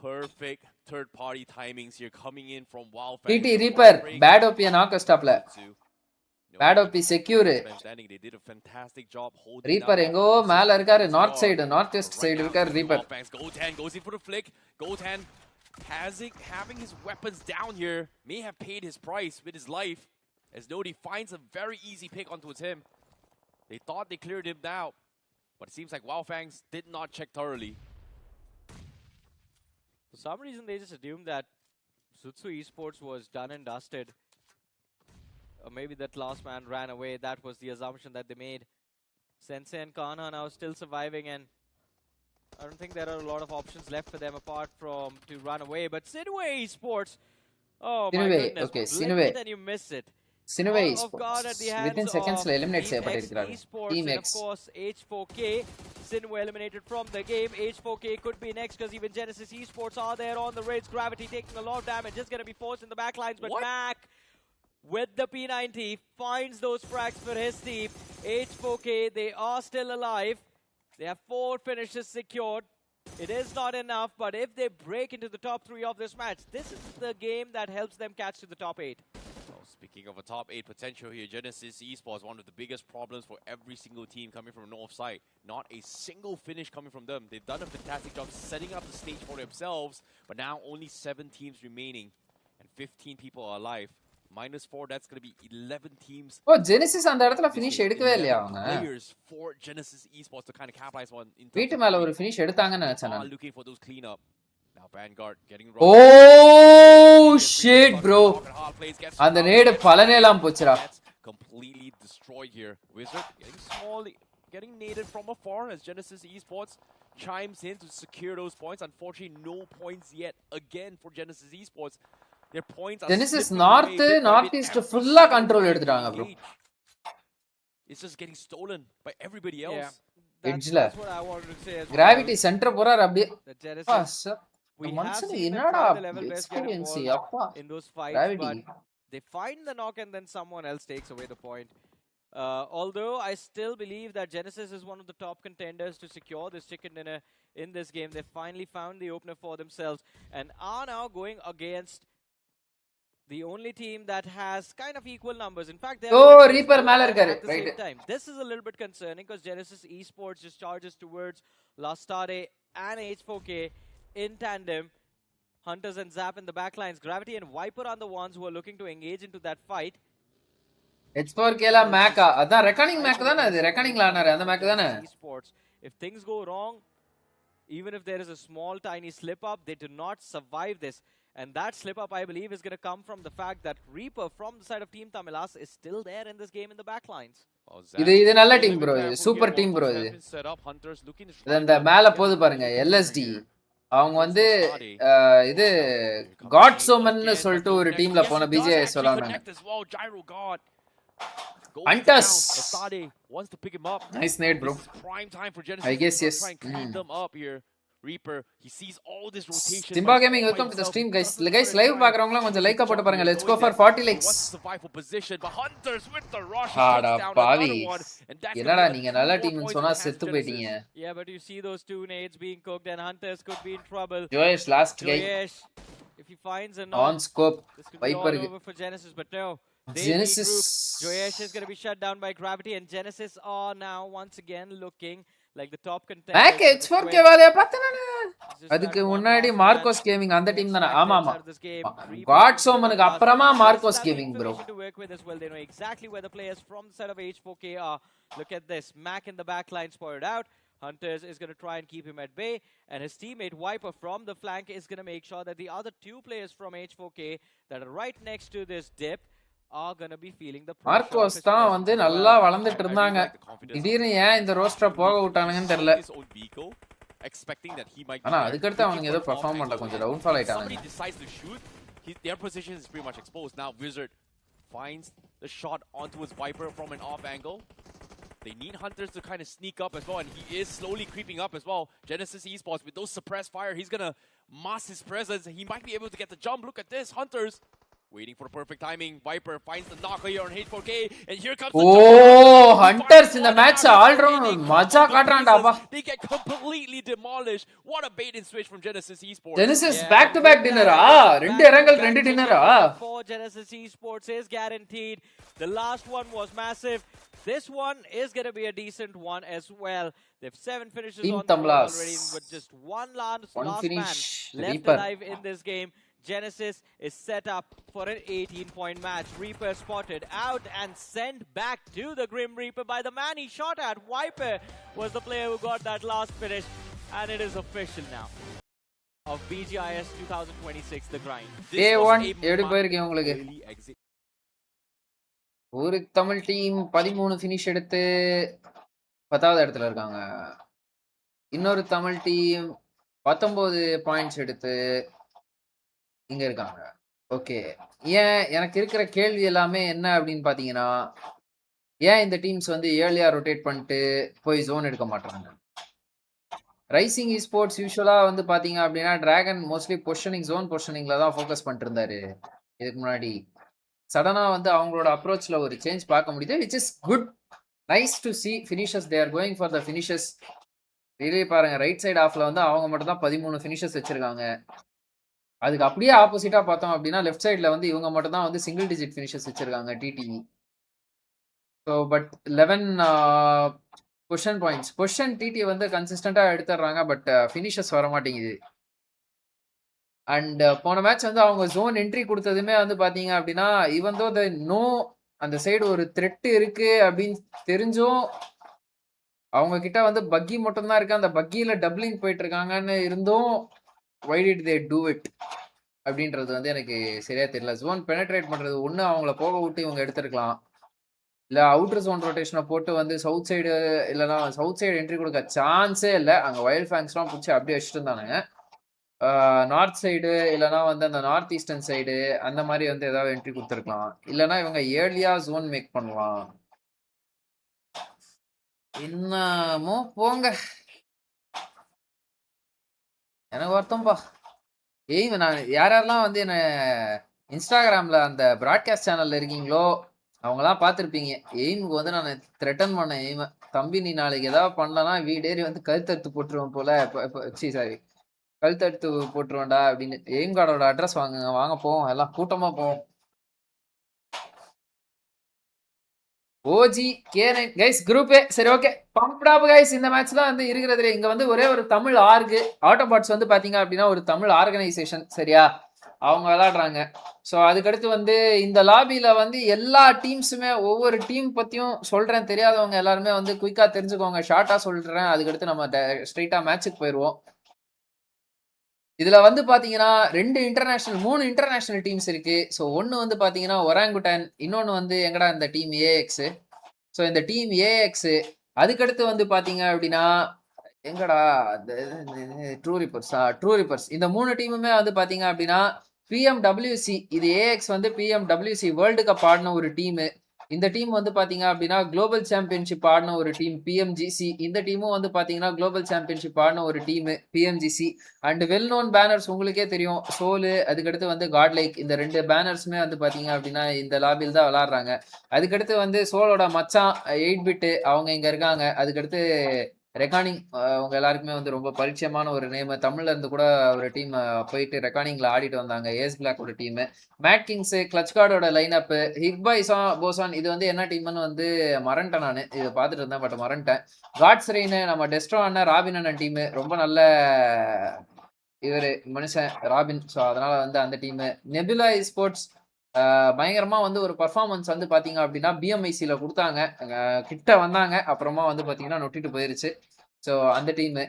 Speaker 5: Perfect third party timings here coming in from Wildfangs.
Speaker 1: TT Reaper bad op knock stop la. Bad op secure.
Speaker 5: They did a fantastic job holding.
Speaker 1: Reaper engo மேல இருக்காரு, north side northwest side இருக்காரு Reaper.
Speaker 5: Goten goes in for the flick. Goten having his weapons down here may have paid his price with his life, as Nodi finds a very easy pick onto him. They thought they cleared him out, but it seems like Wildfangs did not check thoroughly.
Speaker 4: For some reason they just assumed that Zutsu Esports was done and dusted. Or maybe that last man ran away. That was the assumption that they made. Sensei and Kana now still surviving, and I don't think there are a lot of options left for them apart from to run away. But Sinway Esports, oh my goodness,
Speaker 1: okay,
Speaker 4: Sinway, and you miss it.
Speaker 1: Sinway Esports within seconds la eliminate செய்யப்பட்டிருக்கிறார்கள். Team X.
Speaker 4: Of course, H4K. Sinway eliminated from the game. H4K could be next because even Genesis Esports are there on the raids. Gravity taking a lot of damage, just going to be forced in the backlines. But Mac with the P90 finds those frags for his team. H4K, they are still alive. They have 4 finishes secured. It is not enough, but if they break into the top 3 of this match, this is the game that helps them catch to the top 8.
Speaker 5: Well, speaking of a top 8 potential here, Genesis Esports, one of the biggest problems for every single team coming from north side. Not a single finish coming from them. They've done a fantastic job setting up the stage for themselves, but now only 7 teams remaining and 15 people are alive. -4, that's going to be 11 teams.
Speaker 1: Oh, Genesis அந்த இடத்துல finish எடுக்கவே இல்லையா அவங்க?
Speaker 5: Players for Genesis Esports to kind of capitalize on.
Speaker 1: வீட்டு மேல ஒரு finish எடுத்தாங்கன்னு நினைச்சேன் நான்.
Speaker 5: Looking for those clean up. Now Vanguard getting
Speaker 1: Oh shit bro. அந்த நேடு பலனேலாம் போச்சுடா.
Speaker 5: Completely destroyed here. Wizard getting naded from afar as Genesis Esports chimes in to secure those points. Unfortunately, no points yet again for Genesis Esports. Their points are
Speaker 1: Genesis
Speaker 5: slipping
Speaker 1: north
Speaker 5: away bit by
Speaker 1: north
Speaker 5: bit
Speaker 1: east
Speaker 5: every
Speaker 1: full
Speaker 5: single
Speaker 1: control
Speaker 5: time
Speaker 1: எடுத்துட்டாங்க
Speaker 5: they
Speaker 1: bro.
Speaker 5: engage. It's just getting stolen by everybody else.
Speaker 4: Yeah,
Speaker 1: Edge la.
Speaker 4: that's what I wanted to say as
Speaker 1: Gravity
Speaker 4: well.
Speaker 1: center போறாரு அப்படியே.
Speaker 4: The Genesis,
Speaker 1: We
Speaker 4: we have
Speaker 1: மனுஷன்
Speaker 4: seen them
Speaker 1: என்னடா
Speaker 4: try the level best, get
Speaker 1: experience
Speaker 4: involved
Speaker 1: அப்பா.
Speaker 4: in those fights,
Speaker 1: Gravity.
Speaker 4: but they find the knock and then someone else takes away the point. Although I still believe that Genesis is one of the top contenders to secure this chicken dinner in this game. They finally found the opener for themselves and are now going against the only team that has kind of equal numbers. In fact, they are
Speaker 1: Reaper மேல இருக்காரு.
Speaker 4: at the
Speaker 1: Right.
Speaker 4: same time. This is a little bit concerning because Genesis Esports just charges towards Lastare and H4K in tandem. Hunters and Zap in the backlines. Gravity and Viper are the ones who are looking to engage into that fight.
Speaker 1: H4K ல மேக்கா அதான் recording make தானே அது ரெக்கார்டிங்ல ஆனாரு அந்த make தானே.
Speaker 4: Esports, if things go wrong, even if there is a small tiny slip up, they do not survive this. And that slip up, I believe, is going to come from the fact that Reaper from the side of Team Tamilas is still there in this game in the backlines.
Speaker 1: இது நல்ல team bro, super team bro. இது அந்த மேல போது பாருங்க LSD. அவங்க வந்து இது காட் சோமன்னு சொல்லிட்டு ஒரு டீம்ல போன BGIS சொல்லாங்க. Hunters
Speaker 5: wants to pick him up.
Speaker 1: Nice nade bro.
Speaker 5: Prime time for Genesis.
Speaker 1: I guess yes.
Speaker 5: Try and clean them up here. Reaper, he sees all this rotation.
Speaker 1: Simba Gaming, welcome to the stream guys. Guys live பாக்குறவங்க கொஞ்சம் like போட்டு பாருங்க. Let's go for 40 likes.
Speaker 5: Survival position, but Hunters with the rush.
Speaker 1: ஆடா பாவி. என்னடா நீங்க நல்ல டீம்னு சொன்னா செத்து போயிட்டீங்க.
Speaker 4: Yeah, but you see those two nades being cooked and Hunters could be in trouble.
Speaker 1: Joyesh last guy.
Speaker 4: Joyesh, if he finds a knock,
Speaker 1: on scope.
Speaker 4: this could be all over for Genesis, but no.
Speaker 1: Genesis.
Speaker 4: Joyesh is going to be shut down by Gravity, and Genesis are now once again looking like the top contender.
Speaker 1: Back H4K வாலைய பார்த்தனே. அதுக்கு முன்னாடி Marcos gaming அந்த team தான. ஆமா ஆமா. God சோமனுக்கு அப்புறமா Marcos gaming bro.
Speaker 4: They know exactly where the players from the side of H4K are. Look at this. Mac in the back line spotted out. Hunters is going to try and keep him at bay, and his teammate Viper from the flank is going to make sure that the other two players from H4K that are right next to this dip are going to be feeling the pressure.
Speaker 1: Marcos தான் வந்து நல்லா வளர்ந்துட்டு இருந்தாங்க. திடீர்னு ஏன் இந்த ரோஸ்டரை போக விட்டானுங்கன்னு தெரியல.
Speaker 5: Expecting that he might.
Speaker 1: ஆனா அதுக்கு அடுத்து அவங்க ஏதோ பெர்ஃபார்ம் பண்ணல, கொஞ்சம் டவுன் ஃபால் ஆயிட்டாங்க.
Speaker 5: Somebody decides to shoot. Their position is pretty much exposed. Now Wizard finds the shot onto his Viper from an off angle. They need Hunters to kind of sneak up as well, and he is slowly creeping up as well. Genesis Esports with those suppressed fire, he's gonna mask his presence. He might be able to get the jump. Look at this, Hunters waiting for the perfect timing. Viper finds the knock here on H4K, and here comes the
Speaker 1: jump. Hunters in the match all round maja kaatranada appa.
Speaker 5: They get completely demolished. What a bait and switch from Genesis Esports.
Speaker 1: Genesis back to back dinner rendu erangal rendu dinner
Speaker 4: for Genesis Esports is guaranteed. The last one was massive. This one is going to be a decent one as well. They have 7 finishes
Speaker 1: Team
Speaker 4: on the board
Speaker 1: Tamlas.
Speaker 4: already, with just one last
Speaker 1: finish,
Speaker 4: man left
Speaker 1: Reaper
Speaker 4: alive in this game. Genesis is set up for an 18-point match. Reaper spotted out and sent back to the Grim Reaper by the man he shot at. Viper was the player who got that last finish, and it is official now. Of BGIS 2026, the grind.
Speaker 1: A1 எப்படி போயிருக்கு உங்களுக்கு? ஒரு Tamil team 13 finish எடுத்து 10வது இடத்துல இருக்காங்க. இன்னொரு Tamil team 19 points எடுத்து இங்க இருக்காங்க. ஓகே, ஏன் எனக்கு இருக்கிற கேள்வி எல்லாமே என்ன அப்படின்னு பாத்தீங்கன்னா, ஏன் இந்த டீம்ஸ் வந்து ஏர்லியா ரொட்டேட் பண்ணிட்டு போய் ஜோன் எடுக்க மாட்டாங்க? ரைசிங் esports யூஸ்வலா வந்து பாத்தீங்க அப்படின்னா டிராகன் மோஸ்ட்லி பொசிஷனிங் ஜோன் பொசிஷனிங்ல தான் ஃபோக்கஸ் பண்ணிட்டு இருந்தாரு இதுக்கு முன்னாடி. சடனா வந்து அவங்களோட அப்ரோச்ல ஒரு சேஞ்ச் பார்க்க முடியுது, which is good, nice to see. Finishers, they are going for the finishes. really பாருங்க, ரைட் சைடு ஆஃப்ல வந்து அவங்க மட்டும் தான் 13 ஃபினிஷஸ் வச்சிருக்காங்க. அதுக்கு அப்படியே ஆப்போசிட்டா பார்த்தோம் அப்படின்னா லெஃப்ட் சைடுல வந்து இவங்க மட்டும் தான் வந்து சிங்கிள் டிஜிட் ஃபினிஷஸ் வச்சிருக்காங்க டிடிவி. So but 11 position points, position TT வந்து கன்சிஸ்டண்டா எடுத்துடுறாங்க, பட் ஃபினிஷஸ் வர மாட்டேங்குது. அண்ட் போன மேட்ச் வந்து அவங்க ஜோன் என்ட்ரி கொடுத்ததுமே வந்து பாத்தீங்க அப்படின்னா, ஈவன் தோ த நோ அந்த சைடு ஒரு த்ரெட் இருக்கு அப்படின்னு தெரிஞ்சும் அவங்க கிட்ட வந்து பக்கி மட்டும் தான் இருக்கு, அந்த பக்கியில டபுளிங் போயிட்டு இருக்காங்கன்னு இருந்தும் why did they do it அப்படின்றது வந்து எனக்கு சரியா தெரியல. ஜோன் பெனட்ரேட் பண்றது ஒண்ணு அவங்கள போக விட்டு இவங்க எடுத்திருக்கலாம். இல்ல அவுட்டர் ஜோன் ரொட்டேஷனை போட்டு வந்து சவுத் சைடு இல்லைன்னா சவுத் சைடு என்ட்ரி கொடுக்க சான்ஸே இல்லை. அங்கே வயல் ஃபேங்ஸ்லாம் பிடிச்சி அப்படியே வச்சுட்டு இருந்தானுங்க. நார்த் சைடு இல்லைனா வந்து அந்த நார்த் ஈஸ்டர்ன் சைடு அந்த மாதிரி வந்து ஏதாவது என்ட்ரி கொடுத்துருக்கலாம். இல்லைன்னா இவங்க ஏர்லியா ஜோன் மேக் பண்ணலாம். என்னமோ போங்க, எனக்கு வருத்தம்பா. நான் யாரெல்லாம் வந்து என்ன இன்ஸ்டாகிராம்ல அந்த ப்ராட்காஸ்ட் சேனல்ல இருக்கீங்களோ அவங்களாம் பார்த்துருப்பீங்க. எய்முக்கு வந்து நான் த்ரெட்டன் பண்ணேன். எய்மை, தம்பி நீ நாளைக்கு ஏதாவது பண்ணலன்னா வீடேறி வந்து கழுத்தறுத்து போட்டுருவேன் போல. சாரி, கழுத்தறுத்து போட்டுருவேன்டா அப்படின்னு. எய்ம் கார்டோட அட்ரஸ் வாங்குங்க, வாங்க போவோம், எல்லாம் கூட்டமா போவோம். OG K9 guys group A. சரி ஓகே, பம்ப்ட் அப் கைஸ். இந்த மேட்ச் தான் வந்து இருக்கிறதுல இங்க வந்து ஒரே ஒரு தமிழ் ஆர்கு. ஆட்டோபாட்ஸ் வந்து பாத்தீங்க அப்படின்னா ஒரு தமிழ் ஆர்கனைசேஷன், சரியா? அவங்க விளையாடுறாங்க. ஸோ அதுக்கடுத்து வந்து இந்த லாபியில் வந்து எல்லா டீம்ஸுமே ஒவ்வொரு டீம் பற்றியும் சொல்கிறேன். தெரியாதவங்க எல்லாருமே வந்து குயிக்காக தெரிஞ்சுக்கோங்க. ஷார்ட்டாக சொல்கிறேன், அதுக்கடுத்து நம்ம ஸ்ட்ரைட்டாக மேட்சுக்கு போயிடுவோம். இதில் வந்து பார்த்தீங்கன்னா 3 இன்டர்நேஷ்னல் டீம்ஸ் இருக்குது. ஸோ ஒன்று வந்து பார்த்தீங்கன்னா ஒராங்குட்டன், இன்னொன்று வந்து எங்கடா இந்த டீம் ஏஎக்ஸு. ஸோ இந்த டீம் ஏஎக்ஸு. அதுக்கடுத்து வந்து பார்த்தீங்க அப்படின்னா எங்கடா ட்ரூ ரிப்பர்ஸ். இந்த 3 டீமுமே வந்து பார்த்தீங்க அப்படின்னா பிஎம்டபிள்யூசி. இது ஏஎக்ஸ் வந்து பிஎம்டபிள்யூசி வேர்ல்டு கப் ஆடின ஒரு டீமு. இந்த டீம் வந்து பார்த்தீங்க அப்படின்னா குளோபல் சாம்பியன்ஷிப் ஆடின ஒரு டீம் பிஎம்ஜிசி. இந்த டீமும் வந்து பார்த்தீங்கன்னா குளோபல் சாம்பியன்ஷிப் ஆடின ஒரு team PMGC. And well known banners உங்களுக்கே தெரியும், சோலு, அதுக்கடுத்து வந்து காட்லைக். இந்த 2 பேனர்ஸுமே வந்து பார்த்தீங்க அப்படின்னா இந்த லாபியில் தான் விளாட்றாங்க. அதுக்கடுத்து வந்து சோலோட மச்சான் 8 பிட்டு அவங்க இங்கே இருக்காங்க. அதுக்கடுத்து ரெக்கார்டிங் அவங்க எல்லாருக்குமே வந்து ரொம்ப பரிச்சயமான ஒரு நேம். தமிழ்ல இருந்து கூட ஒரு டீம் போயிட்டு ரெக்கார்டிங்ல ஆடிட்டு வந்தாங்க, ஏஸ் பிளாக்கோட டீம். மேட் கிங்ஸ், கிளச் கார்டோட லைன் அப், போசான். இது வந்து என்ன டீம்னு வந்து மறந்துட்டேன். நான் இதை பார்த்துட்டு இருந்தேன், பட் மறந்துட்டேன். காட்ஸ் ரெயின், நம்ம டெஸ்ட்ரோ அண்ணன், ராபின் அண்ணன் டீம். ரொம்ப நல்ல இவர் மனுஷன் ராபின். ஸோ அதனால வந்து அந்த டீம். நெபுலா ஸ்போர்ட்ஸ் பயங்கரமா வந்து ஒரு பர்ஃபார்மன்ஸ் வந்து பாத்தீங்க அப்படின்னா பிஎம்ஐசியில கொடுத்தாங்க. கிட்ட வந்தாங்க, அப்புறமா வந்து பாத்தீங்கன்னா நொட்டிட்டு போயிருச்சு. ஸோ அந்த டீம்.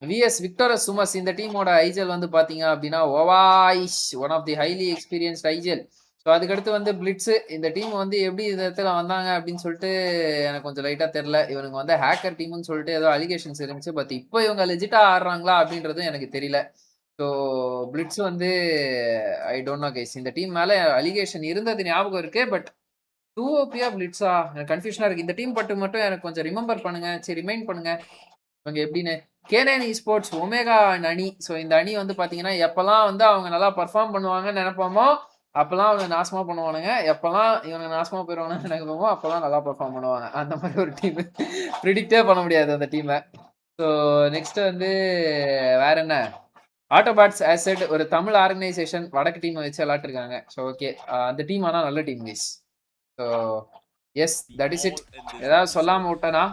Speaker 1: விஎஸ் விக்டோரஸ் சுமஸ். இந்த டீமோட ஐஜல் வந்து பாத்தீங்க அப்படின்னா ஓவாய்ஸ், one of the highly experienced ஐஜல். ஸோ அதுக்கடுத்து வந்து பிளிட்ஸு. இந்த டீம் வந்து எப்படி இந்த இடத்துல வந்தாங்க அப்படின்னு சொல்லிட்டு எனக்கு கொஞ்சம் லைட்டா தெரியல. இவனுங்க வந்து ஹேக்கர் டீம்னு சொல்லிட்டு ஏதோ அலிகேஷன்ஸ் இருந்துச்சு. பட் இப்போ இவங்க லெஜிட்டா ஆடுறாங்களா அப்படின்றதும் எனக்கு தெரியல. ஸோ பிளிட்ஸ் வந்து ஐ டோன்ட் நோ கைஸ். இந்த டீம் மேலே அலிகேஷன் இருந்தது ஞாபகம் இருக்கு. பட் 2OPயா பிளிட்ஸா எனக்கு கன்ஃபியூஷனாக இருக்குது. இந்த டீம் பட்டு மட்டும் எனக்கு கொஞ்சம் ரிமெம்பர் பண்ணுங்க, சரி ரிமைண்ட் பண்ணுங்க இவங்க எப்படின்னு. K9 ஸ்போர்ட்ஸ் ஒமேகா அணி. ஸோ இந்த அணி வந்து பார்த்தீங்கன்னா எப்போல்லாம் வந்து அவங்க நல்லா பர்ஃபார்ம் பண்ணுவாங்கன்னு நினைப்போமோ அப்போல்லாம் அவங்க நாசமாக பண்ணுவானுங்க. எப்போல்லாம் இவங்க நாசமாக போயிடுவாங்கன்னு நினைப்போமோ அப்போல்லாம் நல்லா பர்ஃபார்ம் பண்ணுவாங்க. அந்த மாதிரி ஒரு டீம் ப்ரிடிக்டே பண்ண முடியாது அந்த டீமை. ஸோ நெக்ஸ்ட் வந்து வேற என்ன, ஆட்டோபாட்ஸ் ஆசெட் ஒரு தமிழ் ஆர்கனைசேஷன், வடக்கு டீமை வச்சு விளாட்டுருக்காங்க. ஸோ ஓகே, அந்த டீம் ஆனால் நல்ல team guys. So yes, that is it. ஏதாவது சொல்லாம விட்டனா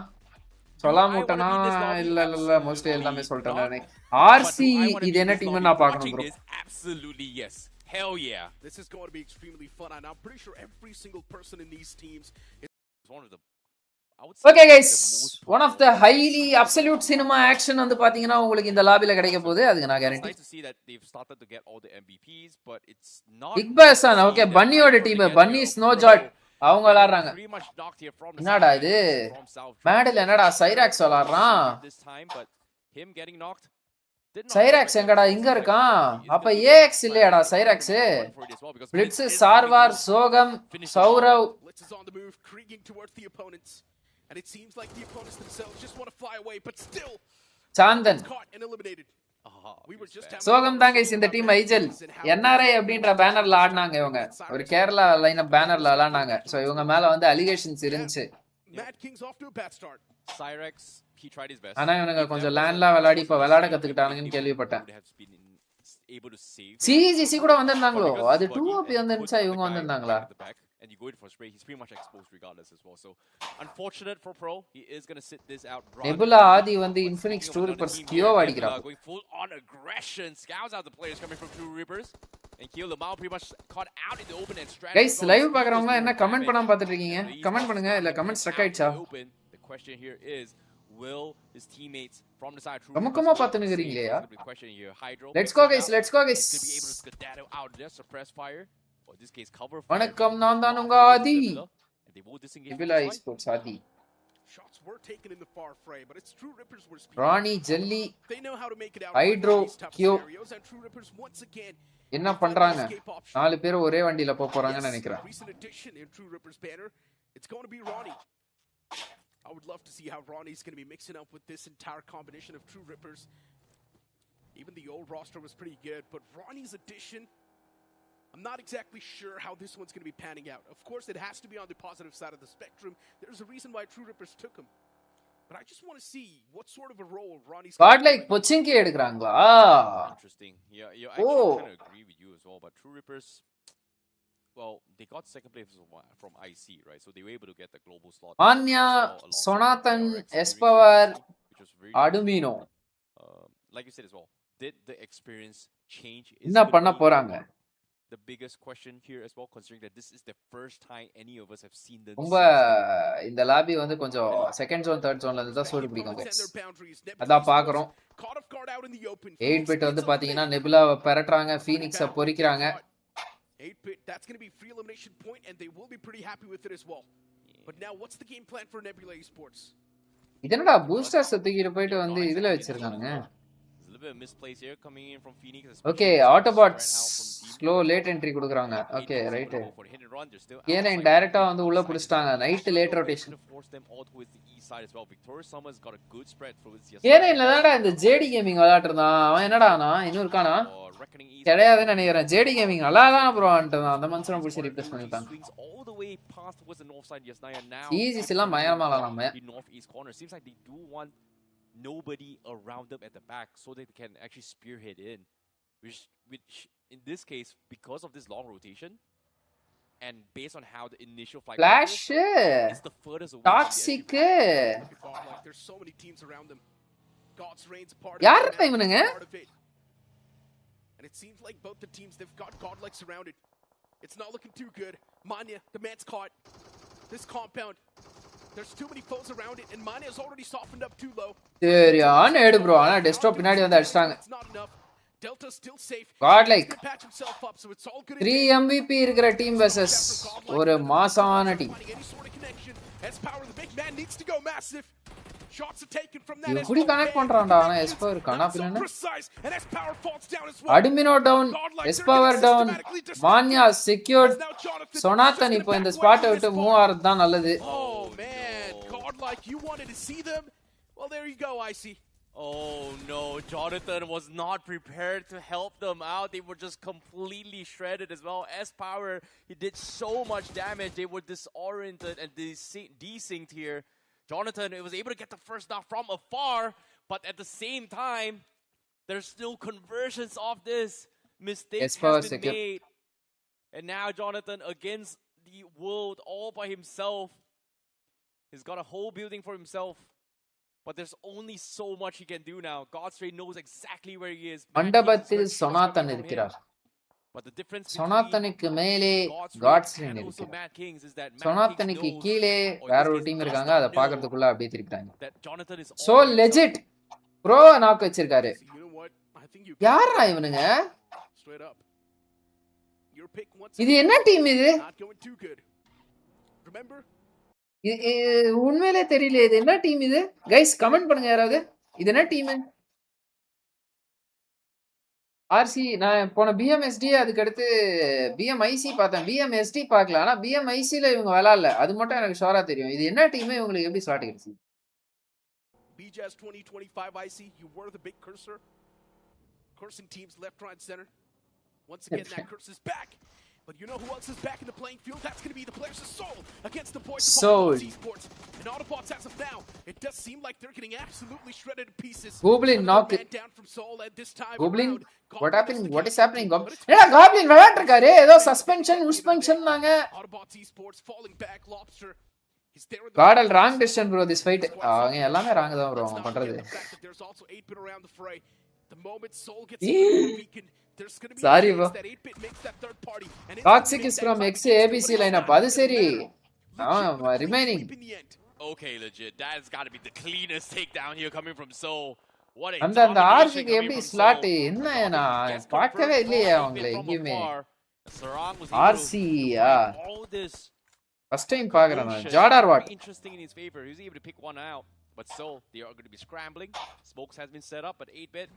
Speaker 1: இல்ல மோஸ்ட்லி எல்லாமே சொல்லிட்டேன். ஆர்சி இது என்ன டீம்னு நான் பார்க்கணும் bro.
Speaker 5: Absolutely yes. Hell yeah.
Speaker 2: This is going to be extremely fun, and I'm pretty sure every single person in these teams is
Speaker 5: one of the
Speaker 1: okay guys, one of the highly absolute cinema action வந்து பாத்தீங்கன்னா உங்களுக்கு இந்த லாபில கிடைக்க போகுது, அதுக்கு நான் guarantee. Bigg Boss ஆன ஓகே, பன்னியோட டீம், பன்னி ஸ்னோ ஜாட் அவங்க விளையாடுறாங்க. என்னடா இது மேடல், என்னடா சைராக்ஸ் விளையாடுறான். சைராக்ஸ் எங்கடா இங்க இருக்கான்? அப்ப ஏஎக்ஸ் இல்லையாடா சைராக்ஸ்? பிளிட்ஸ், சார்வார், சோகம், Saurav.
Speaker 2: And it seems like the opponents themselves just want to fly away, but still
Speaker 1: Santhan,
Speaker 2: caught and eliminated.
Speaker 1: சோகம் தான் கைஸ் இந்த டீம் ஐஜல். என்ஆர்ஐ அப்படின்ற பேனர்ல ஆடினாங்க இவங்க, ஒரு கேரளா லைன் அப் பேனர்ல விளையாண்டாங்க. சோ இவங்க மேல வந்து அலிகேஷன்ஸ் இருந்துச்சு. ஆனா இவனுங்க கொஞ்சம் லேண்ட்ல விளையாடி இப்ப விளையாட கத்துக்கிட்டானுங்கன்னு கேள்விப்பட்டேன். சிஜிசி கூட வந்திருந்தாங்களோ? அது 2OP வந்துருந்துச்சா இவங்க வந்திருந்தாங்களா?
Speaker 5: And you go in for spray, he's pretty much exposed regardless as well. So unfortunate for Pro, he is going to sit this out.
Speaker 1: Nebula Adi வந்து Infinix True Rippers கியோ அடிக்குறான்.
Speaker 5: Going full on aggression, scouts out the players coming from True Rippers. And Kill Lamau pretty much caught out in the open and strategy.
Speaker 1: Guys, live பார்க்கறவங்க என்ன comment பண்ணாம பார்த்துட்டு இருக்கீங்க? Comment பண்ணுங்க, இல்ல comment struck ஆயிடுச்சா?
Speaker 5: The question here is, will his teammates from the side
Speaker 1: கமக்கமா பாத்துனுக்கிறீங்களேயா?
Speaker 5: Hydro.
Speaker 1: Let's go guys, let's go guys.
Speaker 5: Could be able to skedaddle out there, suppress fire. Or in this case, cover fire.
Speaker 1: வணக்கம், நான் தான் உங்க Aadhi.
Speaker 5: And they will disengage.
Speaker 1: Nebula Esports Aadhi.
Speaker 2: Shots were taken in the far frame, but it's True Rippers were speaking.
Speaker 1: Rani jelly
Speaker 2: They know how to make it out
Speaker 1: Hydro
Speaker 2: of these tough
Speaker 1: Q.
Speaker 2: scenarios, and True Rippers once again
Speaker 1: என்ன பண்றாங்க? 4 பேர் ஒரே வண்டியில போறாங்கன்னு நினைக்கிறேன்.
Speaker 2: Recent addition in True Rippers banner. It's going to be Ronnie. I would love to see how Ronnie's going to be mixing up with this entire combination of True Rippers. Even the old roster was pretty good, but Ronnie's addition, I'm not exactly sure how this one's going to be panning out. Of course, it has to be on the positive side of the spectrum. There's a reason why True Rippers took him. But I just want to see what sort of a role Ronnie's going to play.
Speaker 1: like Pochinki எடுக்கறாங்களா?
Speaker 5: Interesting. Yeah, I kind of agree with you as well, but True Rippers, well, they got second place from IC, right? So they were able to get the global slot.
Speaker 1: Anya, Sonatan, Espoir, Adumino.
Speaker 5: Like you said as well, did the experience change?
Speaker 1: என்ன பண்ண போறாங்க?
Speaker 5: The biggest question here as well, considering that this is the first time any of us have seen them.
Speaker 1: ரொம்ப இந்த lobby வந்து கொஞ்சம் second zone third ஜோன்ல இருந்து தான் சூடு பிடிக்கும் guys. அதான் பாக்குறோம். 8-bit வந்து பாத்தீங்கன்னா nebula பெரட்றாங்க, ஃபீனிக்ஸ பொரிக்கறாங்க.
Speaker 2: 8-bit, that's going to be free elimination point, and they will be pretty happy with it as well. But now, what's the game plan for Nebula Esports?
Speaker 1: இதனடா பூஸ்டர்ஸ் தூக்கிட்டு போயிட்டு வந்து இதுல வச்சிருக்காங்க.
Speaker 5: A little bit of misplays here coming in from Phoenix.
Speaker 1: Okay, Autobots slow late entry கொடுக்கறாங்க. Okay, right. ஏனா டைரக்ட்டா வந்து உள்ள புடிச்சிட்டாங்க. Night late rotation. ஏனா இல்லடா இந்த JD கேமிங் விளையாடுறதான். அவன் என்னடானா இன்னும் இருக்கானா? கிடையாதுன்னு நினைக்கிறேன். JD கேமிங் நல்லா தான் ப்ரோ வந்துட்டான். அந்த மனுஷனை புடிச்சு ரிப்ளேஸ் பண்ணிட்டாங்க. ஈஸி எல்லாம் பயங்கரமா விளையாடலாமே.
Speaker 5: Nobody around them at the back so they can actually spearhead in, which in this case, because of this long rotation and based on how the initial flight
Speaker 1: Flash
Speaker 5: is the furthest away
Speaker 1: toxic
Speaker 2: There's so many teams around them. God's reigns part
Speaker 1: யார் இவனுங்க?
Speaker 2: And it seems like both the teams, they've got godlike surrounded. It's not looking too good. Manya, the man's caught. This compound, there's too many foes around it, and Manya has already softened up too low.
Speaker 1: சரியான எடு bro. ஆனா desktop பின்னாடி வந்து அடிச்சாங்க.
Speaker 2: Delta's still safe.
Speaker 1: Godlike.
Speaker 2: Patch himself up, so it's all good.
Speaker 1: 3 MVP இருக்கிற team versus ஒரு மாசான team.
Speaker 2: S-Power, the big man, needs to go massive. Shots are taken from that.
Speaker 1: எப்படி கனெக்ட் பண்றான்டா ஆனா S-Power கனா பின்னாடி. Adumino down, S-Power down. Manya secured. Sonatan இப்போ இந்த ஸ்பாட்டை விட்டு move ஆறது தான் நல்லது.
Speaker 2: Oh man, godlike, you wanted to see them? Well, there you go, I see.
Speaker 5: Oh no, Jonathan was not prepared to help them out. They were just completely shredded as well. S-Power, he did so much damage. They were disoriented and desynced here. Jonathan was able to get the first knock from afar, but at the same time, there's still conversions of this. Mistakes has been made. And now Jonathan against the world all by himself. He's got a whole building for himself. But there's only so much he can do now. Godstray knows exactly where he is.
Speaker 1: மண்டபத்தில் சொனாத்தன் இருக்கிறார்.
Speaker 5: But the difference
Speaker 1: சொனாத்தனுக்கு மேலே Godstray இருக்கிறார். சொனாத்தனுக்கு கீழே வேற ஒரு team இருக்காங்க. அத பார்க்கிறதுக்குள்ள அப்படியே திருப்பிட்டாங்க. So legit. ப்ரோ நாக் வச்சிருக்காரு. யாரா இவனுங்க? இது என்ன டீம் இது? உண்மையிலே தெரியல இது என்ன டீம் இது. கைஸ் கமெண்ட் பண்ணுங்க யாராவது. இது என்ன டீம்? ஆர்சி நான் போன BMSD அதுக்கு அடுத்து BMIC பார்த்தேன். BMSD பார்க்கல. ஆனா BMICல இவங்க விளையாடல. அது மட்டும் எனக்கு ஷோரா தெரியும். இது என்ன டீம் இவங்களுக்கு எப்படி ஸ்லாட் கிடைச்சு?
Speaker 2: BGIS 2025 IC, you were the big cursor. Cursing teams left, right, center. Once again, that curse is back. But you know who else is back in the playing field? That's going to be the players of Soul against the boys of ESPORTS. And Autobots, as of now, it does seem like they're getting absolutely shredded to pieces.
Speaker 1: Goblin knock it
Speaker 2: down from Soul at this time.
Speaker 1: Goblin, what happened? What is happening? Goblin விளையாட்டு இருக்காரு. ஏதோ suspension நாங்க.
Speaker 2: Autobots ESPORTS falling back. Lobster.
Speaker 1: God, wrong decision bro this fight. அவங்க எல்லாமே wrong தான் bro அவங்க பண்றது.
Speaker 2: There's also 8-bit around the fray. The moment Soul gets weakened, there's going to be
Speaker 1: sorry bro.
Speaker 2: that 8-bit makes that third party.
Speaker 1: Toxic is from XABC lineup. அது சரி. remaining.
Speaker 5: Okay, legit. That's got to be the cleanest takedown here coming from Soul. What a
Speaker 1: அந்த
Speaker 5: domination
Speaker 1: ஆர்சிக்கு
Speaker 5: coming
Speaker 1: எப்படி
Speaker 5: from
Speaker 1: slot
Speaker 5: Soul.
Speaker 1: என்ன
Speaker 5: Domination
Speaker 1: நான்
Speaker 5: gets
Speaker 1: பார்க்கவே
Speaker 5: confirmed
Speaker 1: இல்லையே
Speaker 5: from
Speaker 1: அவங்கள
Speaker 5: Bit from
Speaker 1: எங்கேயுமே.
Speaker 5: afar. Sarang was able to
Speaker 1: ஆர்சியா
Speaker 5: combine all this
Speaker 1: first time பார்க்கறேன் நான்.
Speaker 5: commotion.
Speaker 1: ஜாடார்
Speaker 5: Very
Speaker 1: what
Speaker 5: interesting in his favor. He was able to pick one out. But Soul, they are going to be scrambling. Smokes has been set up, but 8-bit,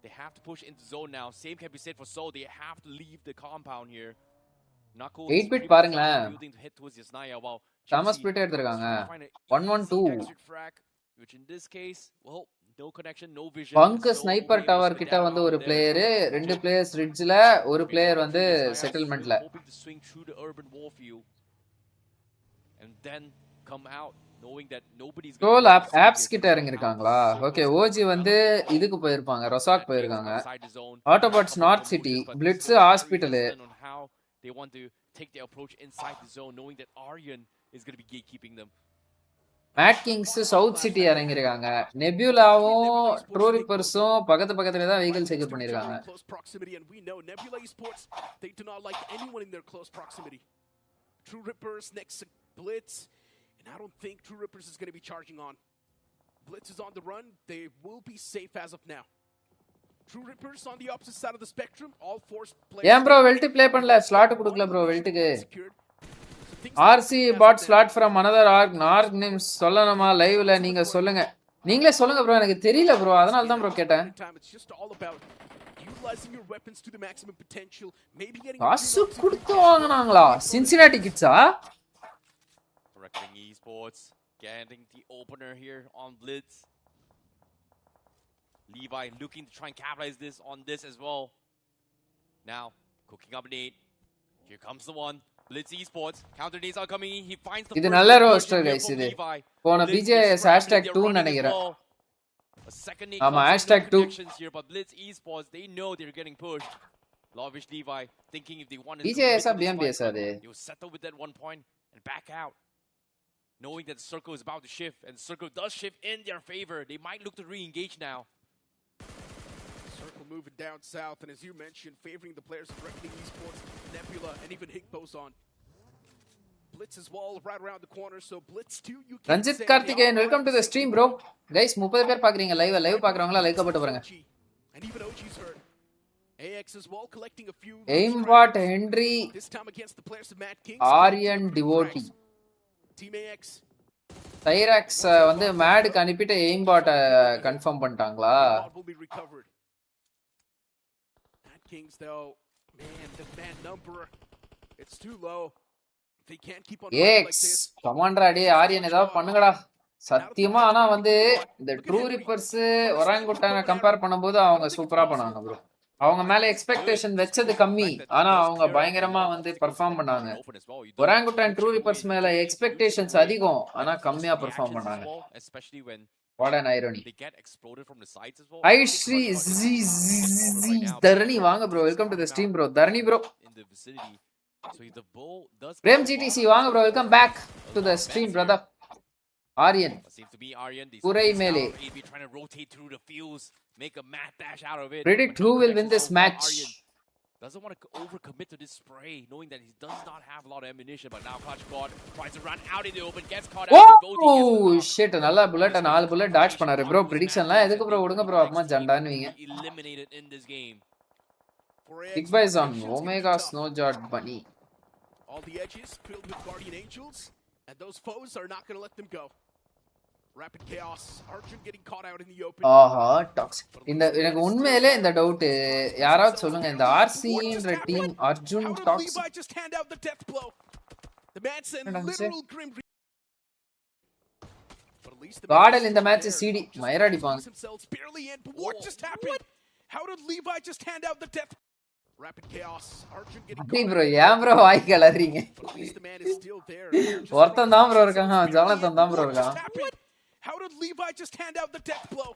Speaker 5: they have to push into zone now. Same can be said for Soul. They have to leave the compound here. Knuckles
Speaker 1: 8-bit பாருங்களேன்.
Speaker 5: building to head towards Yasnaya while
Speaker 1: சம
Speaker 5: Gypsy
Speaker 1: split எடுத்துருக்காங்க.
Speaker 5: find an
Speaker 1: 1-1-2
Speaker 5: easy exit frag, which in this case, well, no connection, no vision.
Speaker 1: Bunk
Speaker 5: So
Speaker 1: sniper
Speaker 5: able to
Speaker 1: tower
Speaker 5: spin
Speaker 1: கிட்ட
Speaker 5: down
Speaker 1: வந்து
Speaker 5: over
Speaker 1: ஒரு
Speaker 5: there.
Speaker 1: Player, ரெண்டு players ரிட்ஜ்ல, ஒரு player வந்து செட்டில்மென்ட்ல.
Speaker 5: Hoping to swing through the urban warfield and then come out knowing that nobody's going
Speaker 1: ரோல்
Speaker 5: to
Speaker 1: ஆப்ஸ் கிட்ட இறங்கி இருக்காங்களா? ஓகே, ஓஜி வந்து இதுக்கு போயிருப்பாங்க, ரொசாக் போயிருக்காங்க. Autobots North City, Blitz Hospital.
Speaker 5: They want to take their approach inside the zone knowing that Aryan is going to be gatekeeping them.
Speaker 1: Mad Kings south city இறங்கி இருக்காங்க. நெபியூலாவும் ட்ரூ ரிப்பர்ஸும் பக்கத்துல தான் வெஹிக்கிள் செக்யூர் பண்ணிருக்காங்க.
Speaker 2: Close proximity, and we know Nebula Esports, they do not like anyone in their close proximity. True Rippers next to Blitz, and I don't think True Rippers is going to be charging on. Blitz is on the run. They will be safe as of now. True Rippers on the opposite side of the spectrum. All four players.
Speaker 1: ஏன் bro world play பண்ணல? Slot கொடுக்கல bro வெல்ட்டுக்கு. RC bought slot from another org name சொல்லணுமா லைவ்ல? நீங்க சொல்லுங்க, நீங்களே சொல்லுங்க ப்ரோ, எனக்கு தெரியல ப்ரோ, அதனால தான் ப்ரோ கேட்டேன். காசு கொடுத்து வாங்குனாங்களா? Cincinnati கிட்ஸா?
Speaker 5: Reckoning Esports getting the opener here on Blitz. Levi looking to try and capitalize this on this as well. Now cooking up Nate. Here comes the one. Blitz Esports counter nades are coming in. He finds the
Speaker 1: இது நல்ல roster guys. இது போன BGIS #2 நினைக்கிறேன். ஆமா #2
Speaker 5: here, but Blitz Esports, they know they're getting pushed. Lavish Levi thinking if they want to
Speaker 1: BGIS BMBS அது
Speaker 5: they will settle with that 1 point and back out, knowing that the circle is about to shift, and the circle does shift in their favor. They might look to re-engage now.
Speaker 2: Circle moving down south, and as you mentioned, favoring the players of Reckoning Esports, Nebula, and even Higbo's on. Blitz as well right around the corner, so Blitz too, you can
Speaker 1: Ranjith Karthikeyan, welcome to the stream bro. Guys 30 பேர் பாக்குறீங்க live பாக்குறவங்களா like போட்டு பாருங்க.
Speaker 2: And even OG's hurt. AX as well collecting a few.
Speaker 1: Aimbot Henry,
Speaker 2: this time against the players of Mad Kings.
Speaker 1: Aryan Devotee.
Speaker 2: Team AX.
Speaker 1: டைராக்ஸ் வந்து மேடுக்கு அனுப்பிட்டு எய்ம்பாட்ட confirm பண்ணிட்டாங்களா?
Speaker 2: Will be recovered. Mad Kings though, man, the man number, it's too low. They can't keep on running like this.
Speaker 1: Commander அடி ஆரியன் ஏதாவது பண்ணுங்கடா சத்தியமா. ஆனா வந்து இந்த ட்ரூ ரிப்பர்ஸ் ஒராங்குட்டான கம்பேர் பண்ணும்போது அவங்க சூப்பரா பண்ணாங்க ப்ரோ. அவங்க மேல எக்ஸ்பெக்டேஷன் வெச்சது கம்மி, ஆனா அவங்க பயங்கரமா வந்து பெர்ஃபார்ம் பண்ணாங்க. ஒராங்குட்டான் ட்ரூ ரிப்பர்ஸ் மேல எக்ஸ்பெக்டேஷன்ஸ் அதிகம், ஆனா கம்மியா பெர்ஃபார்ம் பண்ணாங்க. What an irony. Hi Shri Dharani, வாங்க bro, welcome to the stream ப்ரோ. தரணி ப்ரோ, பிரேம் GTC வாங்க bro, welcome back to the stream brother. Aryan Purai Mele,
Speaker 5: make a mad dash out of it.
Speaker 1: Predict who will win this match.
Speaker 5: Doesn't want to overcommit to this spray, knowing that he does not have a lot of ammunition. But now Clutch God tries to run out in the open, gets caught out.
Speaker 1: Oh shit, நல்ல bullet 4 bullet dash பண்ணாரு bro. பிரெடிக்ஷன்லாம் எதுக்கு bro? விடுங்க bro, அம்மா ஜண்டானுவீங்க.
Speaker 5: Eliminated in this game.
Speaker 1: Big buys on Omega Snowjot Bunny.
Speaker 2: All the edges filled with guardian angels, and those foes are not going to let them go. Rapid chaos. Arjun getting caught out in the open.
Speaker 1: ஆஹா toxic. இந்த எனக்கு உண்மையிலே இந்த doubt, யாராவது சொல்லுங்க, இந்த RCன்ற team Arjun toxic.
Speaker 2: Levi just hand out the death blow. The man sent literal grim. But at least the
Speaker 1: caudal இந்த மேட்ச் CD மயரா அடிப்பாங்க.
Speaker 2: barely in. But what just happened? How did Levi just hand out the death? Rapid chaos. Arjun getting caught.
Speaker 1: Bro ஏன் bro வாய் கலறீங்க?
Speaker 2: At least the man is still there.
Speaker 1: ஒருத்தன் தான் bro இருக்கான், Jonathan தான் bro இருக்கான்.
Speaker 2: How did Levi just hand out the death blow?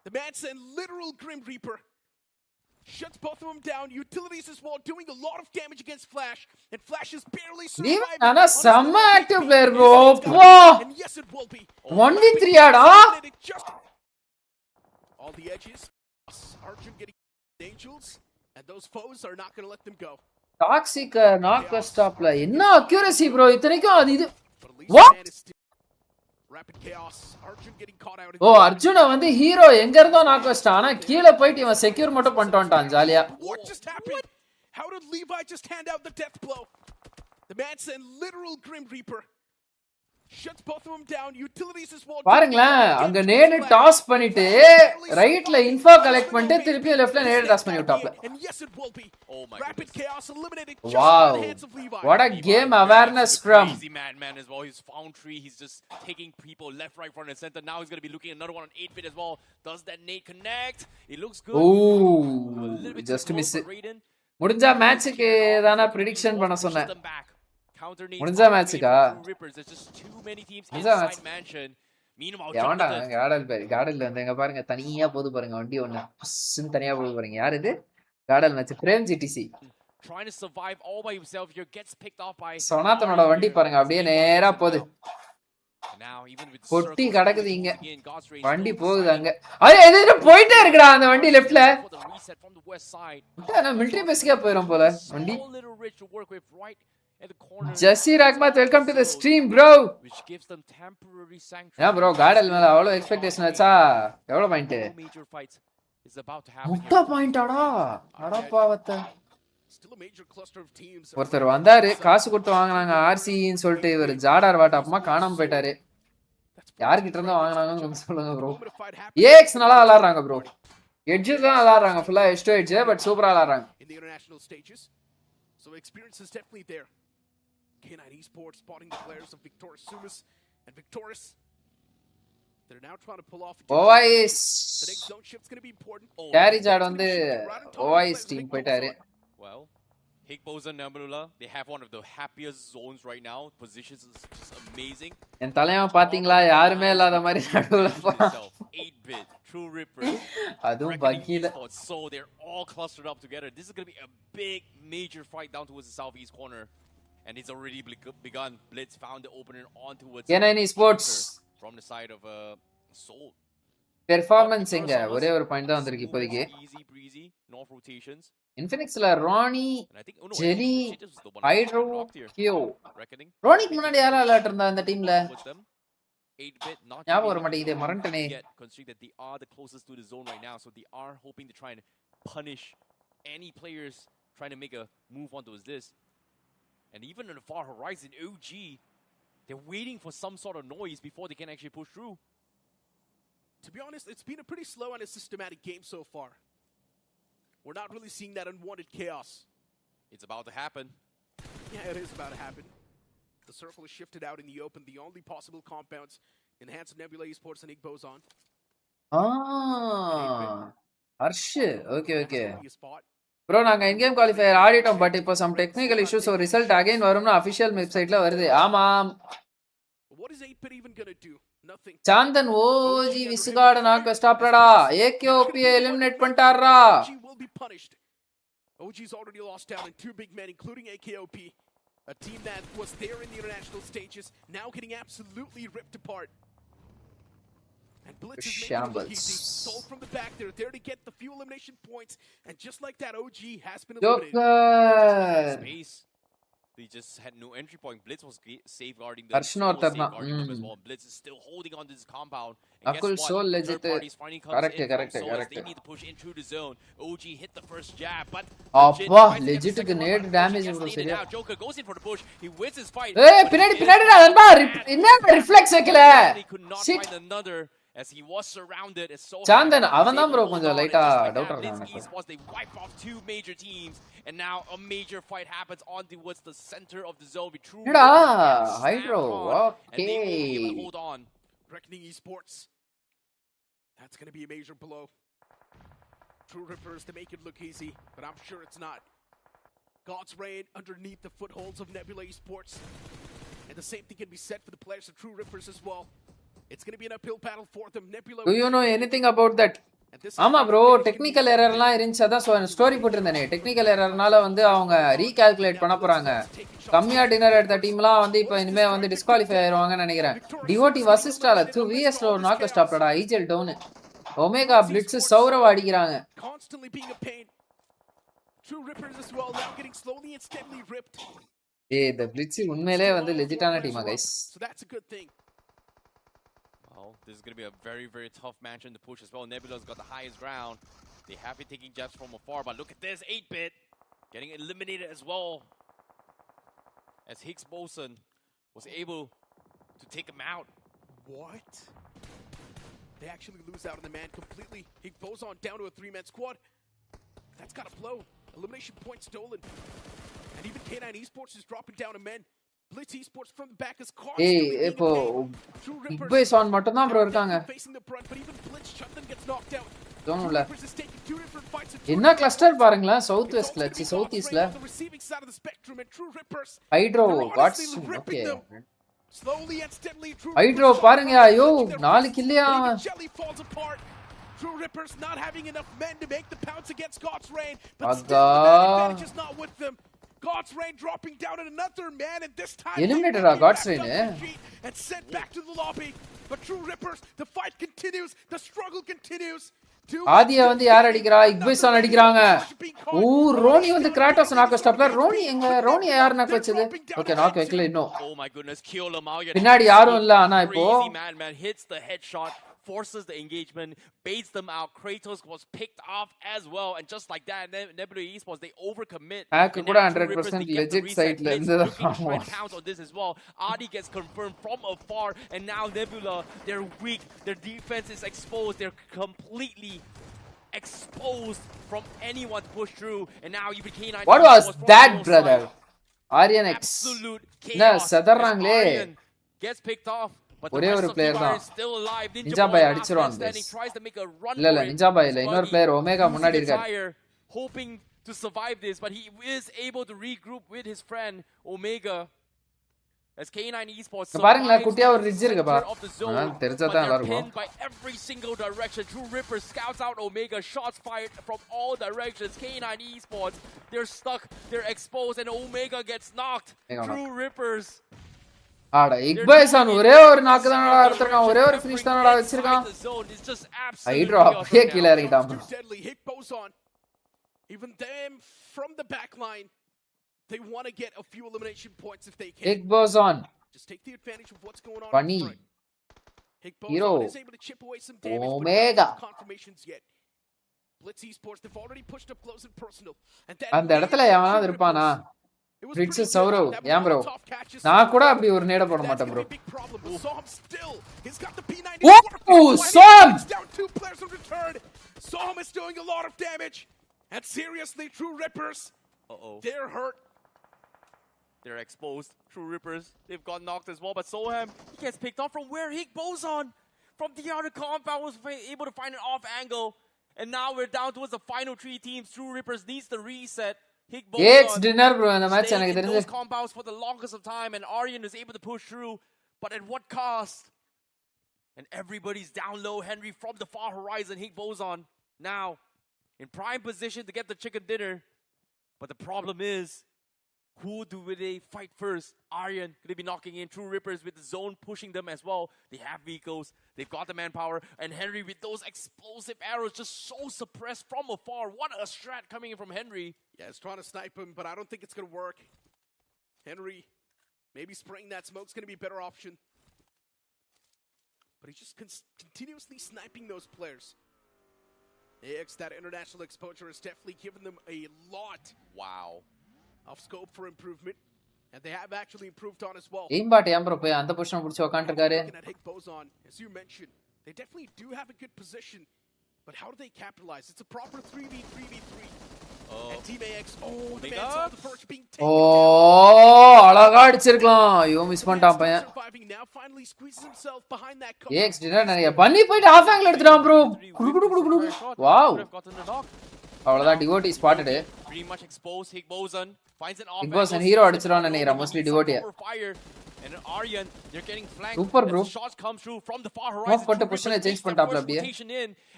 Speaker 2: The man sent literal Grim Reaper. Shuts both of them down. Utilities as well, doing a lot of damage against Flash. And Flash is barely surviving.
Speaker 1: Nana sama active player bro.
Speaker 2: And yes, it will be.
Speaker 1: 1v3 ஆடா.
Speaker 2: All the edges. Arjun getting angels. And those foes are not going to let them go.
Speaker 1: Toxic knock stopல என்ன accuracy bro? இத்தனைக்கும் அது இது. What?
Speaker 2: Rapid chaos. Arjun getting caught out.
Speaker 1: ஓ அர்ஜுன வந்து hero எங்க இருந்தோ knock வச்சிட்டான். ஆனா கீழ போயிட்டு இவன் செக்யூர் மட்டும் பண்ணிட்டு வந்துட்டான் ஜாலியா.
Speaker 2: What just happened? How did Levi just hand out the death blow? The man sent literal Grim Reaper. Shuts both of them down. Utilities as well.
Speaker 1: பாருங்களேன் அங்க நேடு டாஸ் பண்ணிட்டு ரைட்ல இன்ஃபோ கலெக்ட் பண்ணிட்டு திருப்பி லெஃப்ட்ல நேடு டாஸ் பண்ணி விட்டாப்ல.
Speaker 2: And yes it will be. Oh my Rapid chaos eliminated just
Speaker 1: wow.
Speaker 2: by the hands of Levi.
Speaker 1: What a game awareness from
Speaker 5: Easy man as well. He's found tree. He's just taking people left, right, front and center. Now he's going to be looking at another one on 8-bit as well. Does that nade connect? It looks good.
Speaker 1: Ooh, just miss it. முடிஞ்சா மேட்சுக்கு தான prediction பண்ண சொன்னேன். முடிஞ்சா மேட்சுக்கா எவன்டா caudal வந்து எங்க பாருங்க தனியா போது பாருங்க வண்டி ஒண்ணு புஷ்ன்னு தனியா போது பாருங்க. யார் இது? காடல் மேட்ச் பிரேம் ஜிடிசி சொனாத்தனோட வண்டி பாருங்க அப்படியே நேரா போகுது. பொட்டி கிடக்குது இங்க வண்டி போகுது அங்க. அது போயிட்டே இருக்குடா அந்த வண்டி லெஃப்ட்ல. மிலிட்டரி பேஸ்க்கே போயிடும் போல வண்டி. Jesse Ragmat, welcome to the stream, bro. Yeah, bro, caudal மேல அவ்வளவு எக்ஸ்பெக்டேஷன் வச்சா எவ்வளவு பாயிண்ட்? முட்டா பாயிண்டாடா அடப்பாவத்த. ஒருத்தர் வந்தாரு காசு கொடுத்து வாங்கினாங்க ஆர்சின்னு சொல்லிட்டு இவர் ஜாடார் வாட்டாப்பமா காணாம போயிட்டாரு. யார்கிட்ட இருந்தா வாங்கினாங்கன்னு சொல்லுங்க ப்ரோ. ஏஎக்ஸ் நல்லா விளாடுறாங்க ப்ரோ. எட்ஜ் தான் விளாடுறாங்க ஃபுல்லா எட்ஜ் டு எட்ஜ் பட் சூப்பரா விளாடுறாங்க.
Speaker 2: So experience is definitely there. K9 Esports spotting the players of Victorious Sumas and Victorious. They're now trying to pull off.
Speaker 1: OIS.
Speaker 2: The next zone shift's going to be important.
Speaker 1: Carry jad வந்து OIS team போயிட்டாரு.
Speaker 5: Well, Higboza and Nambula, they have one of the happiest zones right now. Positions is just amazing.
Speaker 1: என் தலைவன் பாத்தீங்களா யாருமே இல்லாத மாதிரி நடுவுல போறான்.
Speaker 5: 8-bit True Ripper.
Speaker 1: அதுவும் பக்கில.
Speaker 5: So they're all clustered up together. This is going to be a big major fight down towards the southeast corner. And it's already begun. Blitz found the opener on towards
Speaker 1: K9 Esports
Speaker 5: from the side of Soul.
Speaker 1: Performance எங்க ஒரே ஒரு point தான் வந்திருக்கு இப்போதைக்கு.
Speaker 5: Easy breezy, no rotations.
Speaker 1: இன்ஃபினிக்ஸ்ல ராணி, Jenny, hydro, கியோ. ராணிக்கு முன்னாடி யாரா விளையாட்டு இருந்தா இந்த டீம்ல? 8-bit ஞாபகம் வர மாட்டேங்குது மறந்துட்டேனே.
Speaker 5: Considering that they are the closest to the zone right now, so they are hoping to try and punish any players trying to make a move on towards this. And even on the far horizon, OG, they're waiting for some sort of noise before they can actually push through.
Speaker 2: To be honest, it's been a pretty slow and a systematic game so far. We're not really seeing that unwanted chaos.
Speaker 5: It's about to happen.
Speaker 2: Yeah, it is about to happen. The circle is shifted out in the open. The only possible compounds in hands of Nebula Esports and Igboson.
Speaker 1: Arsh. Okay. Bro, நாங்க in game qualifier ஆடிட்டோம் but இப்போ some technical issues so result again வரும்னா official websiteல வருது. ஆமாம்.
Speaker 2: What is 8-bit even going to do? Nothing.
Speaker 1: சாந்தன் OG விசுகாட நாக்க ஸ்டாப்டா. AKOP eliminate பண்ணிட்டாரா.
Speaker 2: OG will be punished. OG's already lost out in 2 big men including AKOP. A team that was there in the international stages now getting absolutely ripped apart. And Blitz is making it look easy. Sold from the back, they're there to get the few elimination points. And just like that, OG has been eliminated.
Speaker 5: Space. They just had no entry point. Blitz was safeguarding
Speaker 1: them as
Speaker 5: well. Blitz is still holding on to this compound. And guess what? Third party's finally comes in from Soul as they need to push into the zone. OG hit the first jab, but
Speaker 1: legit grenade damage bro seriya.
Speaker 5: Joker goes in for the push. He wins his fight.
Speaker 1: Hey, pinadi namba inna reflex வைக்கல.
Speaker 5: He could not find another as he was surrounded.
Speaker 1: Chandan avan dhaan bro konjam light doubt irukku.
Speaker 5: They wipe off 2 major teams and now a major fight happens on towards the center of the zone.
Speaker 1: Hydro okay.
Speaker 5: And they will be able to hold on.
Speaker 2: Reckoning Esports. That's going to be a major blow. True Rippers to make it look easy, but I'm sure it's not. God's reign underneath the footholds of Nebula Esports. And the same thing can be said for the players of True Rippers as well. It's going to be an uphill battle for them. Nebula.
Speaker 1: Do you know anything about that? ஆமா bro technical எரர்லாம் இருந்துச்சு. அதான் story போட்டிருந்தேனே. Technical எரர்னால வந்து அவங்க ரீகால்குலேட் பண்ண போறாங்க. கம்மியா dinner எடுத்த டீம்லாம் வந்து இப்போ இனிமே வந்து டிஸ்குவாலிஃபை ஆயிருவாங்கன்னு நினைக்கிறேன். டிஓடி வசிஸ்டால 2 விஎஸ்ல ஒரு நாக் ஸ்டாப்டா. ஐஜெல் டவுன். ஒமேகா பிளிட்ஸ் சௌரவ அடிக்குறாங்க. ஏய் the blitz உண்மையிலே வந்து லெஜிட்டான டீமா guys.
Speaker 2: So that's a good thing.
Speaker 5: Well, this is going to be a very, very tough match in the push as well. Nebula's got the highest ground. They have been taking jabs from afar, but look at this, 8-bit getting eliminated as well. As Higgs Boson was able to take him out.
Speaker 2: What? They actually lose out on the man completely. Higgs Boson down to a 3-man squad. That's got to blow. Elimination point stolen. And even K9 Esports is dropping down a men. Blitz Esports from the back is caught.
Speaker 1: இப்போ big boss ஆன் மட்டும் தான் bro இருக்காங்க. தோணும்ல. என்ன cluster பாருங்களா south வெஸ்ட்ல south ஈஸ்ட்ல. Hydro gods okay. ஹைட்ரோ பாருங்க ஐயோ 4 கில்லியா.
Speaker 2: True Rippers not having enough men to make the pounce against God's Reign, but
Speaker 1: Aga.
Speaker 2: still the advantage is not with them. God's Reign dropping down at another man, and this time
Speaker 1: eliminated God's Reign
Speaker 2: and sent back to the lobby. But True Rippers, the fight continues, the struggle continues.
Speaker 1: ஆதியா வந்து யார் அடிக்கிறா? இக்பேசான் அடிக்குறாங்க. ஓ Ronnie வந்து Kratos knock ஸ்டாப்ல. Ronnie எங்க? Ronnie யார் knock வச்சது? Okay knock வைக்கல இன்னும்.
Speaker 5: Oh my goodness, kill him out.
Speaker 1: பின்னாடி யாரும் இல்ல ஆனா இப்போ
Speaker 5: man hits the headshot, forces the engagement, baits them out. Kratos was picked off as well, and just like that, Nebula Esports they overcommit.
Speaker 1: Hack கூட 100% legit siteல இருந்தது.
Speaker 5: On this as well. Adi gets confirmed from afar, and now Nebula, they're weak. Their defense is exposed. They're completely exposed from anyone to push through, and now you became.
Speaker 1: What was that, brother? Aryan X.
Speaker 5: Absolute chaos.
Speaker 1: Na sadaraangle.
Speaker 5: Gets picked off.
Speaker 1: ஒரே ஒரு player தான். Ninja பாய் அடிச்சிருவான் guys. இல்ல இல்ல ninja பாய் இல்ல இன்னொரு player omega முன்னாடி இருக்காரு.
Speaker 5: Hoping to survive this, but he is able to regroup with his friend Omega. As K9 Esports
Speaker 1: பாருங்க குட்டியா ஒரு ரிட்ஜ் இருக்கு பா. தெரிஞ்சா தான் நல்லா இருக்கும்.
Speaker 5: By every single direction, True Ripper scouts out Omega, shots fired from all directions. K9 Esports, they're stuck, they're exposed, and Omega gets knocked. True Rippers.
Speaker 1: ஆடா இக்பேசான் ஒரே ஒரு நாக்கு தானடா எடுத்துறான். ஒரே ஒரு ஃபினிஷ் தானடா வச்சிருக்கான். ஹைட்ரோ அப்படியே கீழ இறங்கிட்டான்.
Speaker 2: Even them from the back line, they want to get a few elimination points if they can.
Speaker 1: Igboson
Speaker 2: just take the advantage of what's going on.
Speaker 1: Funny.
Speaker 2: Hero is able to chip away some damage.
Speaker 1: Omega.
Speaker 2: Confirmations yet. Blitz Esports, they've already pushed up close and personal.
Speaker 1: அந்த இடத்துல எவனாவது இருப்பானா? Fritz Saurov, yeah bro. நான் கூட அப்படி ஒரு நேட போட மாட்டேன் bro. Oh, Som!
Speaker 2: Som is doing a lot of damage. And seriously, True Rippers, they're hurt.
Speaker 5: They're exposed. True Rippers, they've got knocked as well, but Soham, he gets picked off from where Higgs Boson from the outer compound was able to find an off angle. And now we're down towards the final 3 teams. True Rippers needs the reset.
Speaker 1: X dinner bro இந்த match எனக்கு தெரிஞ்சு
Speaker 5: compounds for the longest of time, and Aryan is able to push through, but at what cost? And everybody's down low. Henry from the far horizon. Higgs Boson now in prime position to get the chicken dinner, but the problem is, who do they fight first? Aryan could be knocking in. True Rippers with the zone pushing them as well. They have vehicles, they've got the manpower, and Henry with those explosive arrows just so suppressed from afar. What a strat coming in from Henry.
Speaker 2: Yeah, it's trying to snipe him, but I don't think it's going to work. Henry, maybe spraying that smoke's going to be a better option. But he's just continuously sniping those players. AX, that international exposure has definitely given them a lot.
Speaker 5: Wow.
Speaker 2: Of scope for improvement, and they have actually improved on as well.
Speaker 1: Aim bot yam bro போய் அந்த position புடிச்சு உட்கார்ந்திருக்காரு.
Speaker 2: As you mentioned, they definitely do have a good position, but how do they capitalize? It's a proper 3v3v3. And Team AX, the man saw the first being taken
Speaker 1: down. அழகா அடிச்சிருக்கலாம். ஐயோ miss பண்ணிட்டான் பையன்.
Speaker 2: Now finally squeezes himself behind that cover.
Speaker 1: AX டினர் நிறைய பண்ணி போய் of angle எடுத்துறான் bro. குடு குடு குடு குடு. வாவ். அவ்வளவுதான் devotee spotted.
Speaker 5: Pretty much exposed. Higgs Boson finds an off.
Speaker 1: Higgs Boson hero அடிச்சிரான்னு நினைக்கிறேன் mostly devotee.
Speaker 5: And Aryan, they're getting flanked.
Speaker 1: Super bro.
Speaker 5: Shots come through from the far horizon.
Speaker 1: Off பண்ண பொசிஷனை change பண்ணிட்டாப்ல அப்படியே.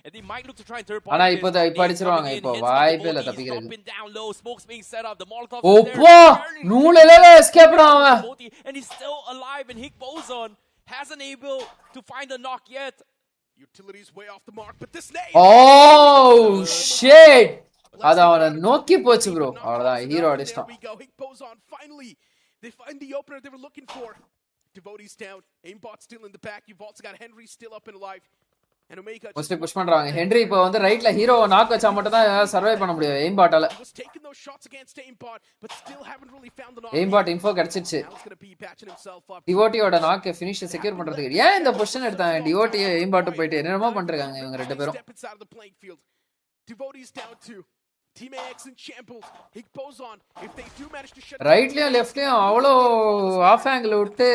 Speaker 5: And they might look to try and third party.
Speaker 1: ஆனா இப்போ அடிச்சிருவாங்க இப்போ வாய்ப்பே இல்ல தப்பிக்கிறதுக்கு.
Speaker 5: Down low, smokes being set up. The Molotov.
Speaker 1: ஓப்பா நூலல எஸ்கேப் பண்ணான்.
Speaker 5: And he's still alive, and Higgs Boson hasn't able to find the knock yet.
Speaker 2: Utilities way off the mark, but this name.
Speaker 1: Oh shit. அது அவன நோக்கி போச்சு bro. அவ்வளவுதான் hero அடிச்சிட்டான்.
Speaker 2: Higgs Boson finally they find the opener they were looking for. Devotee's down. Aimbot still in the back. You've also got Henry still up and alive. And Omega
Speaker 1: mostly push பண்றாங்க. Henry இப்போ வந்து ரைட்ல hero knock வச்சா மட்டும் தான் சர்வை பண்ண முடியும் aim பாட்டால.
Speaker 2: was taking those shots against Aimbot, but still haven't really found the knock.
Speaker 1: Aim பாட் இன்ஃபோ கிடைச்சிருச்சு.
Speaker 2: Now he's going to be patching himself up.
Speaker 1: டிவோட்டியோட நாக் ஃபினிஷ் செக்யூர் பண்றதுக்கு ஏன் இந்த பொசிஷன் எடுத்தாங்க? டிவோட்டி எய்ம் பாட் போயிட்டு என்னமா பண்றாங்க இவங்க ரெண்டு பேரும்?
Speaker 2: Step inside of the playing field. Devotee's down too. Team AX in shambles. He goes on. If they do manage to shut
Speaker 1: ரைட்லயும் லெஃப்ட்லயும் அவ்வளோ ஆஃப் ஆங்கிள் விட்டு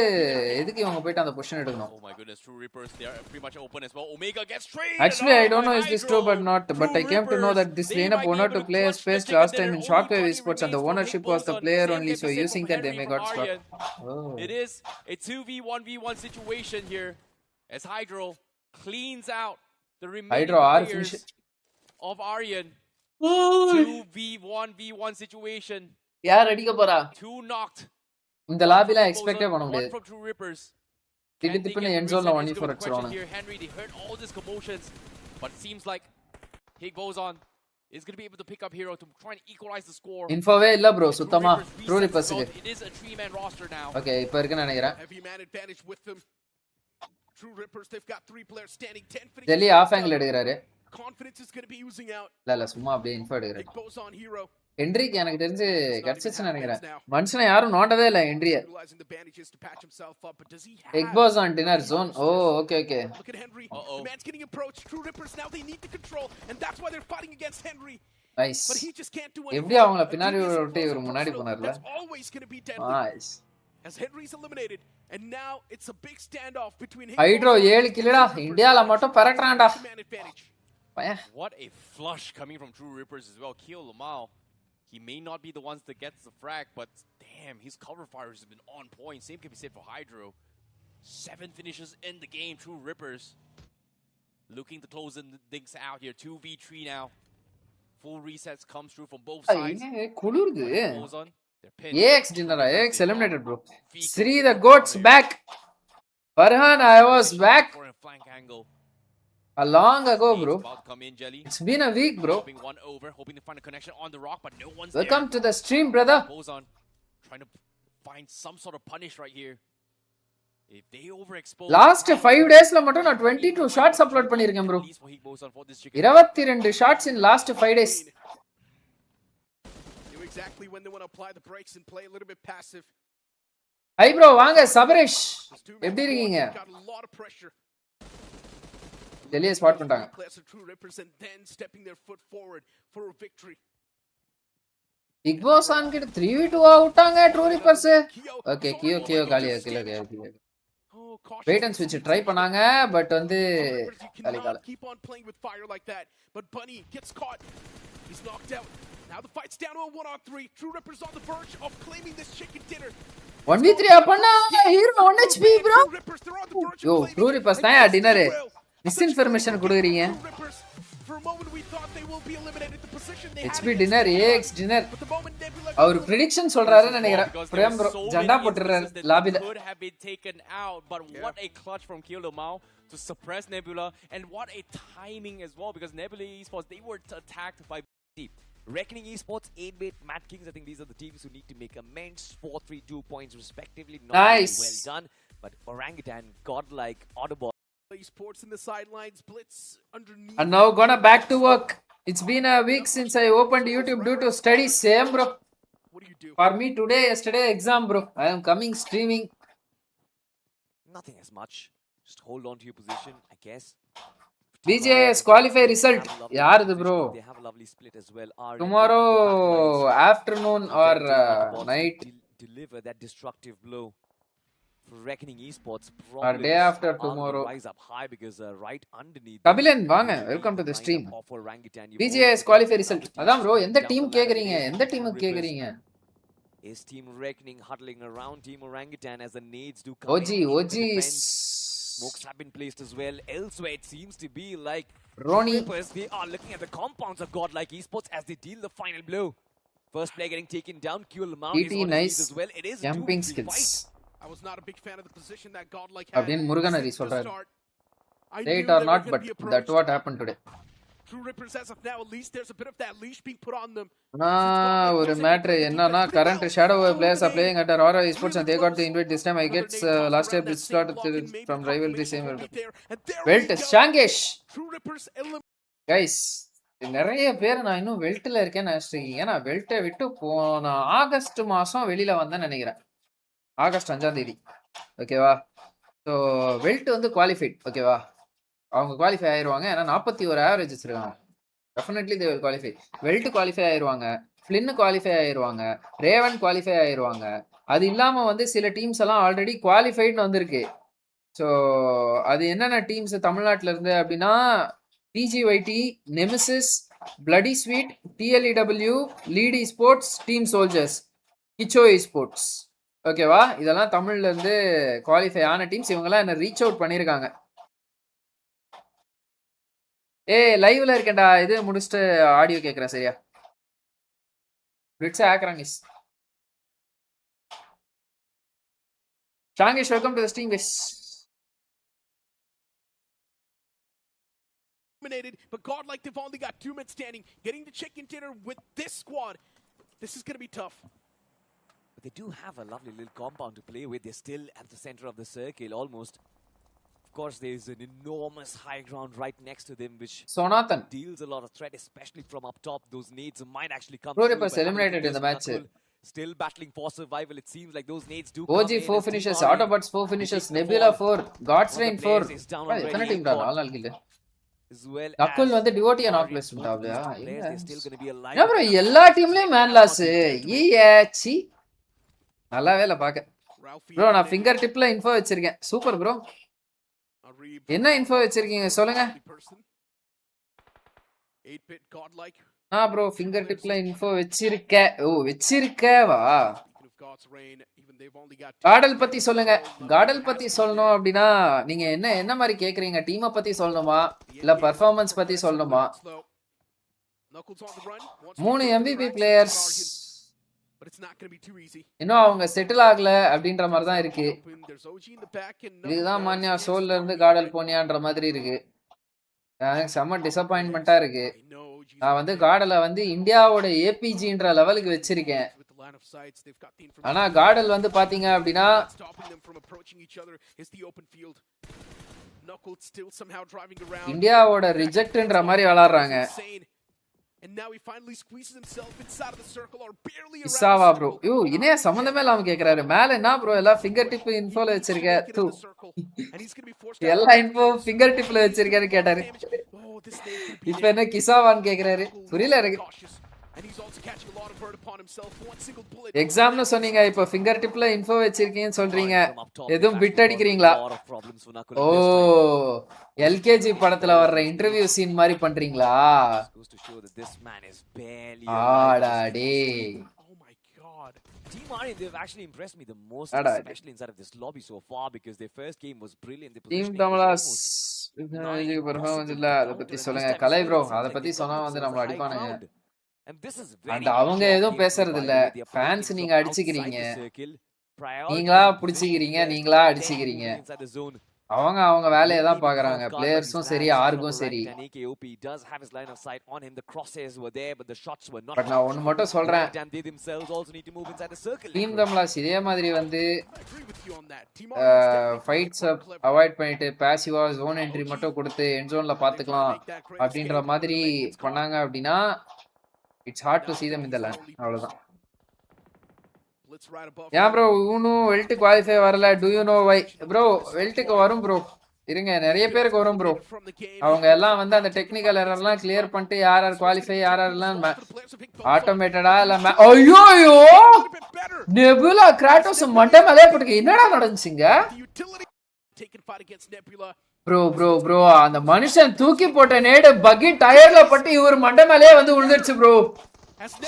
Speaker 1: எதுக்கு இவங்க போயிட்டு அந்த பொசிஷன் எடுக்கணும்?
Speaker 5: Oh my goodness, True Reapers, they are pretty much open as well. Omega gets straight.
Speaker 1: Actually, I don't know is this true but not. But I came to know that this lineup wanted to play a space last time in Shockwave Esports and the ownership was the player only. So using that they may got stuck. Oh.
Speaker 5: It is a 2v1v1 situation here as Hydro cleans out the remaining players of Aryan. 2v1v1 situation.
Speaker 1: யார் அடிக்க போறா?
Speaker 5: 2 knocked.
Speaker 1: இந்த லாபில எக்ஸ்பெக்டே பண்ண முடியாது.
Speaker 5: From True Reapers.
Speaker 1: திடீர்னு end ஜோன்ல 1v4 அடிச்சுறாங்க.
Speaker 5: Henry, they heard all these commotions, but it seems like he goes on. Is going to be able to pick up Hero to try and equalize the score.
Speaker 1: இன்ஃபோவே இல்ல bro சுத்தமா True Reapersக்கு.
Speaker 5: It is a 3-man roster now.
Speaker 1: Okay, இப்போ இருக்குன்னு நினைக்கிறேன்.
Speaker 2: Heavy man advantage with them. True Reapers, they've got 3 players standing 10 for
Speaker 1: ஜெல்லி off angle எடுக்கறாரு.
Speaker 2: Confidence is going to be oozing out.
Speaker 1: இல்ல சும்மா அப்படியே இன்ஃபோ எடுக்கறாரு.
Speaker 2: It goes on Hero.
Speaker 1: ஹென்ரிக்கு எனக்கு தெரிஞ்சு கட்சிச்சு நினைக்கிறேன். மனுஷனை யாரும் நோண்டவே இல்ல ஹென்ரிய.
Speaker 2: Utilizing the bandages to patch himself up, but does he have
Speaker 1: Egbos on dinner zone. Oh, okay.
Speaker 2: Look at Henry. The man's getting approached. True Rippers now they need the control, and that's why they're fighting against Henry.
Speaker 1: Nice.
Speaker 2: But he just can't do anything.
Speaker 1: எப்படி அவங்கள பின்னாடி விட்டு இவரு முன்னாடி போனார்ல.
Speaker 2: That's always going to be deadly.
Speaker 1: Nice.
Speaker 2: As Henry's eliminated, and now it's a big standoff between him.
Speaker 1: Hydro 7 கில்லுடா. இந்தியால மட்டும் பரட்டறான்டா.
Speaker 5: What a flush coming from True Rippers as well. Kill Lamau. He may not be the ones that gets the frag, but damn, his cover fires have been on point. Same can be said for Hydro. 7 finishes in the game. True Rippers looking to close things out here. 2v3 now. Full resets comes through from both sides.
Speaker 1: குளுருது.
Speaker 5: Goes on.
Speaker 1: AX dinner. AX eliminated bro. Sri the goats back. Farhan, I was back.
Speaker 5: For a flank angle.
Speaker 1: Long ago, bro.
Speaker 5: Come in, Jelly.
Speaker 1: It's been a week, bro.
Speaker 5: One over, hoping to find a connection on the rock, but no one's
Speaker 1: Welcome
Speaker 5: there.
Speaker 1: to the stream, brother.
Speaker 5: Goes on, trying to find some sort of punish right here. If they overexpose.
Speaker 1: Last 5 days la mattum na 22 shots upload பண்ணிருக்கேன் bro. 22 shots in last 5 days.
Speaker 2: Knew exactly when they want to apply the brakes and play a little bit passive.
Speaker 1: Hi bro, வாங்க சபரேஷ். எப்படி இருக்கீங்க?
Speaker 2: Got a lot of pressure.
Speaker 1: டெல்லியை spot பண்ணிட்டாங்க.
Speaker 2: True Rippers and then stepping their foot forward for a victory.
Speaker 1: Egbos on கிட்ட 3v2 விட்டாங்க True Rippers. Okay கியோ காலியா kilo. Wait and switch try பண்ணாங்க but வந்து காலிகால.
Speaker 2: Keep on playing with fire like that, but Bunny gets caught. He's knocked out. Now the fight's down to a 1-on-3. True Rippers on the verge of claiming this chicken dinner.
Speaker 1: 1v3 அப்பனா Hero 1 HP bro. Yo True Rippers தான் dinner. Misinformation கொடுக்குறீங்க. HP dinner AX dinner. அவர் prediction சொல்றாருன்னு நினைக்கிறேன். Prem bro ஜெண்டா போட்டுறாரு லாபில.
Speaker 5: Could have been taken out, but what a clutch from Kilomau to suppress Nebula, and what a timing as well, because Nebula Esports, they were attacked by Reckoning Esports, 8-bit, Mad Kings. I think these are the teams who need to make amends. 4-3-2 points respectively. Not
Speaker 1: nice.
Speaker 5: Well done, but Orangutan godlike Audubon.
Speaker 2: Esports in the sidelines, blitz underneath.
Speaker 1: And now gonna back to work. It's been a week since I opened YouTube due to studies. Same bro.
Speaker 2: What do you do?
Speaker 1: For me today, yesterday exam bro. I am coming streaming.
Speaker 3: Nothing as much. Just hold on to your position, I guess.
Speaker 1: BGIS qualify result. Yaar bro.
Speaker 3: They have a lovely split as well.
Speaker 1: Tomorrow afternoon or night.
Speaker 3: Deliver that destructive blow. Reckoning Esports
Speaker 1: or day after tomorrow.
Speaker 3: Rise up high because right underneath.
Speaker 1: Kabilan vaanga, welcome to the stream. BGIS qualify result. Adam bro, endha team kekreenga? Endha team kekreenga?
Speaker 3: Is Team Reckoning huddling around Team Orangutan as the nades do come
Speaker 1: OG
Speaker 3: smokes have been placed as well. Elsewhere it seems to be like
Speaker 1: Ronnie.
Speaker 3: They are looking at the compounds of godlike Esports as they deal the final blow. First player getting taken down. QLMAO is on
Speaker 1: nice.
Speaker 3: as well. It is
Speaker 1: jumping skills.
Speaker 2: I was not a big fan of the position that godlike had.
Speaker 1: Abdin Muruganari solraru.
Speaker 2: I
Speaker 1: Say it or not, but that's what happened today.
Speaker 2: True Rippers as of now, at least there's a bit of that leash being put on them.
Speaker 1: ஒரு matter என்னன்னா current shadow players are playing at Aurora Esports and they got the invite this time. I guess last year Bridge started from rivalry same. Welt Shangesh.
Speaker 2: True Rippers
Speaker 1: Guys, நிறைய பேர் நான் இன்னும் வெல்ட்ல இருக்கேன்னு நினைச்சிருக்கீங்க. ஏன்னா வெல்ட்டை விட்டு போன ஆகஸ்ட் மாசம் வெளியில வந்தேன்னு நினைக்கிறேன். ஆகஸ்ட் 5ஆம் தேதி. ஓகேவா? ஸோ வெல்ட் வந்து குவாலிஃபைட். ஓகேவா? அவங்க குவாலிஃபை ஆயிடுவாங்க. ஏன்னா 41 ஆவரேஜ் வச்சிருக்காங்க. Definitely they will qualify. Weld qualify ஆயிடுவாங்க, ஃப்ளின் குவாலிஃபை ஆயிடுவாங்க, ரேவன் குவாலிஃபை ஆயிடுவாங்க. அது இல்லாமல் வந்து சில டீம்ஸ் எல்லாம் ஆல்ரெடி குவாலிஃபைட்னு வந்திருக்கு. ஸோ அது என்னென்ன டீம்ஸ் தமிழ்நாட்டில் இருந்து அப்படின்னா BGIS, Nemesis, Bloody Sweet, TLEW, Lead Esports, Team Soldiers, Kicho Esports. ஓகேவா? இதெல்லாம் தமிழ்ல இருந்து குவாலிஃபை ஆன டீம்ஸ். இவங்கெல்லாம் என்ன ரீச் அவுட் பண்ணியிருக்காங்க. லைவ்ல இருக்கேன்டா. இது முடிச்சுட்டு ஆடியோ கேட்குறேன். சரியா? பிரிட்ஸை ஆக்குறாங்க. ஷாங்கேஷ், welcome to the stream guys.
Speaker 2: But godlike, they've only got 2 men standing. Getting the chicken dinner with this squad, this is going to be tough.
Speaker 3: But they do have a lovely little compound to play with. They're still at the center of the circle almost. Of course, there's an enormous high ground right next to them, which
Speaker 1: Sonathan
Speaker 3: deals a lot of threat, especially from up top. Those nades might actually come
Speaker 1: Pro
Speaker 3: through.
Speaker 1: Rippers eliminated in the match.
Speaker 3: Still battling for survival. It seems like those nades do
Speaker 1: OG 4 finishes, Autobots 4 finishes, Nebula 4, God's Reign 4. எத்தனை team டா? 4 நாள் கில்ல. நக்குல் வந்து டிவோட்டியா knock place பண்ணிட்டாப்லையா? என்ன bro எல்லா டீம்லயும் man loss. ஈச்சி நல்லா வேலை பாக்க. ப்ரோ நான் ஃபிங்கர் டிப்ல இன்ஃபோ வச்சிருக்கேன். Super bro. என்ன இன்ஃபோ வச்சிருக்கீங்க சொல்லுங்க. ப்ரோ ஃபிங்கர் டிப்ல இன்ஃபோ வச்சிருக்க. வச்சிருக்கவா? காடல் பத்தி சொல்லுங்க. காடல் பத்தி சொல்லணும் அப்படின்னா நீங்க என்ன மாதிரி கேக்குறீங்க? டீமை பத்தி சொல்லணுமா இல்ல பர்ஃபார்மன்ஸ் பத்தி சொல்லணுமா? 3 MVP பிளேயர்ஸ் இன்னும் அவங்க செட்டில் ஆகல அப்படின்ற மாதிரி தான் இருக்கு. இதுதான் மான்யா சோல்ல இருந்து காடல் போனியான்ற மாதிரி இருக்கு. எனக்கு செம்ம டிசப்பாயின்மெண்டா இருக்கு. நான் வந்து காடலை வந்து இந்தியாவோட ஏபிஜின்ற லெவலுக்கு வச்சிருக்கேன். ஆனா காடல் வந்து பாத்தீங்க அப்படின்னா இந்தியாவோட ரிஜெக்ட்ன்ற மாதிரி விளையாடுறாங்க. இசாவா ப்ரோ? இணைய சம்பந்தமே இல்லாம கேக்குறாரு. மேல என்ன ப்ரோ எல்லாம் ஃபிங்கர் டிப் இன்ஃபோல வச்சிருக்க? எல்லா இன்ஃபோ ஃபிங்கர் டிப்ல வச்சிருக்கேன்னு கேட்டாரு. இப்ப என்ன கிசாவான்னு கேக்குறாரு? புரியல எனக்கு. எக்ஸாம்னு சொன்னீங்க, இப்ப ஃபிங்கர் டிப்ல இன்ஃபோ வச்சிருக்கீங்கன்னு சொல்றீங்க. எதுவும் பிட் அடிக்கிறீங்களா? ஓ எல்கேஜி படத்துல வர்ற இன்டர்வியூ சீன் மாதிரி பண்றீங்களா? ஆடாடே.
Speaker 3: Team RIE, they've actually impressed me the most, especially inside of this lobby so far, because their first game was brilliant.
Speaker 1: Team Tamalas performance இல்ல, அத பத்தி சொல்லுங்க. கலை ப்ரோ அத பத்தி சொன்னா வந்து நம்மள அடிப்பானுங்க. அந்த அவங்க எதுவும் பேசுறது இல்ல. ஃபேன்ஸ் நீங்க அடிச்சுக்கிறீங்க, நீங்களா புடிச்சுக்கிறீங்க, நீங்களா அடிச்சுக்கிறீங்க. அவங்க வேலையை தான் பாக்குறாங்க. பிளேயர்ஸும் சரி, ஆர்கும் சரி. பட் நான் ஒன்னு மட்டும் சொல்றேன், டீம் தம்லாஸ் இதே மாதிரி வந்து ஃபைட்ஸ் அவாய்ட் பண்ணிட்டு பாசிவா ஜோன் என்ட்ரி மட்டும் கொடுத்து எண்ட் ஜோன்ல பாத்துக்கலாம் அப்படின்ற மாதிரி பண்ணாங்க அப்படின்னா it's hard to see them in the land. அவ்வளவுதான். ஏன் ப்ரோ இன்னும் வெல்ட் குவாலிஃபை வரல? Do you know why? Bro வெல்ட்டுக்கு வரும் ப்ரோ, இருங்க, நிறைய பேருக்கு வரும் ப்ரோ. அவங்க எல்லாம் வந்து அந்த டெக்னிக்கல் எரர்லாம் கிளியர் பண்ணிட்டு யார் யார் குவாலிஃபை யார் யாரெல்லாம் ஆட்டோமேட்டடா இல்ல. ஐயோ நெபுலா கிராட்டோஸ் மண்டை மேலே போட்டுக்க. என்னடா நடந்துச்சுங்க ப்ரோ? ப்ரோ ப்ரோ அந்த மனுஷன் தூக்கி போட்ட நேடு பக்கி டயர்ல பட்டு இவர் மண்டை மேலே வந்து விழுந்துருச்சு bro.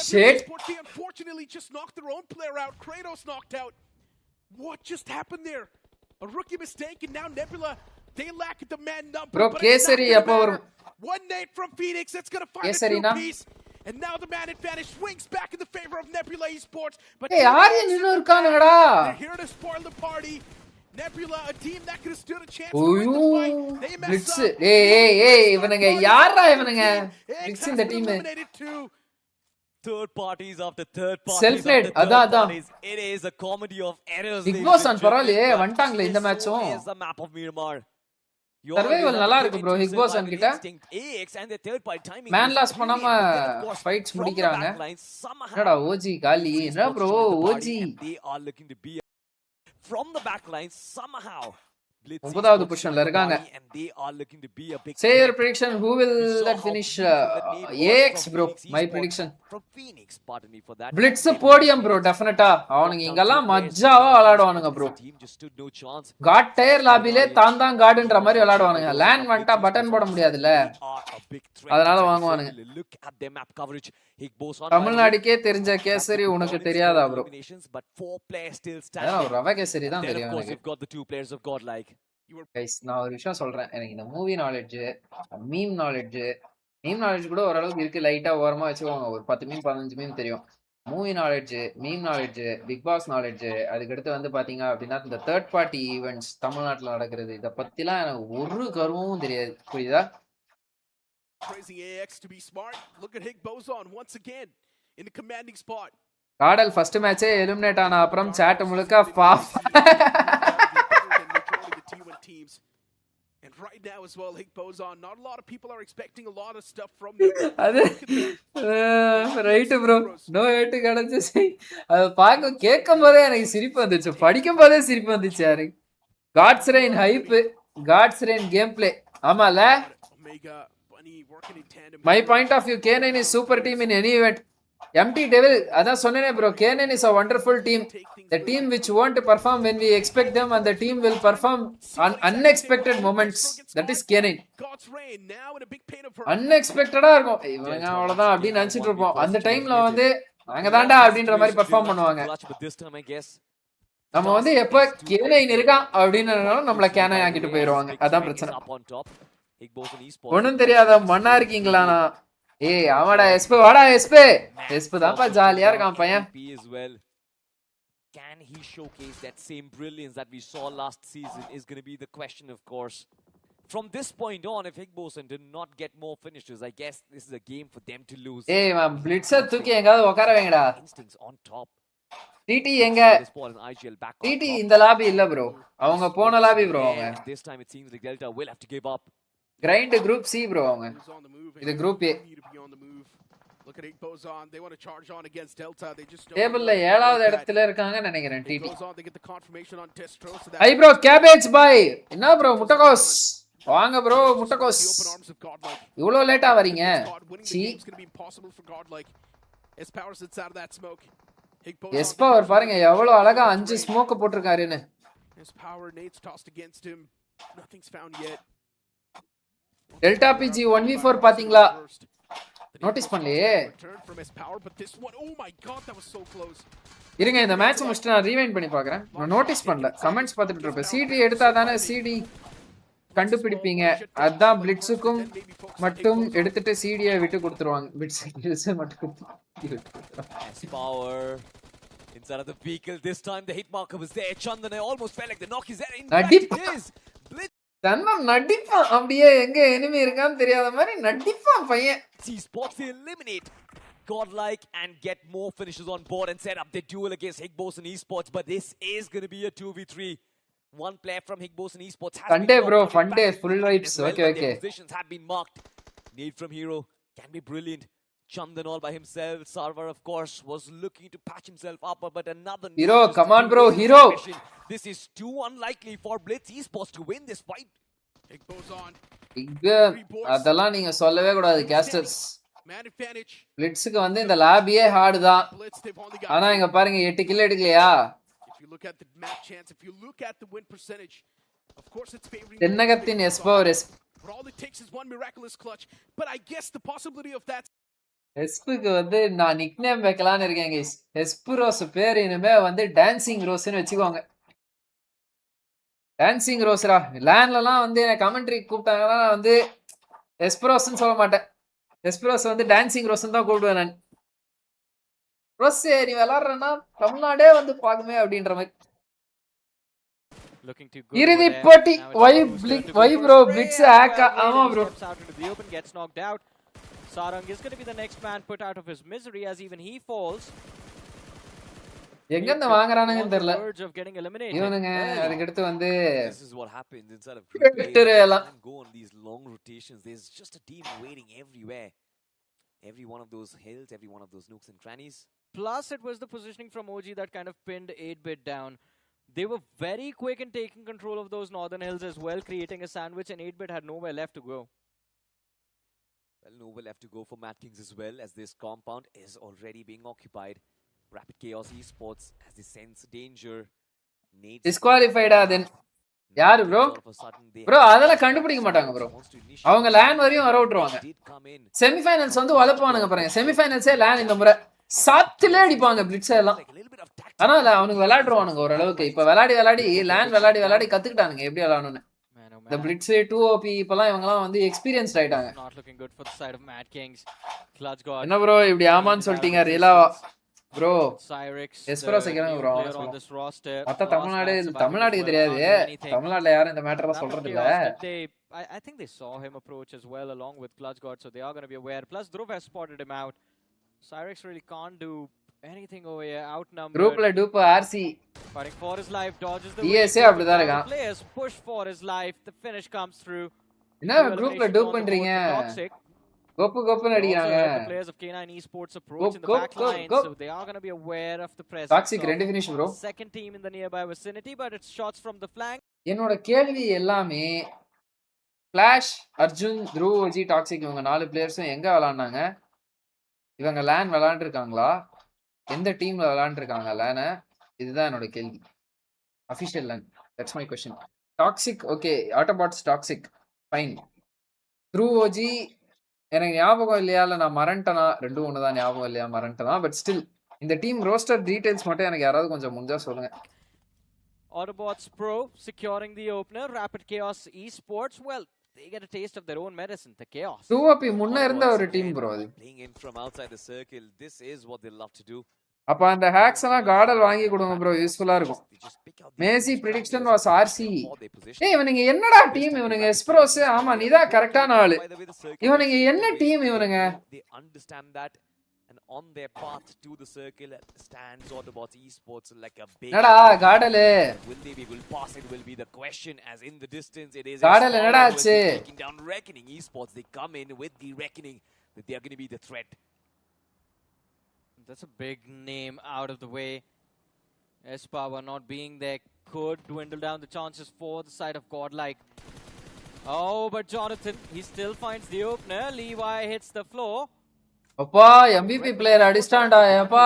Speaker 1: Shit.
Speaker 2: They unfortunately just knocked their own player out. Kratos knocked out. What just happened there? A rookie mistake, and now Nebula, they lack the man number.
Speaker 1: Bro, Kesari appo
Speaker 2: one nade from Phoenix, that's going to find
Speaker 1: Kesari
Speaker 2: a two-piece. And now the man advantage swings back in the favor of Nebula Esports. But
Speaker 1: hey, Aryan innu irukanga.
Speaker 2: They're here to spoil the party. Nebula, a team that could have stood a chance to win the fight. They mess
Speaker 1: Blitz.
Speaker 2: up.
Speaker 1: Hey, இவனுங்க யாரா இவனுங்க? Blitz இந்த team.
Speaker 2: Eliminated too.
Speaker 3: Third parties after third parties
Speaker 1: Self-made.
Speaker 3: after third
Speaker 1: அதான்.
Speaker 3: parties. It is a comedy of errors.
Speaker 1: Big Boss on பரவாயில்லையே வந்துட்டாங்களே இந்த மேட்சும்.
Speaker 3: Is the map of Miramar.
Speaker 1: Survival நல்லா இருக்கு bro Big Boss on கிட்ட. Man loss பண்ணாம fights முடிக்கறாங்க. என்னடா OG காலி. என்ன bro OG.
Speaker 3: They are looking to be from the back line somehow.
Speaker 1: ஒன்பதாவது பொசிஷன்ல இருக்காங்க. Say your prediction, who will that finish? AX bro, my prediction. Blitz podium bro, definitely. அவனுங்க இங்கெல்லாம் மஜ்ஜாவா விளையாடுவானுங்க bro. God tier லாபிலே தான் கார்டுன்ற மாதிரி விளையாடுவானுங்க. Land வந்துட்டா button போட முடியாதுல்ல. அதனால வாங்குவானுங்க. தமிழ்நாடுக்கே தெரிஞ்ச கேசரி உனக்கு தெரியாதா bro? ரவ கேசரி தான் தெரியும் எனக்கு. கைஸ் நான் ஒரு விஷயம் சொல்றேன். எனக்கு இந்த மூவி நாலேஜ், மீம் நாலேஜ் கூட ஓரளவுக்கு இருக்கு. லைட்டா ஓரமா வச்சுக்கோங்க. ஒரு 10 மீம் 15 மீம் தெரியும். Movie knowledge, meme knowledge, Bigg Boss knowledge, அதுக்கடுத்து வந்து பாத்தீங்க அப்படின்னா இந்த தேர்ட் பார்ட்டி ஈவெண்ட்ஸ் தமிழ்நாட்டுல நடக்கிறது இதை பத்திலாம் எனக்கு ஒரு கருவும் தெரியாது. புரியுதா? காடல் ஃபர்ஸ்ட் மேட்சே எலிமினேட் ஆன அப்புறம் சாட் முழுக்க
Speaker 2: teams. And right now as well, Hick Bozon, not a lot of people are expecting a lot of stuff from them.
Speaker 1: Right bro. No hate கடந்துச்சு. அது பாக்க கேட்கும்போதே எனக்கு சிரிப்பு வந்துச்சு. படிக்கும்போதே சிரிப்பு வந்துச்சு எனக்கு. God's Reign hype, God's Reign gameplay. ஆமால? My point of view, K9 is super team in any event. MT Devil, அதான் சொன்னேனே bro, K9 is a wonderful team. The team which won't perform when we expect them, and the team will perform on unexpected moments. That is K9. Unexpected-ஆ இருக்கும். இவங்க அவ்வளவுதான் அப்படி நினைச்சிட்டு இருப்போம். அந்த டைம்ல வந்து நாங்க தான்டா அப்படின்ற மாதிரி பெர்ஃபார்ம் பண்ணுவாங்க. நம்ம வந்து எப்ப K9 இருக்கான் அப்படின்னு நம்மள K9 ஆக்கிட்டு போயிடுவாங்க. அதான் பிரச்சனை. ஒண்ணும் தெரியாத மண்ணா இருக்கீங்களானா? ஏய் ஆமாடா எஸ்பே வாடா எஸ்பே தான்ப்பா ஜாலியா இருக்கான் பையன்.
Speaker 3: Can he showcase that same brilliance that we saw last season is going to be the question, of course. From this point on, if Higboson did not get more finishes, I guess this is a game for them to lose.
Speaker 1: ஏய் man blitzer தூக்கி எங்காவது உட்கார வைங்கடா.
Speaker 3: Instincts on top.
Speaker 1: TT எங்க? TT இந்த lobby இல்ல bro. அவங்க போன lobby bro அவங்க.
Speaker 3: This time it seems like Delta will have to give up.
Speaker 1: Grind group C bro அவங்க. இது group A.
Speaker 2: Look at Bozon. They want to charge on against Delta. They just
Speaker 1: டேபிள்ல 7வது இடத்துல இருக்காங்க நினைக்கிறேன் TT.
Speaker 2: They get the confirmation on Destro.
Speaker 1: I bro cabbage boy. என்ன bro முட்டகோஸ். வாங்க bro முட்டகோஸ். இவ்வளவு லேட்டா வரீங்க? சி. எஸ்பவர் பாருங்க எவ்வளவு அழகா 5 ஸ்மோக் போட்டுருக்காருன்னு. டெல்டா பிஜி 1v4 பாத்தீங்களா? நோட்டீஸ் பண்ணலையே. இருங்க இந்த மேட்ச் முடிச்சிட்டு நான் ரீவைண்ட் பண்ணி பார்க்கறேன். நான் நோட்டீஸ் பண்ணல. கமெண்ட்ஸ் பார்த்துட்டு இருப்பேன். சிடி எடுத்தா தானே சிடி கண்டுபிடிப்பீங்க. அதான் பிளிட்ஸுக்கும் மட்டும் எடுத்துட்டு சிடியை விட்டு கொடுத்துருவாங்க. பிளிட்ஸ் மட்டும் கொடுத்து
Speaker 3: power inside of the vehicle. This time the hit marker was there. Chandan almost felt like the knock is there.
Speaker 1: தன்ன நடிப்பான் அப்படியே எங்க எனிமி இருக்கான்னு தெரியாத மாதிரி நடிப்பான் பையன்.
Speaker 3: ESPORTS they eliminate Godlike and get more finishes on board and set up the duel against Higbos and ESPORTS, but this is going to be a 2v3. One player from Higbos and ESPORTS has
Speaker 1: Sunday bro, fun day, full vibes. Okay.
Speaker 3: Positions have been marked. Need from Hero can be brilliant. Chandan all by himself. Sarwar of course was looking to patch himself up, but another
Speaker 1: Hero, come on bro, Hero.
Speaker 3: This is too unlikely for Blitz ESPORTS to win this fight.
Speaker 1: அதெல்லாம் நீங்க சொல்லவே கூடாது casters. பிளிட்ஸ்க்கு வந்து இந்த லாபியே heart தான். ஆனா இங்க பாருங்க 8 கில் எடுக்கலையா? தென்னகத்தின் எஸ்பவர் எஸ்புக்கு வந்து நான் நிக்நேம் வைக்கலான்னு இருக்கேன் கைஸ். எஸ்புரோஸ் பேர் இனிமே வந்து டான்சிங் ரோஸ்னு வச்சுக்கோங்க. டான்சிங் ரோஸ்ரா. லேண்ட்லலாம் வந்து என்ன கமெண்ட்ரி கூப்பிட்டாங்கன்னா நான் வந்து எஸ்பரோஸ்ன்னு சொல்ல மாட்டேன். எஸ்பரோஸ் வந்து டான்சிங் ரோஸ்ன்னு தான் கூப்பிடுவேன் நான். ரோஸ் நீ விளாட்றேன்னா தமிழ்நாடே வந்து பாக்குமே அப்படின்ற மாதிரி.
Speaker 4: Looking to go
Speaker 1: இறுதி
Speaker 4: over there.
Speaker 1: போட்டி
Speaker 4: Now it's
Speaker 1: why
Speaker 4: Rooster
Speaker 1: blink
Speaker 4: to
Speaker 1: why
Speaker 4: go for
Speaker 1: bro
Speaker 4: a spray
Speaker 1: blitz
Speaker 4: as
Speaker 1: hack
Speaker 4: well.
Speaker 1: ஆமா
Speaker 4: He
Speaker 1: bro
Speaker 4: steps out into the open, gets knocked out. Sarang is going to be the next man put out of his misery as even he falls.
Speaker 1: எங்க இருந்து வாங்குறானுங்கன்னு
Speaker 4: On the
Speaker 1: தெரியல
Speaker 4: verge of getting eliminated.
Speaker 1: இவனுங்க அதுக்கு அடுத்து வந்து
Speaker 6: This is what happens inside of group A.
Speaker 1: Victor
Speaker 6: They
Speaker 1: எல்லாம்.
Speaker 6: can't go on these long rotations. There's just a team waiting everywhere. Every one of those hills, every one of those nooks and crannies.
Speaker 4: Plus, it was the positioning from OG that kind of pinned 8-bit down. They were very quick in taking control of those northern hills as well, creating a sandwich, and 8-bit had nowhere left to go.
Speaker 6: Well, nowhere left to go for Mad Kings as well, as this compound is already being occupied. Rapid Chaos Esports as they sense danger. Nades
Speaker 1: disqualified then யாரு bro bro அதெல்லாம் கண்டுபிடிக்க மாட்டாங்க bro அவங்க lane வரையும் வர விட்டுருவாங்க semi-finals வந்து வளர்ப்பானுங்க பாருங்க செமிஃபைனல்ஸே லேன் இந்த முறை சாத்திலே அடிப்பாங்க பிளிட்ஸ் எல்லாம் ஆனா அவனுக்கு விளையாடுவானுங்க ஓரளவுக்கு இப்ப விளையாடி லேன் விளையாடி கத்துக்கிட்டானுங்க எப்படி விளையாடணும்னு இந்த பிளிட்ஸ் 2OP இப்பெல்லாம் இவங்கலாம் வந்து எக்ஸ்பீரியன்ஸ்ட் ஆயிட்டாங்க என்ன ப்ரோ இப்படி ஆமான்னு சொல்லிட்டீங்க ரியலாவா bro எஸ்பரஸ் கேக்குறாங்க bro மத்த தமிழ்நாடுக்கு தெரியாது தமிழ்நாட்டுல யாரும் இந்த மேட்டரை சொல்றது இல்ல
Speaker 4: I think they saw him approach as well along with Clutch God, so they are going to be aware. Plus Dhruv has spotted him out. Cyrex really can't do anything over here, outnumbered.
Speaker 1: groupல dupe RC
Speaker 4: fighting for his life, dodges the
Speaker 1: ESA அப்படிதான் இருக்கான்
Speaker 4: players push for his life. The finish comes through.
Speaker 1: என்ன groupல dupe பண்றீங்க கோப்புன்னு அடிக்குறாங்க
Speaker 4: the players of K9 Esports approach in the back line, so they are going to be aware of the presence.
Speaker 1: Toxic ரெண்டு finish bro.
Speaker 4: Second team in the nearby vicinity, but it's shots from the flank.
Speaker 1: என்னோட கேள்வி எல்லாமே flash Arjun Dhruv OG toxic இவங்க 4 பிளேயர்ஸும் எங்க விளையாடுனாங்க இவங்க lane விளையாண்டுருக்காங்களா எந்த டீம்ல விளையாண்டுருக்காங்க லேனை இதுதான் என்னோட கேள்வி official lane that's my question toxic okay Autobots toxic fine Dhruv OG எனக்கு ஞாபகம் இல்லையா இல்லை நான் மறந்துட்டேனா ரெண்டும் ஒன்று தான் ஞாபகம் இல்லையா மறந்துட்டேனா பட் ஸ்டில் இந்த டீம் ரோஸ்டர் டீடைல்ஸ் மட்டும் எனக்கு யாராவது கொஞ்சம் முடிஞ்சா சொல்லுங்க
Speaker 4: Autobots Pro securing the opener. Rapid Chaos Esports, well, they get a taste of their own medicine, the chaos.
Speaker 1: 2OP முன்ன இருந்த ஒரு டீம் ப்ரோ அது
Speaker 6: playing in from outside the circle. This is what they love to do.
Speaker 1: அப்ப அந்த hacks எல்லாம் கார்டல் வாங்கி கொடுங்க bro யூஸ்ஃபுல்லா இருக்கும் மேசி பிரெடிக்ஷன் வாஸ் RC இவனுங்க என்னடா டீம் இவனுங்க எஸ்ப்ரோஸ் ஆமா நீதான் கரெக்டான ஆளு இவனுங்க என்ன டீம் இவனுங்க
Speaker 6: They understand that, and on their path to the circle stands Autobots Esports like a big
Speaker 1: என்னடா கார்டல்
Speaker 6: will they be will pass it will be the question, as in the distance it is
Speaker 1: கார்டல் என்னடா ஆச்சு
Speaker 6: taking down Reckoning Esports. They come in with the Reckoning that they are going to be the threat.
Speaker 4: That's a big name out of the way. S-Power not being there could dwindle down the chances for the side of Godlike. Oh, but Jonathan, he still finds the opener. Levi hits the floor.
Speaker 1: அப்பா MVP player அடிஸ்டான்டா அப்பா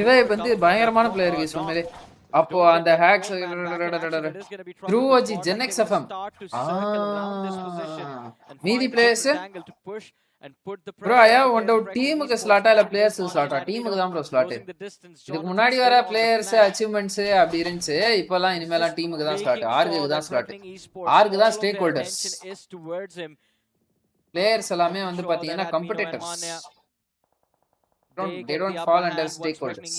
Speaker 1: இவே வந்து பயங்கரமான player guys உண்மையிலே அப்போ அந்த hacks through OG ஜெனெக்ஸ் FM மீதி players bro ஐயா ஒன்ட டீமுக்கு ஸ்லாட்டா இல்ல பிளேயர்ஸ்க்கு ஸ்லாட்டா டீமுக்கு தான் ப்ரோ ஸ்லாட் இதுக்கு முன்னாடி வர பிளேயர்ஸ் அச்சீவ்மெண்ட்ஸ் அப்படி இருந்துச்சு இப்போலாம் இனிமேலாம் டீமுக்கு தான் ஸ்லாட் ஆர்குக்கு தான் ஸ்லாட் ஆர்கு தான் ஸ்டேக் ஹோல்டர்ஸ் பிளேயர்ஸ் எல்லாமே வந்து பாத்தீங்கன்னா competitors they don't fall under stakeholders.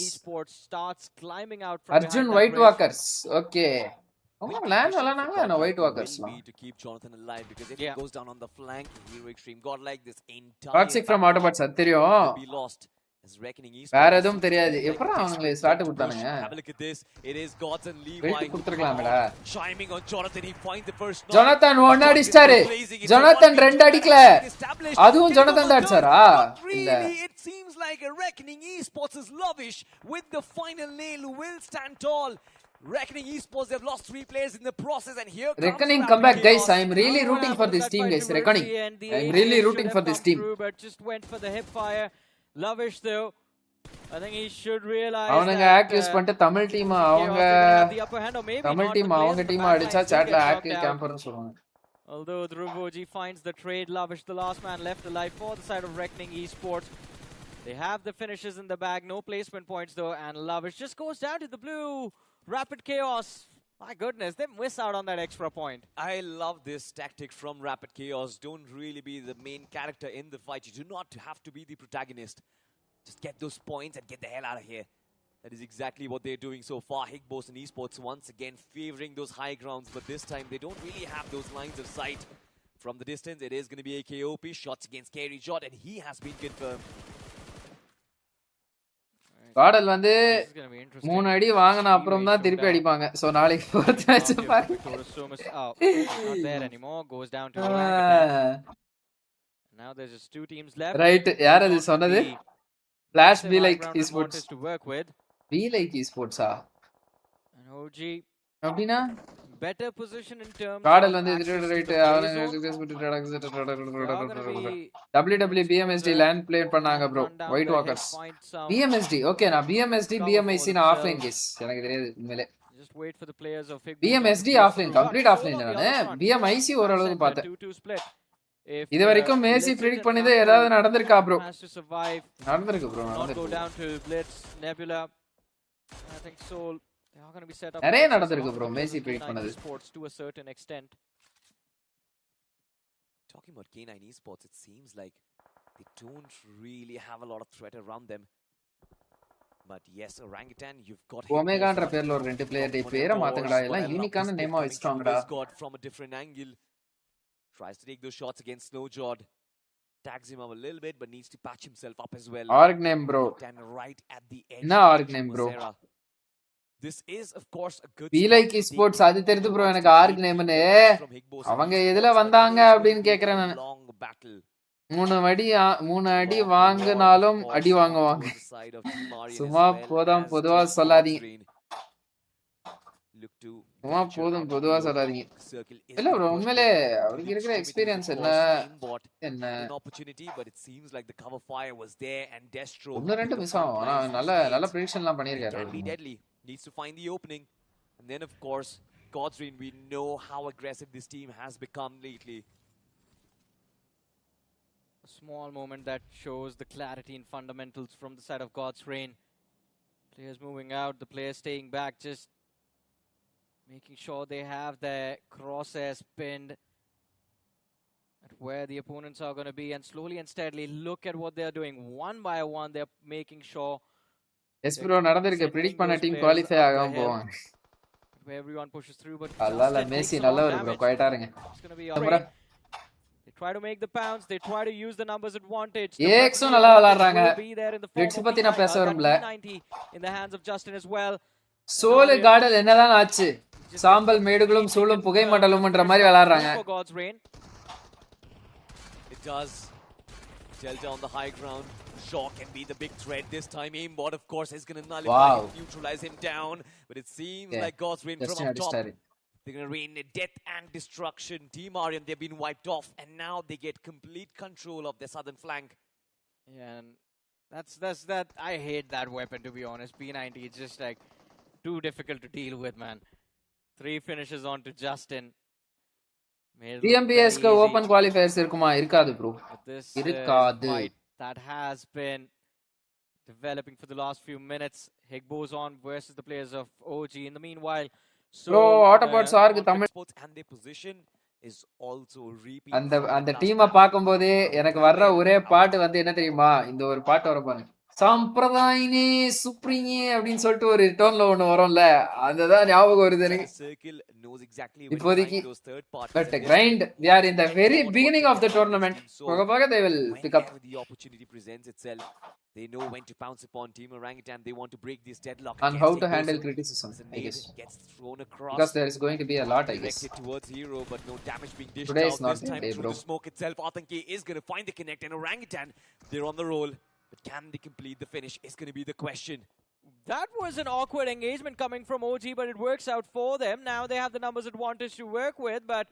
Speaker 1: Arjun White Walkers okay அவங்க லேண்ட் விளையாடுனாங்க நான் white வாக்கர்ஸ்லாம்
Speaker 6: to keep Jonathan alive, because if he goes down on the flank, Hero Extreme God like this entire
Speaker 1: toxic from Autobots அது தெரியும்
Speaker 6: be lost as Reckoning Esports
Speaker 1: வேற எதுவும் தெரியாது எப்பறா அவங்களே start கொடுத்தானுங்க
Speaker 6: have a look at this. It is Gods and Levi
Speaker 1: weight கொடுத்துக்கலாம்டா
Speaker 6: chiming on Jonathan. He finds the first knock.
Speaker 1: Jonathan ஒன்னு அடிச்சாரு Jonathan ரெண்டு அடிக்கல அதுவும் ஜொனாதன் தான் அடிச்சாரா இல்ல
Speaker 6: It seems like a Reckoning Esports is lavish with the final nail who will stand tall. Reckoning Esports, they've lost 3 players in the process, and here comes
Speaker 1: Reckoning comeback guys. I am really rooting for this team guys. Reckoning I am really rooting for this team.
Speaker 4: But just went for the hip fire. Lavish though, I think he should realize
Speaker 1: அவனுங்க hack use பண்ணிட்டு Tamil team அவங்க Tamil team அவங்க team அடிச்சா சாட்ல hack கேம்பர்னு சொல்றாங்க.
Speaker 4: Although Dhruvoji finds the trade, Lavish the last man left alive for the side of Reckoning Esports. They have the finishes in the bag, no placement points though, and Lavish just goes down to the blue. Rapid Chaos, my goodness, they miss out on that extra point.
Speaker 6: I love this tactic from Rapid Chaos. Don't really be the main character in the fight. You do not have to be the protagonist. Just get those points and get the hell out of here. That is exactly what they're doing so far. Higbos and Esports once again favoring those high grounds, but this time they don't really have those lines of sight. From the distance, it is going to be a KOP. Shots against Carry Shot, and he has been confirmed.
Speaker 1: Caudal வந்து
Speaker 4: This is gonna be interesting.
Speaker 1: 3 அடி வாங்கின அப்புறம் தான் திருப்பி அடிப்பாங்க. So நாளைக்கு fourth match பாருங்க.
Speaker 4: Not there anymore. Goes down to Orangutan. Now there's just 2 teams left.
Speaker 1: Right, யார் அது சொன்னது? Flash be like esports.
Speaker 4: to work with.
Speaker 1: Be like esports ஆ?
Speaker 4: And OG
Speaker 1: அப்படினா
Speaker 4: better position in terms
Speaker 1: காடல்
Speaker 4: of
Speaker 1: வந்து
Speaker 4: access to
Speaker 1: right
Speaker 4: the
Speaker 1: WWBMSD land play பண்ணாங்க bro. White walkers. BMSD ஓகே, நான் BMSD BMIC நான் ஆஃப்லைன் கேஸ். எனக்கு தெரியாது உண்மையிலே.
Speaker 4: Just wait for the players of
Speaker 1: BMSD offline, complete offline நானு. BMIC ஓரளவுக்கு பார்த்தேன். இது வரைக்கும் மேசி பிரெடிக்ட் பண்ணது ஏதாவது நடந்திருக்கா ப்ரோ? நடந்திருக்கு ப்ரோ, நடந்திருக்கு. நிறைய நடந்திருக்கு ப்ரோ மேசி பிரெடிக்ட் பண்ணது.
Speaker 6: Talking about K9 Esports, it seems like they don't really have a lot of threat around them. But yes, Orangutan, you've got
Speaker 1: ஒமேகான்ற பேர்ல ஒரு ரெண்டு பிளேயர் டே பேரை மாத்துங்கடா. எல்லாம் யூனிக்கான நேமா வச்சிட்டாங்கடா.
Speaker 6: From a different angle. Tries to take those shots against Snowjawed. Tags him up a little bit, but needs to patch himself up as well.
Speaker 1: Org name bro.
Speaker 6: And right at the edge.
Speaker 1: Na org name bro.
Speaker 6: This is of course a good.
Speaker 1: Be like esports அது தெரியுது bro எனக்கு org name னு. அவங்க எதுல வந்தாங்க அப்படினு கேக்குறேன் நான். மூணு அடி வாங்குனாலும் அடி வாங்குவாங்க. சும்மா போதும் பொதுவா சொல்லாதீங்க. சும்மா போதும் பொதுவா சொல்லாதீங்க. இல்ல bro, உண்மையிலே அவருக்கு இருக்கிற எக்ஸ்பீரியன்ஸ் என்ன
Speaker 6: opportunity, but it seems like the cover fire was there and Destro
Speaker 1: ஒன்னு ரெண்டு மிஸ் ஆகும். ஆனா நல்ல ப்ரெடிக்ஷன்லாம் பண்ணிருக்காரு.
Speaker 6: Deadly needs to find the opening, and then of course God's Reign, we know how aggressive this team has become lately.
Speaker 4: A small moment that shows the clarity and fundamentals from the side of God's Reign. Players moving out, the players staying back, just making sure they have their crosshairs pinned at where the opponents are going to be, and slowly and steadily look at what they're doing. One by one, they're making sure.
Speaker 1: Yes bro, நடந்திருக்கு. predict பண்ண team qualify ஆகாம போவாங்க.
Speaker 4: Where everyone pushes through, but
Speaker 1: அல்ல மெசி நல்லவர் bro, குவைட்டா இருங்க.
Speaker 4: It's going to be all They try to make the pounds, they try to use the numbers advantage.
Speaker 1: ஏக்ஸும் நல்லா விளையாடுறாங்க. Reds பத்தி நான் பேச வரல.
Speaker 4: In the hands of Justin as well.
Speaker 1: Soul கார்டல் என்னதான் ஆச்சு? சாம்பல் மேடுகளும் சூளும் புகை மண்டலம்ன்ற மாதிரி விளையாடுறாங்க.
Speaker 6: It does. Delta on the high ground. Shaw can be the big threat this time. Aimbot, of course, is going to nullify and neutralize him down. But it seems like God's Reign from up top. They're going to rain death and destruction. Team Aryan, they've been wiped off. And now they get complete control of their southern flank.
Speaker 4: Yeah, and that's that. I hate that weapon, to be honest. P90, it's just like too difficult to deal with, man. 3 finishes on to Justin.
Speaker 1: TMBS க்கு open qualifiers இருக்குமா? இருக்காது bro. இருக்காது.
Speaker 4: That has been developing for the last few minutes. Higbos on versus the players of OG. In the meanwhile,
Speaker 1: bro, Autobots org Tamil
Speaker 6: and their position is also repeat.
Speaker 1: அந்த டீமை பாக்கும்போது எனக்கு வர்ற ஒரே பாட்டு வந்து என்ன தெரியுமா? இந்த ஒரு பாட்டு வர பாருங்க. சம்பிரதாயினே சுப்ரீனே அப்படினு சொல்லிட்டு ஒரு டோன்ல ஒன்னு வரும்ல, அதுதான் ஞாபகம் வருது எனக்கு. இப்போதைக்கு but grind, we are in the very beginning of the tournament. போக போக they will pick up.
Speaker 6: The opportunity presents itself. They know when to pounce upon Team Orangutan. They want to break this deadlock
Speaker 1: and how to handle criticism, I guess.
Speaker 6: Gets thrown across.
Speaker 1: Because there is going to be a lot, I guess.
Speaker 6: Towards Hero, but no damage being dished
Speaker 1: Today
Speaker 6: out.
Speaker 1: is not
Speaker 6: this time
Speaker 1: day,
Speaker 6: through
Speaker 1: bro.
Speaker 6: the smoke itself. Atanki is going to find the connect, and Orangutan, they're on the roll. But can they complete the finish is going to be the question.
Speaker 4: That was an awkward engagement coming from OG, but it works out for them. Now they have the numbers advantage to work with, but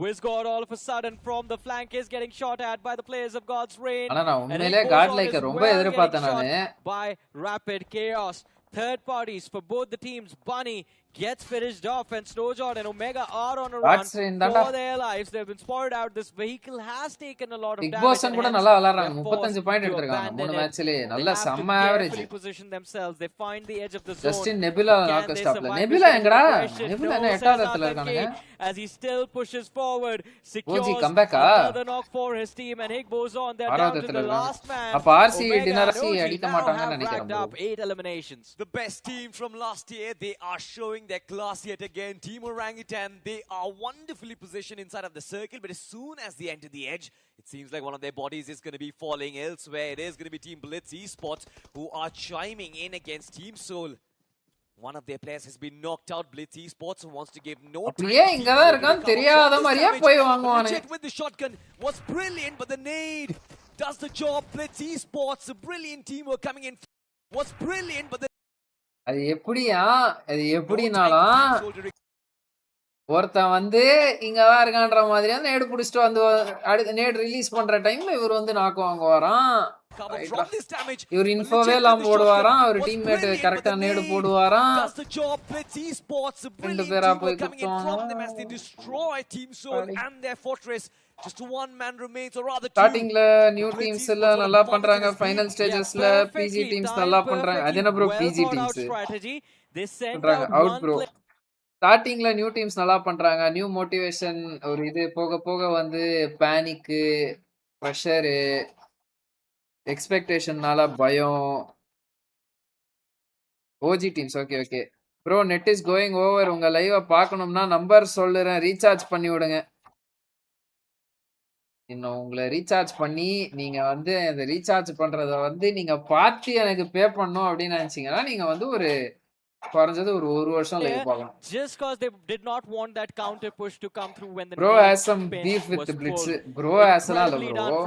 Speaker 4: Wizgod all of a sudden from the flank is getting shot at by the players of God's Reign.
Speaker 1: And God-like ரொம்ப எதிர்பார்த்தேன் நானு.
Speaker 4: By Rapid Chaos. Third parties for both the teams. Bunny gets finished off, and Snowjord and Omega are on a run for their lives. They've been spotted out. This vehicle has taken a lot of
Speaker 1: Big
Speaker 4: damage.
Speaker 1: Boss
Speaker 4: and
Speaker 1: கூட
Speaker 4: hence
Speaker 1: நல்லா விளையாடுறாங்க.
Speaker 4: they're forced
Speaker 1: 35 point
Speaker 4: to
Speaker 1: எடுத்துட்டாங்க மூணு
Speaker 4: abandon it.
Speaker 1: மேட்ச்லயே.
Speaker 4: They
Speaker 1: நல்ல
Speaker 4: have to
Speaker 1: செம்ம average.
Speaker 4: carefully position themselves. They find the edge of the zone.
Speaker 1: Justin nebula
Speaker 4: Can
Speaker 1: knock
Speaker 4: they
Speaker 1: ஸ்டாப்ல.
Speaker 4: survive
Speaker 1: nebula
Speaker 4: this
Speaker 1: எங்கடா?
Speaker 4: question?
Speaker 1: Nebula
Speaker 4: No,
Speaker 1: என்ன
Speaker 4: says
Speaker 1: எட்டாவது இடத்துல இருக்கானுங்க?
Speaker 4: Atanke as he still pushes forward. Secures
Speaker 1: OG கம்பேக்கா?
Speaker 4: another knock for his team, and Hig goes on. They're down to the last man.
Speaker 1: அப்ப RC
Speaker 4: Omega
Speaker 1: டினர்சி
Speaker 4: and OG
Speaker 1: அடிக்க
Speaker 4: now
Speaker 1: மாட்டாங்கன்னு
Speaker 4: have
Speaker 1: நினைக்கிறேன்
Speaker 4: racked
Speaker 1: bro.
Speaker 4: up 8 eliminations.
Speaker 6: The best team from last year, they are showing their class yet again. Team Orangutan, they are wonderfully positioned inside of the circle, but as soon as they enter the edge, it seems like one of their bodies is going to be falling elsewhere. It is going to be Team Blitz Esports who are chiming in against Team Soul. One of their players has been knocked out. Blitz Esports wants to give no
Speaker 1: அப்படியே இங்க தான் இருக்கான் தெரியாத மாதிரியே போய் வாங்குவானே.
Speaker 6: with the shotgun was brilliant, but the nade does the job. Blitz Esports, a brilliant teamwork coming in. Was brilliant, but the
Speaker 1: அது எப்படினாலும் ஒருத்தன் வந்து இங்கதான் இருக்கான்ற மாதிரியா நேடு புடிச்சிட்டு வந்து அடுத்த நேடு ரிலீஸ் பண்ற டைம்ல இவர் வந்து நாக்கு வாங்குவாராம். இவர் இன்ஃபோவே எல்லாம் போடுவாராம். அவர் டீம்மேட் கரெக்டா நேடு போடுவாராம். ரெண்டு பேரா போய் ஸ்டார்டிங்ல நியூ டீம்ஸ் எல்லாம் நல்லா பண்றாங்க. ஃபைனல் ஸ்டேஜஸ்ல பிஜி டீம்ஸ் நல்லா பண்றாங்க. அது என்ன ப்ரோ பிஜி டீம்ஸ் பண்றாங்க அவுட் ப்ரோ. ஸ்டார்டிங்ல நியூ டீம்ஸ் நல்லா பண்றாங்க. நியூ மோட்டிவேஷன் ஒரு இது போக போக வந்து பேனிக்கு ப்ரெஷரு எக்ஸ்பெக்டேஷன்னால பயம். OG teams okay okay bro. Net is going over. உங்க லைவ பார்க்கணும்னா நம்பர் சொல்லுறேன், ரீசார்ஜ் பண்ணி விடுங்க. இன்னும் உங்களை ரீசார்ஜ் பண்ணி நீங்க வந்து அந்த ரீசார்ஜ் பண்றத வந்து நீங்க பார்த்து எனக்கு பே பண்ணணும் அப்படின்னு நினைச்சீங்கன்னா நீங்க வந்து ஒரு குறைஞ்சது ஒரு வருஷம் லைவ் பார்க்கணும்.
Speaker 4: Just cause they did not want that counter push to come through when the
Speaker 1: bro has some beef with the Blitz. Bro has a lot bro.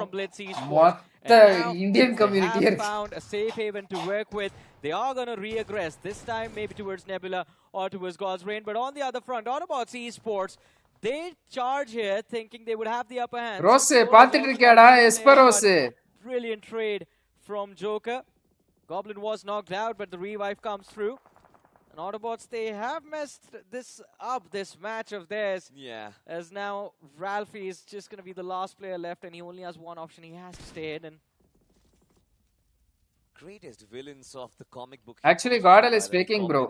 Speaker 1: மொத்த Indian community
Speaker 4: found a safe haven to work with. They are going to reaggress this time maybe towards Nebula or towards God's Rain, but on the other front Autobots Esports, they charge here thinking they would have the upper hand.
Speaker 1: Rose பாத்துட்டு இருக்கேடா எஸ்பரோஸ்.
Speaker 4: Brilliant trade from Joker. Goblin was knocked out, but the revive comes through. And Autobots, they have messed this up, this match of theirs.
Speaker 6: Yeah.
Speaker 4: As now Ralphie is just going to be the last player left, and he only has one option. He has to stay hidden.
Speaker 6: Greatest villains of the comic book.
Speaker 1: Actually, Godel is faking, bro.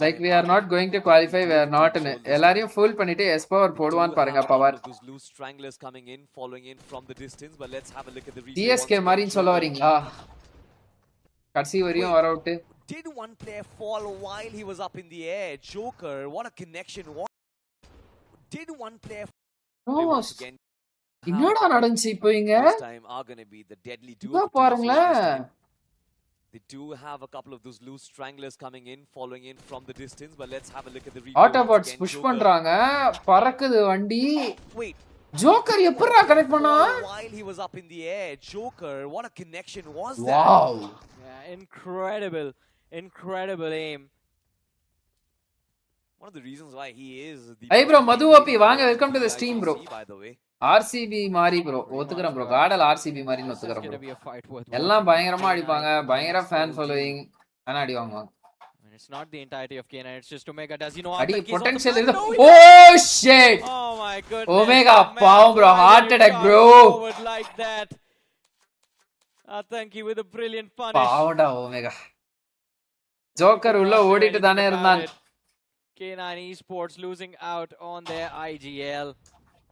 Speaker 1: Like we are not going to qualify. We are not in. எல்லாரையும் full பண்ணிட்டு எஸ்பவர் போடுவான் பாருங்க power.
Speaker 6: Those loose stranglers coming in, following in from the distance. But let's have a look at the
Speaker 1: TSK மாதிரின்னு சொல்ல வரீங்களா? கடைசி வரையும் வர விட்டு.
Speaker 6: Did one player fall while he was up in the air? Joker, what a connection. What did one player
Speaker 1: almost என்னடா நடந்துச்சு இப்போ இங்க?
Speaker 6: This time are going to be the deadly duo.
Speaker 1: பாருங்களே.
Speaker 6: They do have a couple of those loose stranglers coming in, following in from the distance. But let's have a look at the review.
Speaker 1: Autobots push பண்றாங்க. பறக்குது வண்டி.
Speaker 6: Wait.
Speaker 1: Joker எப்பறா connect பண்ணா?
Speaker 6: While he was up in the air, Joker, what a connection was
Speaker 1: that? Wow.
Speaker 4: Yeah, incredible aim.
Speaker 6: One of the reasons why he is the
Speaker 1: Hey bro, Madhu Api, vaanga welcome to the stream bro.
Speaker 6: By the way,
Speaker 1: RCB மாரி bro. ஒத்துக்கறேன் bro. Caudal RCB மாரின்னு ஒத்துக்கறேன் bro. எல்லாம் பயங்கரமா அடிப்பாங்க. பயங்கர fan following. ஆனா அடி வாங்குவாங்க.
Speaker 4: It's not the entirety of K9, it's just Omega. Does he know
Speaker 1: அடி
Speaker 4: Atanke
Speaker 1: potential
Speaker 4: is
Speaker 1: இருக்கு. Oh shit.
Speaker 4: Oh my goodness.
Speaker 1: Omega பாவம் bro. Heart attack bro.
Speaker 4: Like that. Atanke with a brilliant punish.
Speaker 1: பாவடா Omega. Joker உள்ள ஓடிட்டு தானே இருந்தான்.
Speaker 4: K9 Esports losing out on their IGL.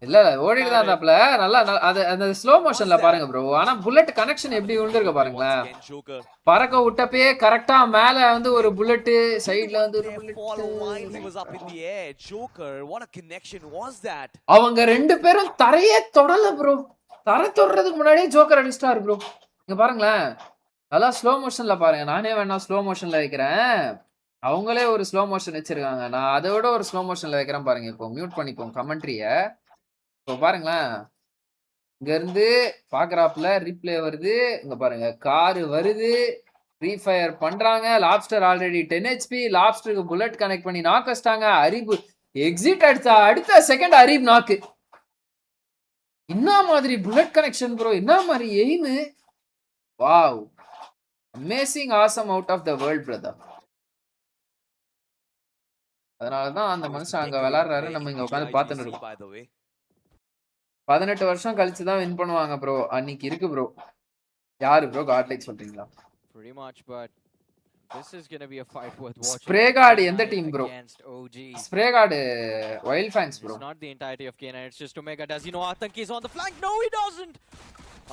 Speaker 1: இல்ல ஓடிட்டு தான் இருந்தாப்ல. நல்லா அந்த ஸ்லோ மோஷன்ல பாருங்க bro. ஆனா புல்லட் கனெக்ஷன் எப்படி விழுந்திருக்கு பாருங்களேன். பறக்க விட்டப்பே கரெக்ட்டா மேல வந்து ஒரு புல்லட் சைடுல வந்து ஒரு புல்லட். அவங்க ரெண்டு பேரும் தரையே தொடல bro. தரை தொடறதுக்கு முன்னாடியே ஜோக்கர் அடிச்சிட்டாரு bro. இங்க பாருங்களேன். நல்லா ஸ்லோ மோஷன்ல பாருங்க. நானே வேணா ஸ்லோ மோஷன்ல வைக்கிறேன். அவங்களே ஒரு ஸ்லோ மோஷன் வச்சிருக்காங்க. நான் அதை விட ஒரு ஸ்லோ மோஷன்ல வைக்கிறேன் பாருங்க. இப்போ மியூட் பண்ணிப்போம் கமெண்ட்ரிய. இப்போ பாருங்களேன். இங்க இருந்து பாக்குறாப்புல ரீப்ளே வருது. இங்க பாருங்க காரு வருது. ரீஃபயர் பண்றாங்க. Lobster already 10 HP. லாப்ஸ்டருக்கு புல்லட் கனெக்ட் பண்ணி நாக் வச்சிட்டாங்க. அரிப் எக்ஸிட் அடிச்சா அடுத்த செகண்ட் அரிப் நாக்கு. என்ன மாதிரி புல்லட் கனெக்ஷன் ப்ரோ. என்ன மாதிரி aim. Wow. Amazing, awesome, out of the world, brother. அதனால தான் அந்த மனுஷன் அங்க விளையாடுறாரு, நம்ம இங்க உட்கார்ந்து பார்த்துட்டு இருக்கோம்.
Speaker 6: by the way.
Speaker 1: 18 வருஷம் கழிச்சு தான் வின் பண்ணுவாங்க ப்ரோ. அன்னைக்கு இருக்கு ப்ரோ. யாரு ப்ரோ காட்லைக் சொல்றீங்களா?
Speaker 4: Pretty much, but this is going to be a fight worth watching.
Speaker 1: Spray card எந்த team bro?
Speaker 4: Against OG.
Speaker 1: Spray card wild fangs bro.
Speaker 4: It's not the entirety of K9, it's just Omega. Does he know Atanki is on the flank? No, he doesn't!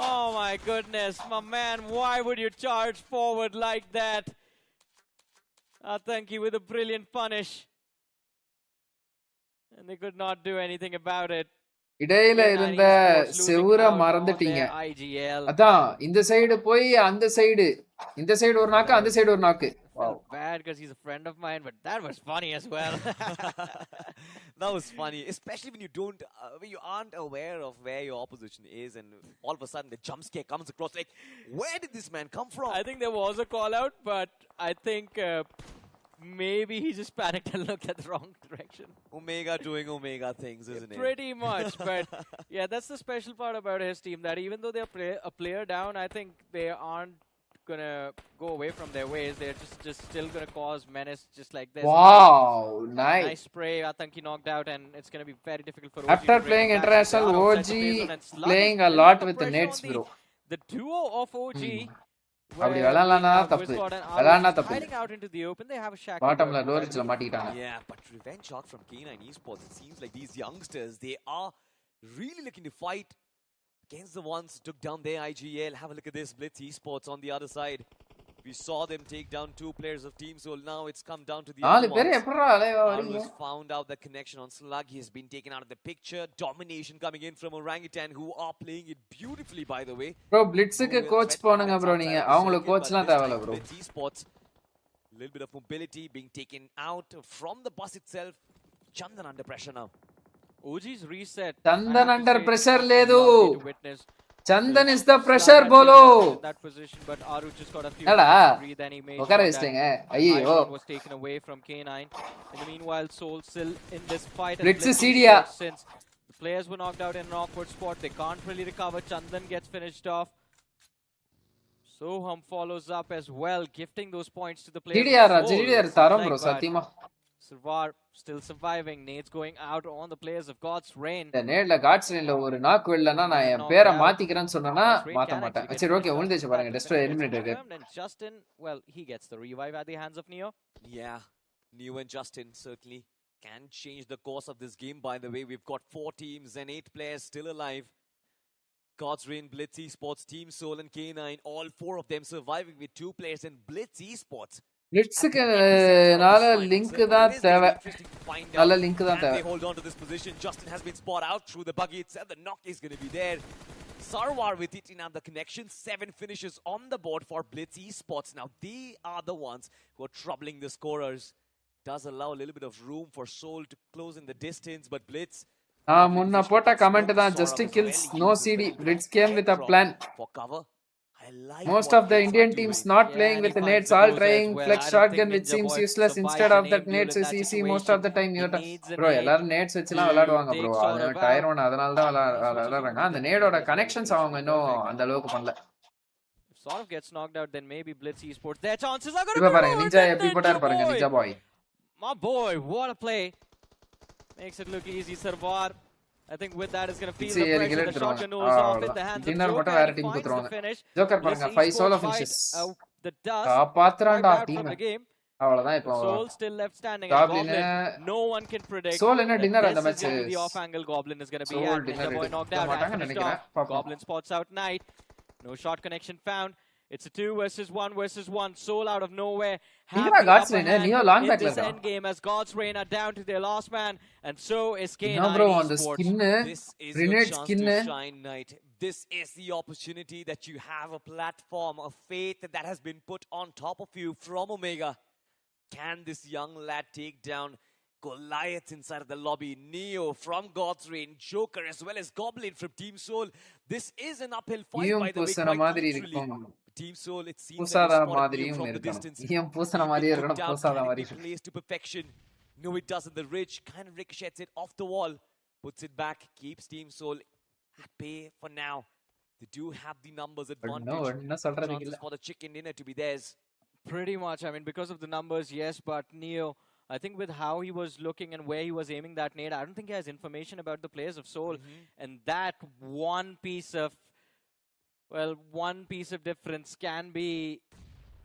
Speaker 4: Oh my goodness, my man, why would you charge forward like that? Atanki with a brilliant punish. And they could not do anything about it.
Speaker 1: இடையில இருந்த செவுர மறந்துட்டீங்க. அதான் இந்த side போய் அந்த side, இந்த side ஒரு நாக்கு, அந்த சைடு ஒரு நாக்கு.
Speaker 4: Felt bad because he's a friend of mine, but that was funny as well.
Speaker 6: That was funny, especially when when you aren't aware of where your opposition is, and all of a sudden the jump scare comes across. Like, where did this man come from?
Speaker 4: I think there was a call out, but I think maybe he just panicked and looked at the wrong direction.
Speaker 6: Omega doing Omega things, isn't it?
Speaker 4: Pretty much, but yeah, that's the special part about his team, that even though they're a player down, I think they aren't gonna go away from their ways. They're just still gonna cause menace just like this.
Speaker 1: Wow,
Speaker 4: Nice spray. Atanki knocked out, and it's gonna be very difficult for OG.
Speaker 1: After playing international, OG playing a lot with the nets bro.
Speaker 4: The duo of OG.
Speaker 1: அப்படி விளையாடலனா தப்பு. விளையாடனா தப்பு.
Speaker 4: Hiding out into the open, they have a shackle.
Speaker 1: பாட்டம்ல லோரிச்ல மாட்டிட்டாங்க.
Speaker 6: Yeah, but revenge shot from K9 Esports. It seems like these youngsters, they are really looking to fight against the ones who took down their IGL. Have a look at this, Blitz Esports on the other side. We saw them take down 2 players of Team Soul. Now it's come down to the other ones. Arus found out the connection on Slug. He has been taken out of the picture. Domination coming in from Orangutan, who are playing it beautifully, by the way.
Speaker 1: Bro, Blitzக்கு coach போனுங்க bro நீங்க. அவங்களுக்கு கோச்லாம் தேவல bro.
Speaker 6: Blitz Esports, a little bit of mobility being taken out from the bus itself. Chandan under pressure now.
Speaker 4: OG's reset.
Speaker 1: Chandan under pressure ledu. Chandan is the pressure bolo.
Speaker 4: That position, but Aru just got a few breathe, and he made
Speaker 1: ஐயோ
Speaker 4: was taken away from K9. In the meanwhile, Soul still in this fight.
Speaker 1: Blitz Cedia.
Speaker 4: Since the players were knocked out in an awkward spot, they can't really recover. Chandan gets finished off. Soham follows up as well, gifting those points to the players.
Speaker 1: CDR taram bro satima.
Speaker 4: Sarvar still surviving. Nades going out on the players of God's Reign.
Speaker 1: இந்த நேட்ல God's Reignல ஒரு knock வெல்லனா நான் என் பேரை மாத்திக்கிறேன்னு சொன்னனா மாத்த மாட்டேன். சரி okay உள்தேச்சு பாருங்க destroy eliminated.
Speaker 4: And Justin, well, he gets the revive at the hands of Neo.
Speaker 6: Yeah, Neo and Justin certainly can change the course of this game. By the way, we've got 4 teams and 8 players still alive. God's Reign, Blitz Esports, Team Soul and K9, all 4 of them surviving with 2 players, and Blitz Esports.
Speaker 1: Blitzக்கு நால link தான் தேவை. நல்ல link தான் தேவை.
Speaker 6: They hold on to this position. Justin has been spot out through the buggy itself. The knock is going to be there. Sarwar with it in the connection. 7 finishes on the board for Blitz Esports. Now they are the ones who are troubling the scorers. Does allow a little bit of room for Soul to close in the distance, but Blitz.
Speaker 1: முன்ன போட்ட comment தான், just kills no CD. Blitz came with a plan.
Speaker 6: For cover.
Speaker 1: Most of the Indian teams not playing with the nades, all trying flex shotgun, which seems useless. Instead of that, nades is easy most of the time. Bro, எல்லாரும் nades வச்சுலாம் விளையாடுவாங்க bro. அது tyre 1 அதனால தான் விளையாடுறாங்க. அந்த நேடோட connections அவங்க இன்னும் அந்த அளவுக்கு பண்ணல.
Speaker 4: Sort of gets knocked out, then maybe Blitz Esports. Their chances are going to
Speaker 1: be பாருங்க நிஞ்சா எப்படி போட்டார் பாருங்க ninja boy.
Speaker 4: My boy, what a play. Makes it look easy. Sarvar, I think with that is going to feel the pressure. The shotgun goes off in the hands of Joker.
Speaker 1: வேற team குத்துறாங்க. Joker பாருங்க 5 solo finishes.
Speaker 4: The dust
Speaker 1: காப்பாத்துறான்டா team. அவ்வளவுதான் இப்போ
Speaker 4: Soul still left standing. Goblin, no one can predict.
Speaker 1: Soul என்ன dinner அந்த match.
Speaker 4: The off angle Goblin is going to be at. Ninja boy knocked out. Goblin spots out Knight. No shot connection found. It's a 2 versus 1 versus 1. Soul out of nowhere.
Speaker 1: God's Reign, Neo long back
Speaker 4: this end game as God's Reign are down to their last man, and so is K9
Speaker 1: bro, on the
Speaker 4: Esports.
Speaker 1: skin,
Speaker 6: this is your chance to shine, Knight. This is the opportunity that you have, a platform of faith that has been put on top of you from Omega. Can this young lad take down Goliath inside of the lobby? Neo from God's Reign, Joker as well as Goblin from Team Soul. This is an uphill fight, by the way, quite literally. Team Soul, it seems like it's spotted you from the distance. Plays to perfection. No, it doesn't. The Ridge kind of ricochets it off the wall, puts it back, keeps Team Soul at bay for now. They do have the numbers advantage. Chances for the chicken dinner to be theirs.
Speaker 4: Pretty much. I mean, because of the numbers, yes, but Neo I think with how he was looking and where he was aiming that nade, I don't think he has information about the players of Seoul. And that one piece of difference can be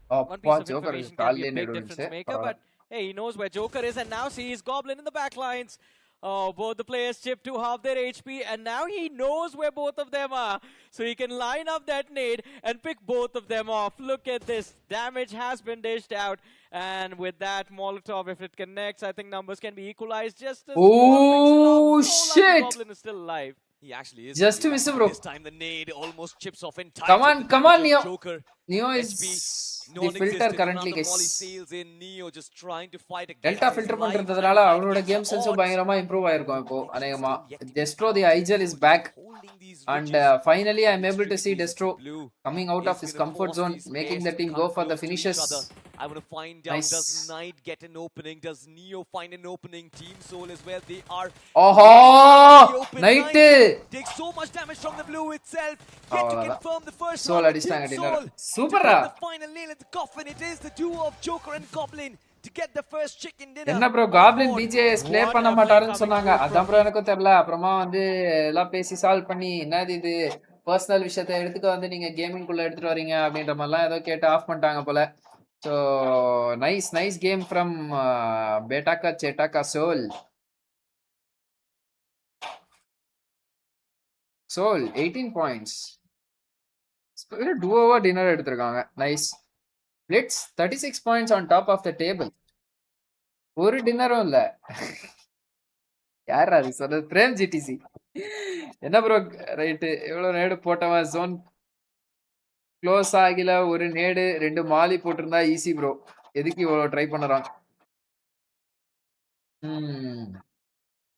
Speaker 4: one piece of information can be a big difference maker. But hey, he knows where Joker is, and now sees Goblin in the backlines. Oh, both the players chip to half their HP, and now he knows where both of them are. So he can line up that nade and pick both of them off. Look at this. Damage has been dished out. And with that Molotov, if it connects, I think numbers can be equalized. Just a
Speaker 1: oh, shit!
Speaker 4: Goblin is still alive.
Speaker 6: He actually is.
Speaker 1: Just to miss him, bro.
Speaker 6: This time the nade almost chips off entirely.
Speaker 1: Come on, Neo.
Speaker 6: Joker.
Speaker 1: Neo is the filter currently, guys.
Speaker 6: Neo just trying to fight
Speaker 1: Delta filter பண்றதுனால அவரோட game சென்ஸும் பயங்கரமா improve ஆயிருக்கும் இப்போ அநேகமா. Destro the Igel is back, and finally I'm able to see Destro coming out of his comfort zone, making the team go for the finishes.
Speaker 6: I want to find out, does Knight get an opening? Does Neo find an opening? Team Soul as well, they are
Speaker 1: Knight
Speaker 6: takes so much damage from the blue itself. Yet to confirm the first
Speaker 1: Soul
Speaker 6: round.
Speaker 1: அடிச்சாங்க
Speaker 6: Soul
Speaker 1: super
Speaker 6: the final nail at the coffin. It is the duo of Joker and Goblin to get the first chicken dinner.
Speaker 1: என்ன bro Goblin BGIS play பண்ண மாட்டாருன்னு சொன்னாங்க. அதான் bro எனக்கும் தெரியல. அப்புறமா வந்து எல்லாம் பேசி சால்வ் பண்ணி என்னது இது பர்சனல் விஷயத்தை எடுத்துக்க வந்து நீங்க கேமிங் குள்ள எடுத்துட்டு வரீங்க அப்படின்ற மாதிரிலாம் ஏதோ கேட்டு ஆஃப் பண்ணிட்டாங்க போல. So nice game from Betaka Chetaka Soul. Soul 18 points. Duo dinner எடுத்துருக்காங்க. Nice. Blitz 36 points on top of the table. ஒரு டின்னரும் இல்ல. யாரா அது சொன்னது? பிரேம் ஜிடிசி. என்ன ப்ரோ ரைட் எவ்வளவு நேடு போட்டவன் ஜோன் க்ளோஸ் ஆகில ஒரு நேடு 2 மாலி போட்டிருந்தா ஈஸி ப்ரோ. எதுக்கு இவ்வளவு ட்ரை பண்ணுறான்?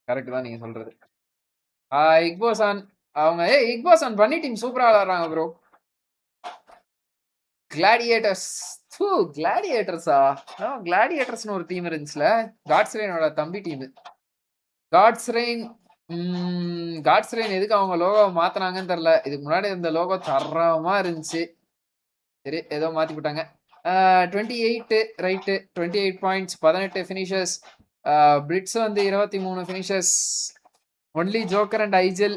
Speaker 1: கரெக்ட் தான் நீங்க சொல்றது. இக்போசான் அவங்க இக்போசான் பண்ணி டீம் சூப்பரா விளையாடுறாங்க ப்ரோ. கிளாடியேட்டர்ஸ் கிளாடியேட்டர்ஸா கிளாடியேட்டர்ஸ்னு ஒரு டீம் இருந்துச்சுல, காட்ஸ் ரெயினோட தம்பி டீம். காட்ஸ் ரெயின் எதுக்கு அவங்க லோகோ மாத்தினாங்கன்னு தெரியல. இதுக்கு முன்னாடி இந்த லோகோ தரமா இருந்துச்சு. சரி ஏதோ மாத்தி போட்டாங்க. 28 ரைட்டு 28 பாயிண்ட்ஸ் 18 ஃபினிஷர்ஸ். பிரிட்ஸ் வந்து 23 ஃபினிஷர்ஸ். ஒன்லி ஜோக்கர் அண்ட் ஐஜெல்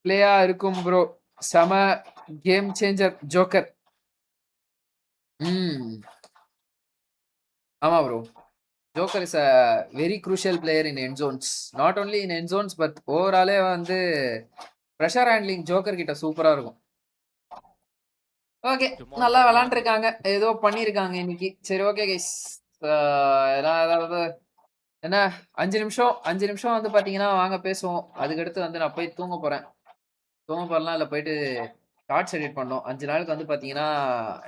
Speaker 1: பிளேயா இருக்கும் ப்ரோ. செம கேம் சேஞ்சர் ஜோக்கர். ஆமா bro, Joker is a very crucial player in end zones. Not only in end zones but overall வந்து pressure handling Joker கிட்ட சூப்பரா இருக்கும். ஓகே நல்லா விளையாண்டுருக்காங்க, ஏதோ பண்ணியிருக்காங்க இன்னைக்கு. சரி ஓகே கைஸ், ஏதாவது என்ன 5 நிமிஷம் வந்து பார்த்தீங்கன்னா வாங்க பேசுவோம். அதுக்கடுத்து வந்து நான் போய் தூங்க போகிறலாம் இல்லை, போயிட்டு ஷார்ட்ஸ் எடிட் பண்ணோம். 5 நாளுக்கு வந்து பார்த்தீங்கன்னா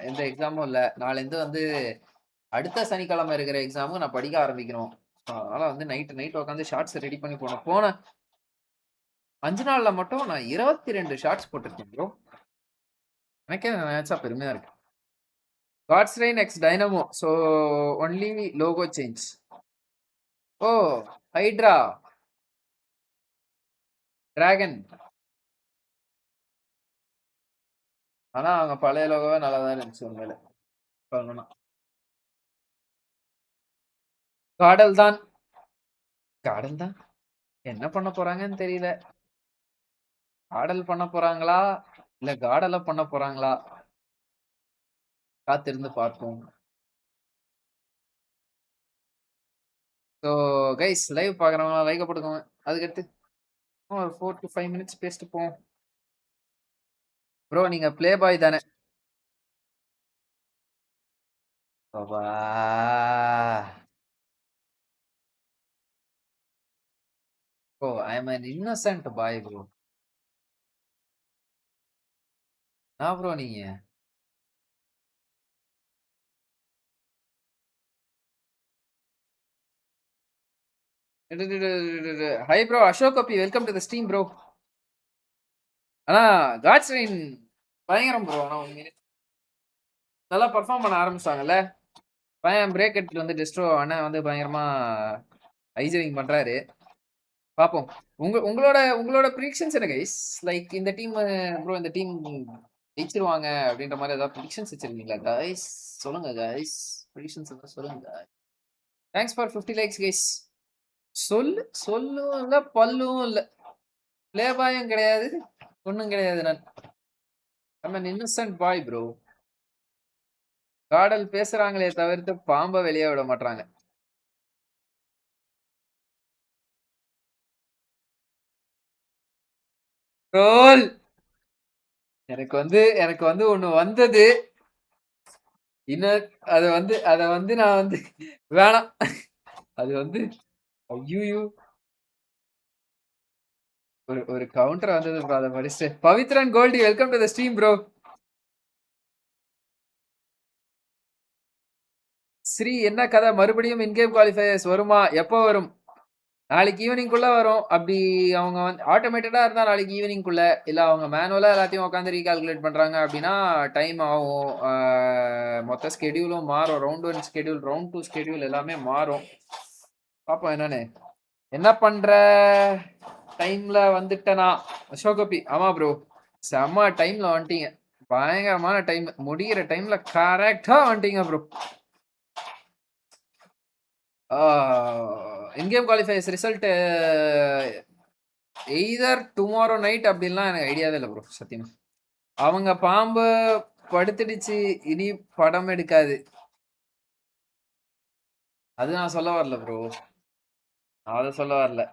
Speaker 1: எந்த எக்ஸாமும் இல்லை. நாளைந்து வந்து அடுத்த சனிக்கிழமை இருக்கிற எக்ஸாமும் நான் படிக்க ஆரம்பிக்கணும். அதனால் வந்து நைட்டு உட்காந்து ஷார்ட்ஸ் ரெடி பண்ணி போன 5 நாளில் மட்டும் நான் 22 ஷார்ட்ஸ் போட்டிருக்கேன் ப்ரோ. எனக்கே நினைச்சா பெருமையாக இருக்கு. Gods rain X dynamo, so only logo change. ஓ ஹைட்ரா டிராகன், ஆனால் அவங்க பழைய லோகோவே நல்லா தான் இருந்துச்சு உண்மையில சொல்லணும்னா. காடல் தான் என்ன பண்ண போறாங்கன்னு தெரியல. காடல் பண்ண போறாங்களா இல்ல காடலை பண்ண போறாங்களா, காத்திருந்து பார்ப்போம். ஸோ கைஸ் லைவ் பார்க்குறவங்களா லைக் போட்டுக்கோங்க. அதுக்கடுத்து ஒரு 4 to 5 minutes பேசிட்டு போவோம். ப்ரோ நீங்க பிளே பாய் தானே? Oh I am an innocent boy bro. நான் ப்ரோ நீங்க ஹை ப்ரோ அசோக் கப்பி, welcome to the stream bro. ஆனா காட்ஸ் ரெயின் பயங்கரம் ப்ரோ. ஆனா உண்மையிலே நல்லா பர்ஃபார்ம் பண்ண ஆரம்பிச்சாங்கல்ல. பையன் பிரேக் எடுத்துட்டு வந்து டெஸ்ட்ரோ அண்ணன் வந்து பயங்கரமா ஐஜரிங் பண்றாரு. பார்ப்போம். உங்களோட ப்ரிடிக்ஷன்ஸ் என்ன கைஸ்? லைக் இந்த டீம் ப்ரோ, இந்த டீம் ஜெயிச்சிருவாங்க அப்படின்ற மாதிரி ஏதாவது ப்ரிடிக்ஷன்ஸ் வச்சிருக்கீங்களா கைஸ்? சொல்லுங்க கைஸ், ப்ரிடிக்ஷன்ஸ் சொல்லுங்க. Thanks for 50 likes guys. சொல்லும் இல்ல பல்லும் இல்ல, பிளே பாயும் கிடையாது, ஒன்னும் கிடையாது. நான் I'm an innocent boy bro. காடல் பேசுறாங்களே தவிர்த்து பாம்ப வெளியே விட மாட்டாங்க. ரோல் எனக்கு வந்து ஒண்ணு வந்தது. இன்னும் அத வந்து நான் வந்து வேணாம். அது வந்து ஐயோ ஒரு கவுண்டர் வந்தது ப்ரோ. அதை படிச்சுட்டு Pavithran Goldie welcome to the stream bro. Shri என்ன கதை, மறுபடியும் இன்கேம் குவாலிஃபயர்ஸ் வருமா? எப்போ வரும்? நாளைக்கு ஈவினிங்குள்ள வரும். அப்படி அவங்க வந்து ஆட்டோமேட்டடா இருந்தா நாளைக்கு ஈவினிங்குள்ள, இல்ல அவங்க மேனுவலா எல்லாத்தையும் உட்காந்து ரீகால்குலேட் பண்றாங்க அப்படின்னா டைம் ஆகும். மொத்த ஸ்கெடியூலும் மாறும். ரவுண்ட் 1 ஸ்கெடியூல், ரவுண்ட் 2 ஸ்கெடியூல் எல்லாமே மாறும். பாப்போம் என்னன்னு. என்ன பண்ற டைம்ல வந்துட்டனா அசோகபி? ஆமா ப்ரோ, செம்ம டைம்ல வந்துட்டீங்க. பயங்கரமான டைம், முடிகிற டைம்ல கரெக்டா வந்துட்டீங்க bro. In game qualifiers result either tomorrow night அப்படின்லாம் எனக்கு ஐடியாவே இல்லை ப்ரோ சத்தியமா. அவங்க பாம்பு படுத்துடுச்சு, இனி படம் எடுக்காது. அது நான் சொல்ல வரல ப்ரோ, அதை சொல்ல வரல.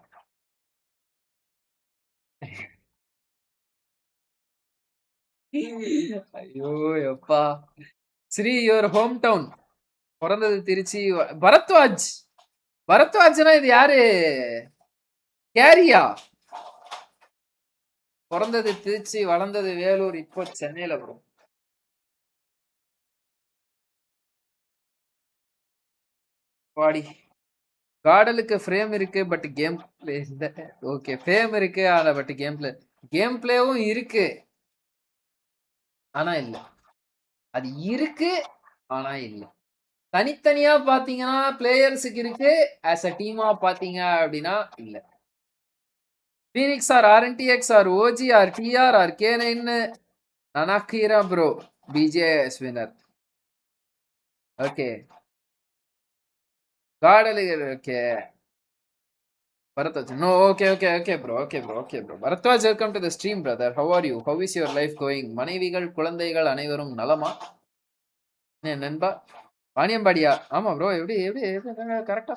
Speaker 1: ஐயோ எப்பா. Sri your hometown? பிறந்தது திருச்சி. பரத்வாஜ். பரத்வாஜ்னா இது யாரு? கேரியா? பிறந்தது திருச்சி, வளர்ந்தது வேலூர், இப்போ சென்னையில ப்ரோ. பாடி காடலுக்கு ஃப்ரேம் இருக்கு பட் கேம் பிளே இல்ல. ஓகே, ஃப்ரேம் இருக்கு ஆனா பட் கேம் பிளேவும் இருக்கு ஆனா இல்ல. அது இருக்கு ஆனா இல்ல. தனித்தனியா பாத்தீங்கன்னா பிளேயர்ஸுக்கு இருக்கு, ஆஸ் அ டீமா பாத்தீங்க அப்படின்னா இல்ல. Phoenix or RNTX or OG or TR or K9 Nanakira bro. BGIS winner. Okay. Okay. Bharatwaj. No, okay bro. Bharatwaj, welcome to the stream brother. How are you? How is your life going? மனைவிகள் குழந்தைகள் அனைவரும் நலமா? நண்பா வாணியம்பாடியா? ஆமா bro. எப்படி எப்படி கரெக்டா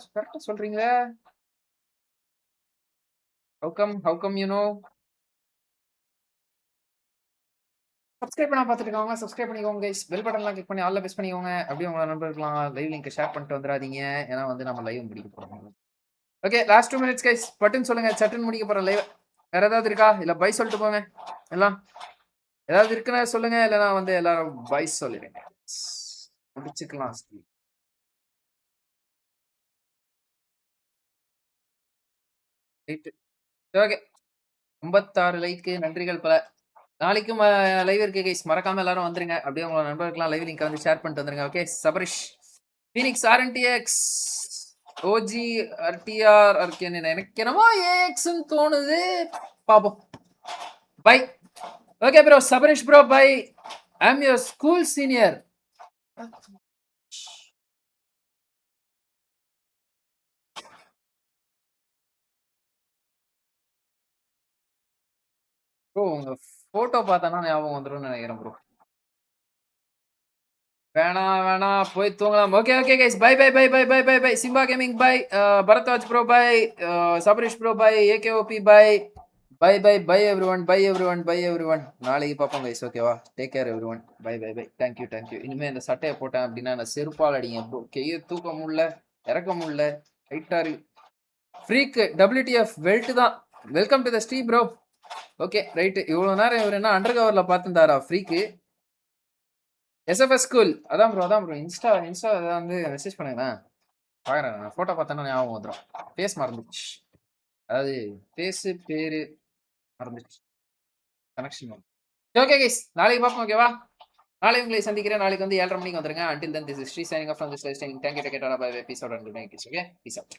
Speaker 1: சொல்றீங்க? How come you know? Subscribe பண்ணா பார்த்துட்டு இருக்கவங்க சப்ஸ்கிரைப் பண்ணிக்கோங்க கைஸ். பெல் பட்டன்லாம் கிளிக் பண்ணி ஆல்ல பிரஸ் பண்ணிக்கோங்க. அப்படியே உங்க நண்பர்கள்லாம் லைவ் லிங்க் ஷேர் பண்ணிட்டு வந்துடாதீங்க. ஏன்னா வந்து நம்ம லைவ் முடிக்க போறோம். Okay, last 2 minutes guys. Button சொல்லுங்க, சட்டன் முடிக்க போறோம் லைவ். வேற ஏதாவது இருக்கா? இல்ல பை சொல்லிட்டு போங்க எல்லாம். ஏதாவது இருக்குன்னா சொல்லுங்க, இல்லைன்னா வந்து எல்லாரும் பை சொல்லிடுங்க. முடிச்சுக்கலாம். ஓகே, 56 லைக்கு, நன்றிகள் பல. நாளைக்கும் லைவ் இருக்கு கைஸ், மறக்காம எல்லாரும் வந்துருங்க. அப்படியே உங்க நண்பர்களுக்கெல்லாம் லைவ் லிங்க் வந்து ஷேர் பண்ணிட்டு வந்துருங்க. Okay, Sabarish, Phoenix, RNTX, OG, RTR, எனக்கு என்னமோ AXன்னு தோணுது, பாப்போம். Bye. Okay bro, Sabarish bro bye. I am your school senior. Bro உங்க போட்டோ பார்த்தானா ஞாபகம் வந்துரும்னு நினைக்கிறேன் ப்ரோ. வேணாம் போய் தூங்கலாம். Okay guys, bye. Simba gaming bye. Bharadwaj bro bye. Sabarish bro bye. AKOP bye. Bye everyone. நாளைக்கு பார்ப்போம் கைஸ். ஓகேவா? Take care everyone. Bye. Thank you. இனிமே இந்த சட்டையை போட்டேன் அப்படின்னா நான் செருப்பால் அடிங்க ப்ரோ. கையை தூக்க முடியல, இறக்க முடியல, ரைட்டா இருக்கு. ஃப்ரீக்கு WTF பெல்ட் தான். Welcome to the stream bro. Okay right. இவ்வளோ நேரம் இவர் என்ன அண்டர் கவரில் பார்த்துருந்தாரா ஃப்ரீக்கு? SFS school. அதான் ப்ரோ. இன்ஸ்டா வந்து மெசேஜ் பண்ணுங்களேன். பார்க்குறேன். நான் ஃபோட்டோ பார்த்தேன்னா ஞாபகம் வந்துடும். ஃபேஸ் மறந்துச்சு. அதாவது ஃபேஸு பேரு மறந்துச்சு. கனெக்ஷன். ஓகே கைஸ், நாளைக்கு பார்ப்போம். ஓகேவா? நாளை உங்களை சந்திக்கிறேன். நாளைக்கு வந்து 7:30 மணிக்கு வந்துருங்க. Until then, this is Sri signing off from this live stream. Thank you. Take care. Bye. Peace out and good night. Okay? Peace out.